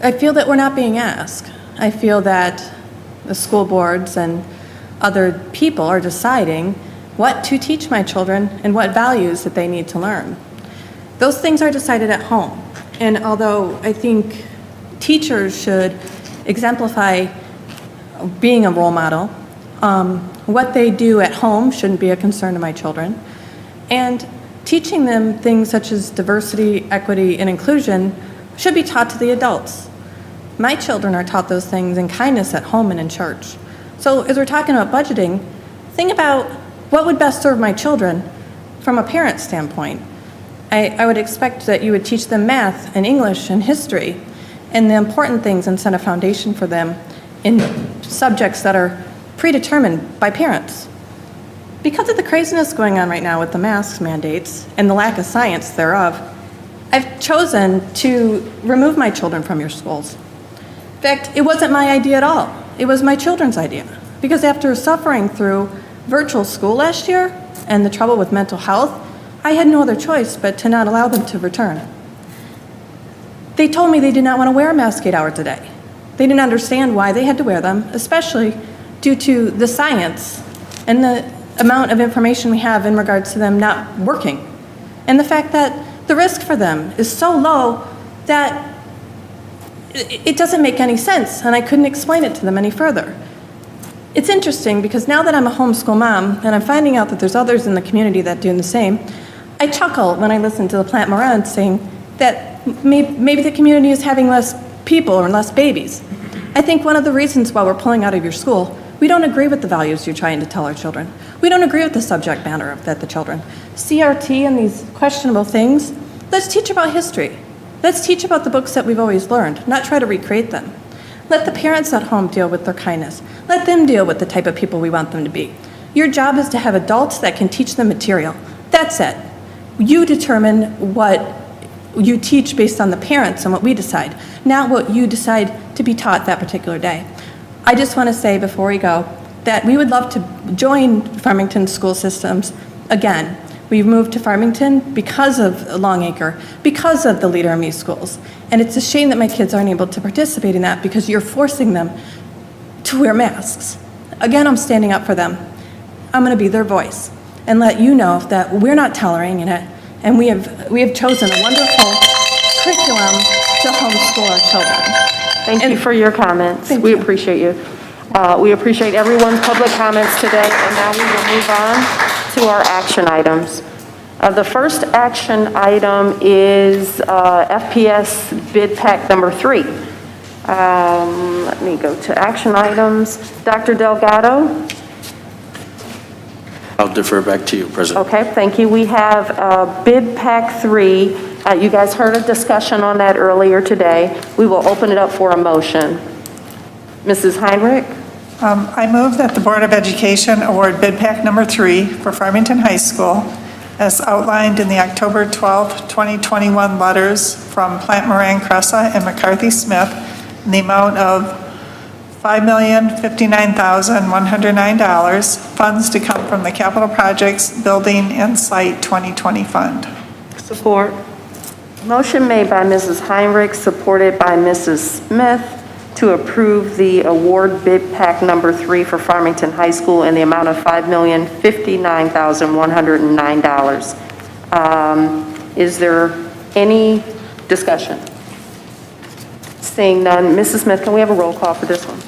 I feel that we're not being asked. I feel that the school boards and other people are deciding what to teach my children and what values that they need to learn. Those things are decided at home. And although I think teachers should exemplify being a role model, what they do at home shouldn't be a concern to my children. And teaching them things such as diversity, equity, and inclusion should be taught to the adults. My children are taught those things in kindness at home and in church. So as we're talking about budgeting, think about what would best serve my children from a parent standpoint. I would expect that you would teach them math and English and history and the important things and set a foundation for them in subjects that are predetermined by parents. Because of the craziness going on right now with the mask mandates and the lack of science thereof, I've chosen to remove my children from your schools. In fact, it wasn't my idea at all. It was my children's idea. Because after suffering through virtual school last year and the trouble with mental health, I had no other choice but to not allow them to return. They told me they did not want to wear a mask 8 hours a day. They didn't understand why they had to wear them, especially due to the science and the amount of information we have in regards to them not working. And the fact that the risk for them is so low that it doesn't make any sense, and I couldn't explain it to them any further. It's interesting because now that I'm a homeschool mom and I'm finding out that there's others in the community that do the same, I chuckle when I listen to the Plante Moran saying that maybe the community is having less people or less babies. I think one of the reasons why we're pulling out of your school We don't agree with the values you're trying to tell our children. We don't agree with the subject matter of that the children. CRT and these questionable things, let's teach about history. Let's teach about the books that we've always learned, not try to recreate them. Let the parents at home deal with their kindness. Let them deal with the type of people we want them to be. Your job is to have adults that can teach them material. That's it. You determine what you teach based on the parents and what we decide, not what you decide to be taught that particular day. I just want to say before we go that we would love to join Farmington school systems again. We've moved to Farmington because of Longacre, because of the Leader in Me schools. And it's a shame that my kids aren't able to participate in that because you're forcing them to wear masks. Again, I'm standing up for them. I'm going to be their voice and let you know that we're not tolerating it. And we have chosen a wonderful curriculum to homeschool our children. Thank you for your comments. We appreciate you. We appreciate everyone's public comments today, and now we will move on to our action items. The first action item is FPS bid pack number 3. Let me go to action items. Dr. Delgado? I'll defer back to you, President. Okay, thank you. We have bid pack 3. You guys heard a discussion on that earlier today. We will open it up for a motion. Mrs. Heinrich? I move that the Board of Education award bid pack number 3 for Farmington High School as outlined in the October 12, 2021 letters from Plante, Moran, Cressa, and McCarthy Smith in the amount of $5,059,109, funds to come from the Capital Projects Building and Site 2020 Fund. Support. Motion made by Mrs. Heinrich, supported by Mrs. Smith, to approve the award bid pack number 3 for Farmington High School in the amount of $5,059,109. Is there any discussion? Seeing none, Mrs. Smith, can we have a roll call for this one?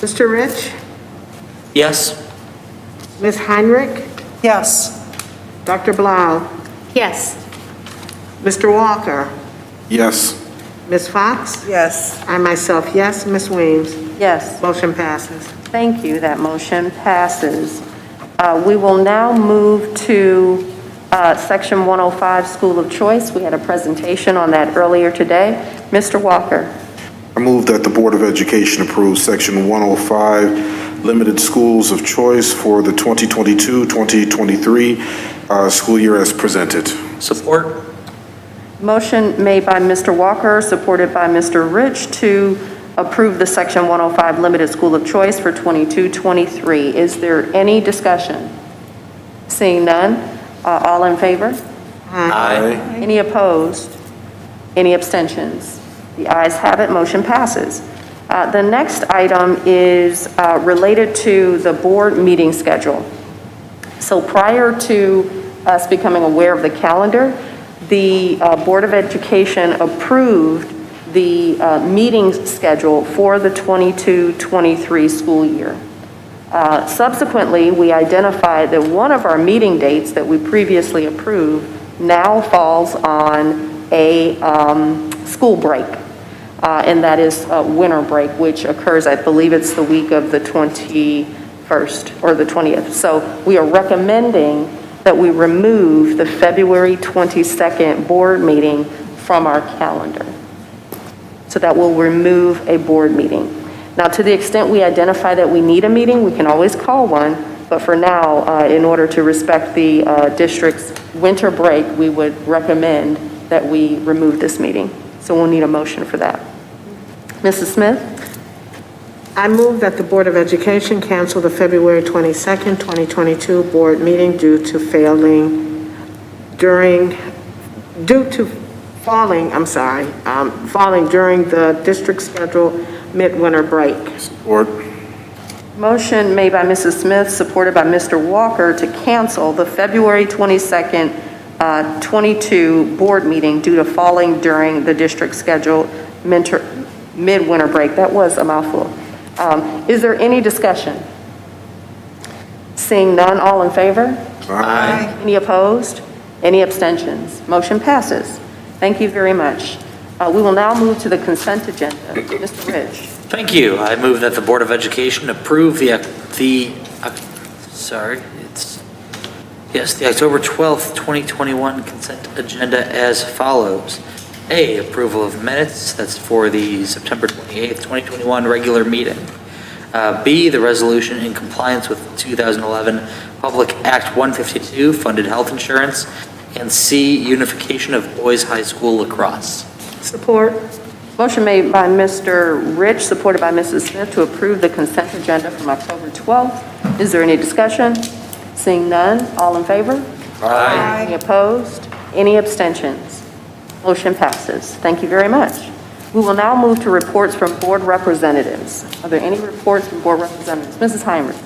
Mr. Rich? Yes. Ms. Heinrich? Yes. Dr. Blau? Yes. Mr. Walker? Yes. Ms. Fox? Yes. I myself, yes. Ms. Weems? Yes. Motion passes. Thank you. That motion passes. We will now move to Section 105, School of Choice. We had a presentation on that earlier today. Mr. Walker. I move that the Board of Education approve Section 105, Limited Schools of Choice for the 2022-2023 school year as presented. Support. Motion made by Mr. Walker, supported by Mr. Rich, to approve the Section 105 Limited School of Choice for 22-23. Is there any discussion? Seeing none, all in favor? Aye. Any opposed? Any abstentions? The ayes have it, motion passes. The next item is related to the board meeting schedule. So prior to us becoming aware of the calendar, the Board of Education approved the meeting schedule for the 22-23 school year. Subsequently, we identified that one of our meeting dates that we previously approved now falls on a school break, and that is winter break, which occurs, I believe it's the week of the 21st or the 20th. So we are recommending that we remove the February 22nd board meeting from our calendar. So that will remove a board meeting. Now, to the extent we identify that we need a meeting, we can always call one, but for now, in order to respect the district's winter break, we would recommend that we remove this meeting. So we'll need a motion for that. Mrs. Smith? I move that the Board of Education cancel the February 22nd, 2022 board meeting due to falling during the district schedule midwinter break. Support. Motion made by Mrs. Smith, supported by Mr. Walker, to cancel the February 22nd, 22 board meeting due to falling during the district schedule midwinter break. That was a mouthful. Is there any discussion? Seeing none, all in favor? Aye. Any opposed? Any abstentions? Motion passes. Thank you very much. We will now move to the consent agenda. Mr. Rich. Thank you. I move that the Board of Education approve the October 12th, 2021 consent agenda as follows. A, approval of minutes, that's for the September 28th, 2021 regular meeting. B, the resolution in compliance with 2011 Public Act 152, funded health insurance. And C, unification of boys high school lacrosse. Support. Motion made by Mr. Rich, supported by Mrs. Smith, to approve the consent agenda from October 12th. Is there any discussion? Seeing none, all in favor? Aye. Any opposed? Any abstentions? Motion passes. Thank you very much. We will now move to reports from board representatives. Are there any reports from board representatives? Mrs. Heinrich.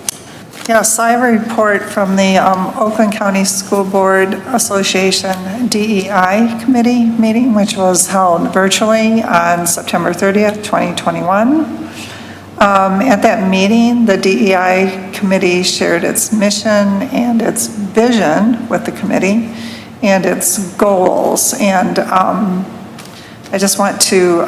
Yes, I have a report from the Oakland County School Board Association DEI Committee meeting, which was held virtually on September 30th, 2021. At that meeting, the DEI Committee shared its mission and its vision with the committee and its goals. And I just want to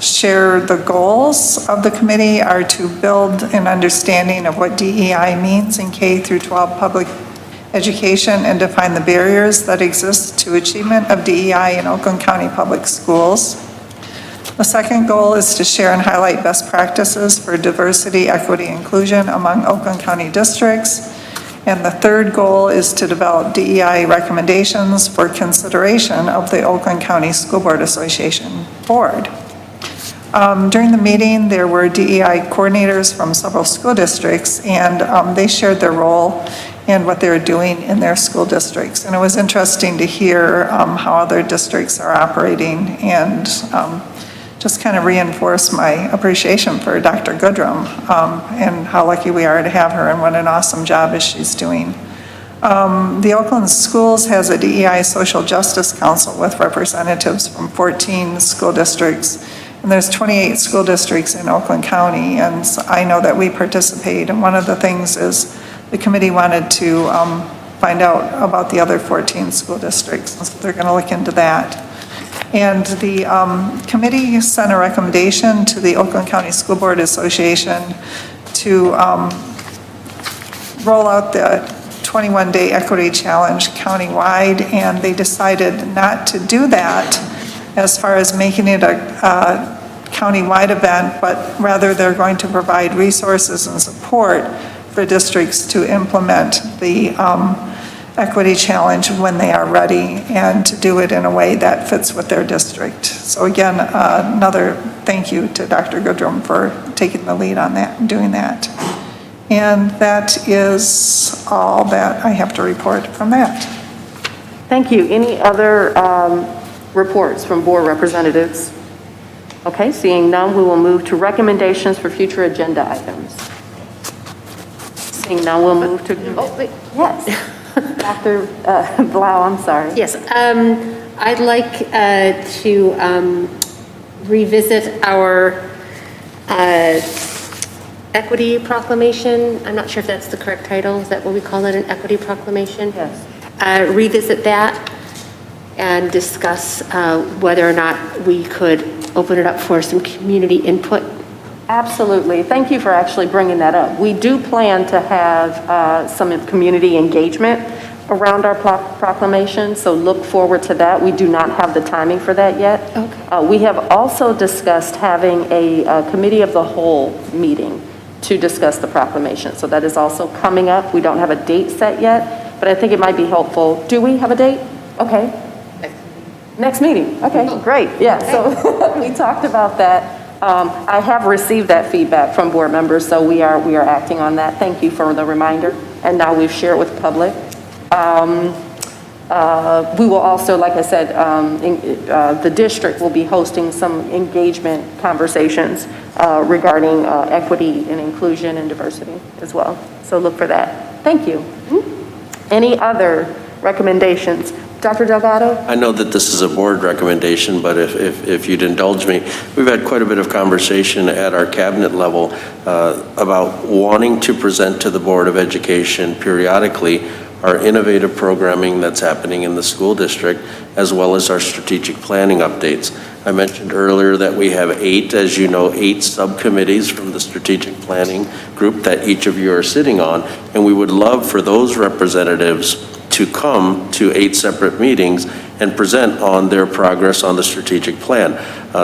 share the goals of the committee are to build an understanding of what DEI means in K through 12 public education and define the barriers that exist to achievement of DEI in Oakland County Public Schools. The second goal is to share and highlight best practices for diversity, equity, inclusion among Oakland County districts. And the third goal is to develop DEI recommendations for consideration of the Oakland County School Board Association Board. During the meeting, there were DEI coordinators from several school districts, and they shared their role and what they're doing in their school districts. And it was interesting to hear how other districts are operating, and just kind of reinforce my appreciation for Dr. Goodrum and how lucky we are to have her and what an awesome job is she's doing. The Oakland Schools has a DEI Social Justice Council with representatives from 14 school districts. And there's 28 school districts in Oakland County, and so I know that we participate. And one of the things is the committee wanted to find out about the other 14 school districts. So they're going to look into that. And the committee sent a recommendation to the Oakland County School Board Association to roll out the 21-day equity challenge countywide, and they decided not to do that as far as making it a countywide event, but rather they're going to provide resources and support for districts to implement the equity challenge when they are ready, and to do it in a way that fits with their district. So again, another thank you to Dr. Goodrum for taking the lead on that and doing that. And that is all that I have to report from that. Thank you. Any other reports from board representatives? Okay, seeing none, we will move to recommendations for future agenda items. Seeing none, we'll move to, yes. Dr. Blau, I'm sorry. Yes, I'd like to revisit our equity proclamation. I'm not sure if that's the correct title. Is that what we call it, an equity proclamation? Yes. Revisit that and discuss whether or not we could open it up for some community input. Absolutely. Thank you for actually bringing that up. We do plan to have some community engagement around our proclamation, so look forward to that. We do not have the timing for that yet. Okay. We have also discussed having a committee of the whole meeting to discuss the proclamation. So that is also coming up. We don't have a date set yet, but I think it might be helpful. Do we have a date? Okay. Next meeting. Okay, great. Yeah, so we talked about that. I have received that feedback from board members, so we are acting on that. Thank you for the reminder. And now we've shared it with the public. We will also, like I said, the district will be hosting some engagement conversations regarding equity and inclusion and diversity as well. So look for that. Thank you. Any other recommendations? Dr. Delgado? I know that this is a board recommendation, but if you'd indulge me, we've had quite a bit of conversation at our cabinet level about wanting to present to the Board of Education periodically our innovative programming that's happening in the school district, as well as our strategic planning updates. I mentioned earlier that we have 8 subcommittees from the strategic planning group that each of you are sitting on, and we would love for those representatives to come to 8 separate meetings and present on their progress on the strategic plan.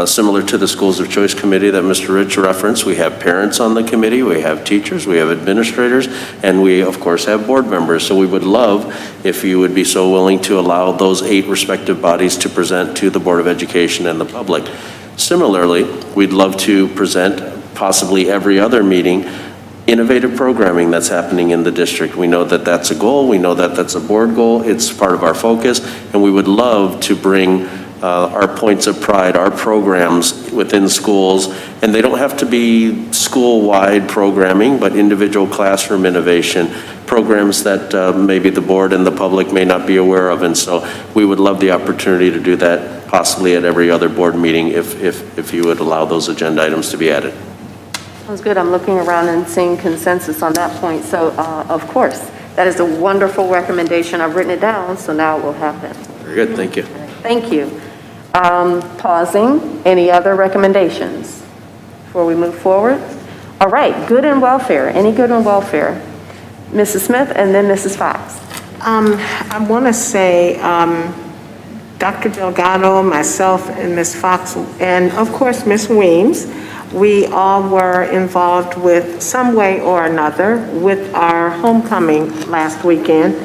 Similar to the Schools of Choice Committee that Mr. Rich referenced, we have parents on the committee, we have teachers, we have administrators, and we, of course, have board members. So we would love if you would be so willing to allow those 8 respective bodies to present to the Board of Education and the public. Similarly, we'd love to present, possibly every other meeting, innovative programming that's happening in the district. We know that that's a goal. We know that that's a board goal. It's part of our focus, and we would love to bring our points of pride, our programs within schools, and they don't have to be school-wide programming, but individual classroom innovation, programs that maybe the board and the public may not be aware of. And so we would love the opportunity to do that possibly at every other board meeting if you would allow those agenda items to be added. Sounds good. I'm looking around and seeing consensus on that point. So, of course, that is a wonderful recommendation. I've written it down, so now it will happen. Very good. Thank you. Thank you. Pausing. Any other recommendations before we move forward? All right. Good and welfare. Any good and welfare? Mrs. Smith and then Mrs. Fox. I want to say Dr. Delgado, myself, and Ms. Fox, and of course, Ms. Weems, we all were involved with some way or another with our homecoming last weekend.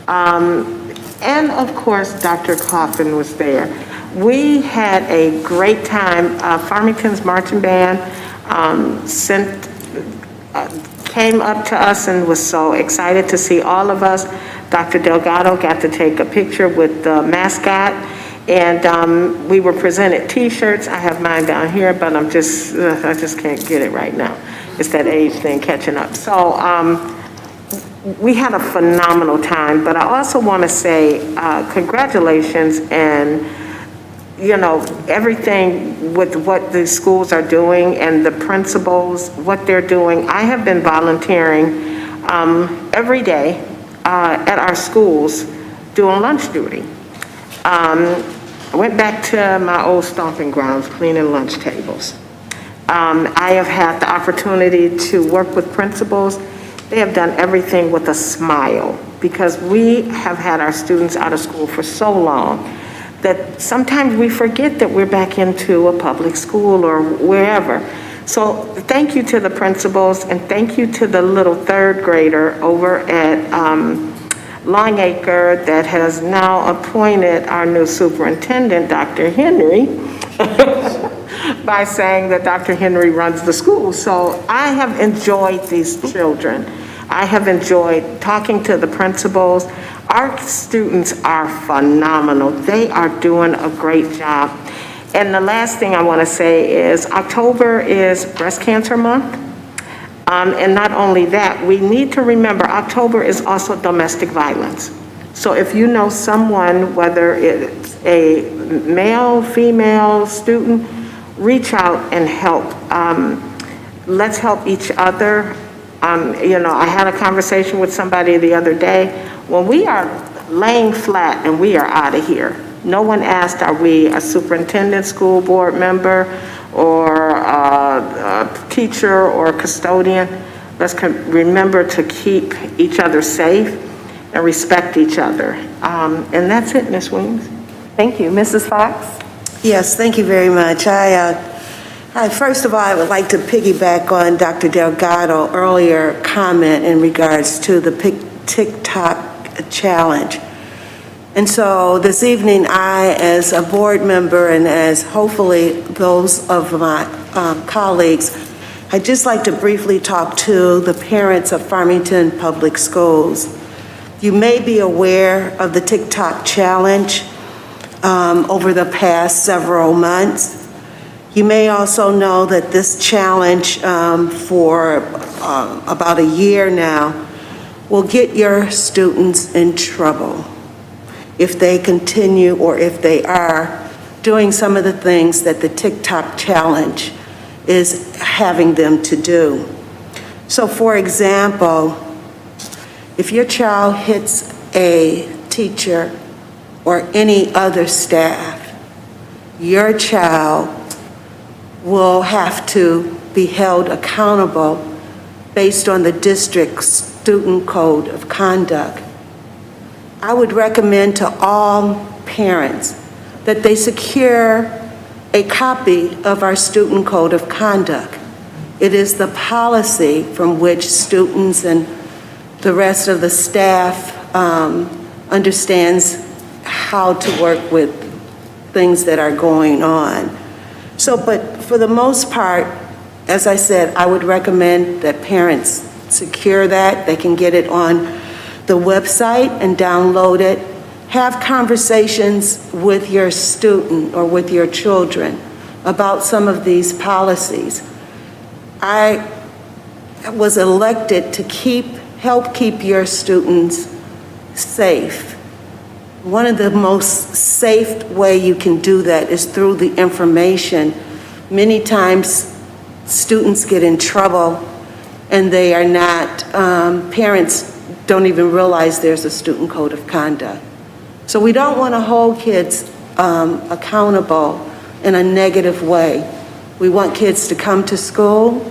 And of course, Dr. Coffin was there. We had a great time. Farmington's marching band came up to us and was so excited to see all of us. Dr. Delgado got to take a picture with the mascot, and we were presented T-shirts. I have mine down here, but I just can't get it right now. It's that age thing catching up. So we had a phenomenal time, but I also want to say congratulations and everything with what the schools are doing and the principals, what they're doing. I have been volunteering every day at our schools doing lunch duty. I went back to my old stomping grounds, cleaning lunch tables. I have had the opportunity to work with principals. They have done everything with a smile because we have had our students out of school for so long that sometimes we forget that we're back into a public school or wherever. So thank you to the principals and thank you to the little 3rd grader over at Longacre that has now appointed our new superintendent, Dr. Henry, by saying that Dr. Henry runs the school. So I have enjoyed these children. I have enjoyed talking to the principals. Our students are phenomenal. They are doing a great job. And the last thing I want to say is October is Breast Cancer Month. And not only that, we need to remember October is also domestic violence. So if you know someone, whether it's a male, female student, reach out and help. Let's help each other. I had a conversation with somebody the other day. When we are laying flat and we are out of here, no one asked, are we a superintendent, school board member, or a teacher or custodian? Let's remember to keep each other safe and respect each other. And that's it, Ms. Weems. Thank you. Mrs. Fox? Yes, thank you very much. First of all, I would like to piggyback on Dr. Delgado earlier comment in regards to the TikTok challenge. And so this evening, I, as a board member and as hopefully those of my colleagues, I'd just like to briefly talk to the parents of Farmington Public Schools. You may be aware of the TikTok challenge over the past several months. You may also know that this challenge for about a year now will get your students in trouble if they continue or if they are doing some of the things that the TikTok challenge is having them to do. So for example, If your child hits a teacher or any other staff, your child will have to be held accountable based on the district's student code of conduct. I would recommend to all parents that they secure a copy of our student code of conduct. It is the policy from which students and the rest of the staff understands how to work with things that are going on. So, but for the most part, as I said, I would recommend that parents secure that. They can get it on the website and download it. Have conversations with your student or with your children about some of these policies. I was elected to help keep your students safe. One of the most safe way you can do that is through the information. Many times students get in trouble and they are not, parents don't even realize there's a student code of conduct. So we don't want to hold kids accountable in a negative way. We want kids to come to school,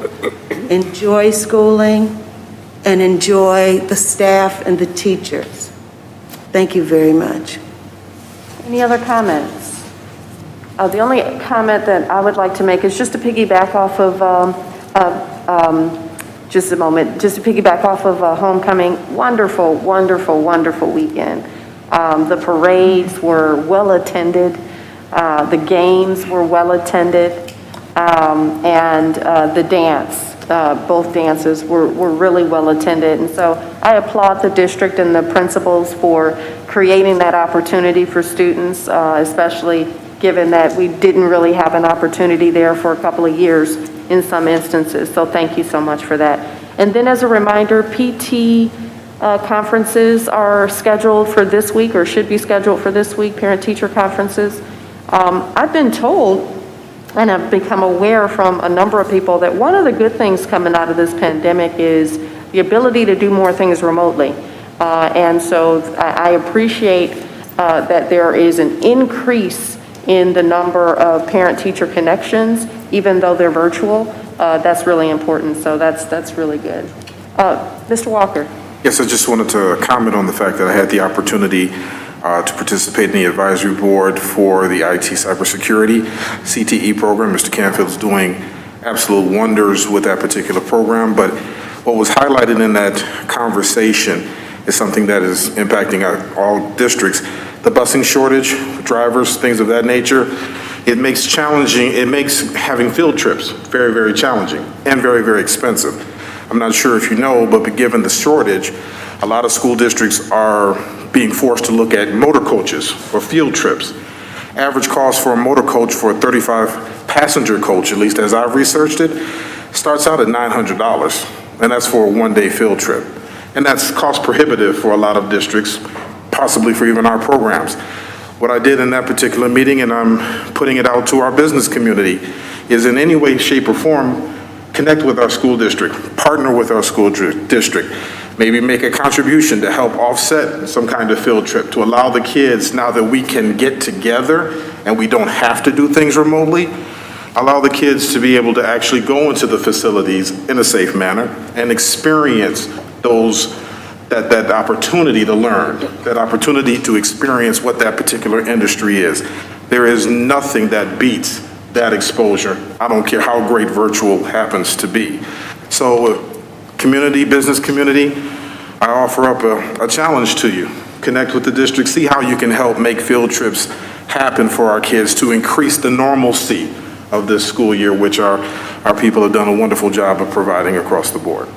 enjoy schooling, and enjoy the staff and the teachers. Thank you very much. Any other comments? The only comment that I would like to make is just to piggyback off of, just a moment, just to piggyback off of homecoming. Wonderful, wonderful, wonderful weekend. The parades were well attended. The games were well attended. And the dance, both dances were really well attended. And so I applaud the district and the principals for creating that opportunity for students, especially given that we didn't really have an opportunity there for a couple of years in some instances. So thank you so much for that. And then as a reminder, PT conferences are scheduled for this week or should be scheduled for this week, parent-teacher conferences. I've been told and I've become aware from a number of people that one of the good things coming out of this pandemic is the ability to do more things remotely. And so I appreciate that there is an increase in the number of parent-teacher connections, even though they're virtual. That's really important, so that's really good. Mr. Walker. Yes, I just wanted to comment on the fact that I had the opportunity to participate in the advisory board for the IT cybersecurity CTE program. Mr. Canfield is doing absolute wonders with that particular program, but what was highlighted in that conversation is something that is impacting all districts. The busing shortage, drivers, things of that nature, it makes having field trips very, very challenging and very, very expensive. I'm not sure if you know, but given the shortage, a lot of school districts are being forced to look at motor coaches or field trips. Average cost for a motor coach for a 35-passenger coach, at least as I've researched it, starts out at $900, and that's for a one-day field trip. And that's cost prohibitive for a lot of districts, possibly for even our programs. What I did in that particular meeting, and I'm putting it out to our business community, is in any way, shape, or form, connect with our school district, partner with our school district, maybe make a contribution to help offset some kind of field trip to allow the kids, now that we can get together and we don't have to do things remotely, allow the kids to be able to actually go into the facilities in a safe manner and experience that opportunity to learn, that opportunity to experience what that particular industry is. There is nothing that beats that exposure. I don't care how great virtual happens to be. So community, business community, I offer up a challenge to you. Connect with the district, see how you can help make field trips happen for our kids to increase the normalcy of this school year, which our people have done a wonderful job of providing across the board.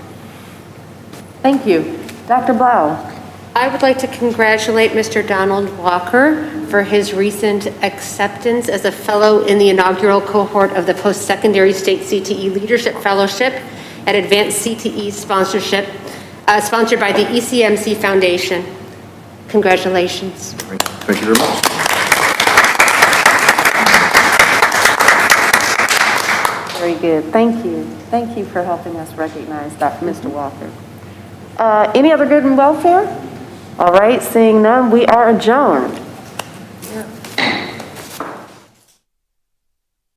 Thank you. Dr. Blau. I would like to congratulate Mr. Donald Walker for his recent acceptance as a fellow in the inaugural cohort of the Post-Secondary State CTE Leadership Fellowship at Advanced CTE Sponsorship, sponsored by the ECMC Foundation. Congratulations. Thank you very much. Very good. Thank you. Thank you for helping us recognize Mr. Walker. Any other good and welfare? All right, seeing none, we are adjourned.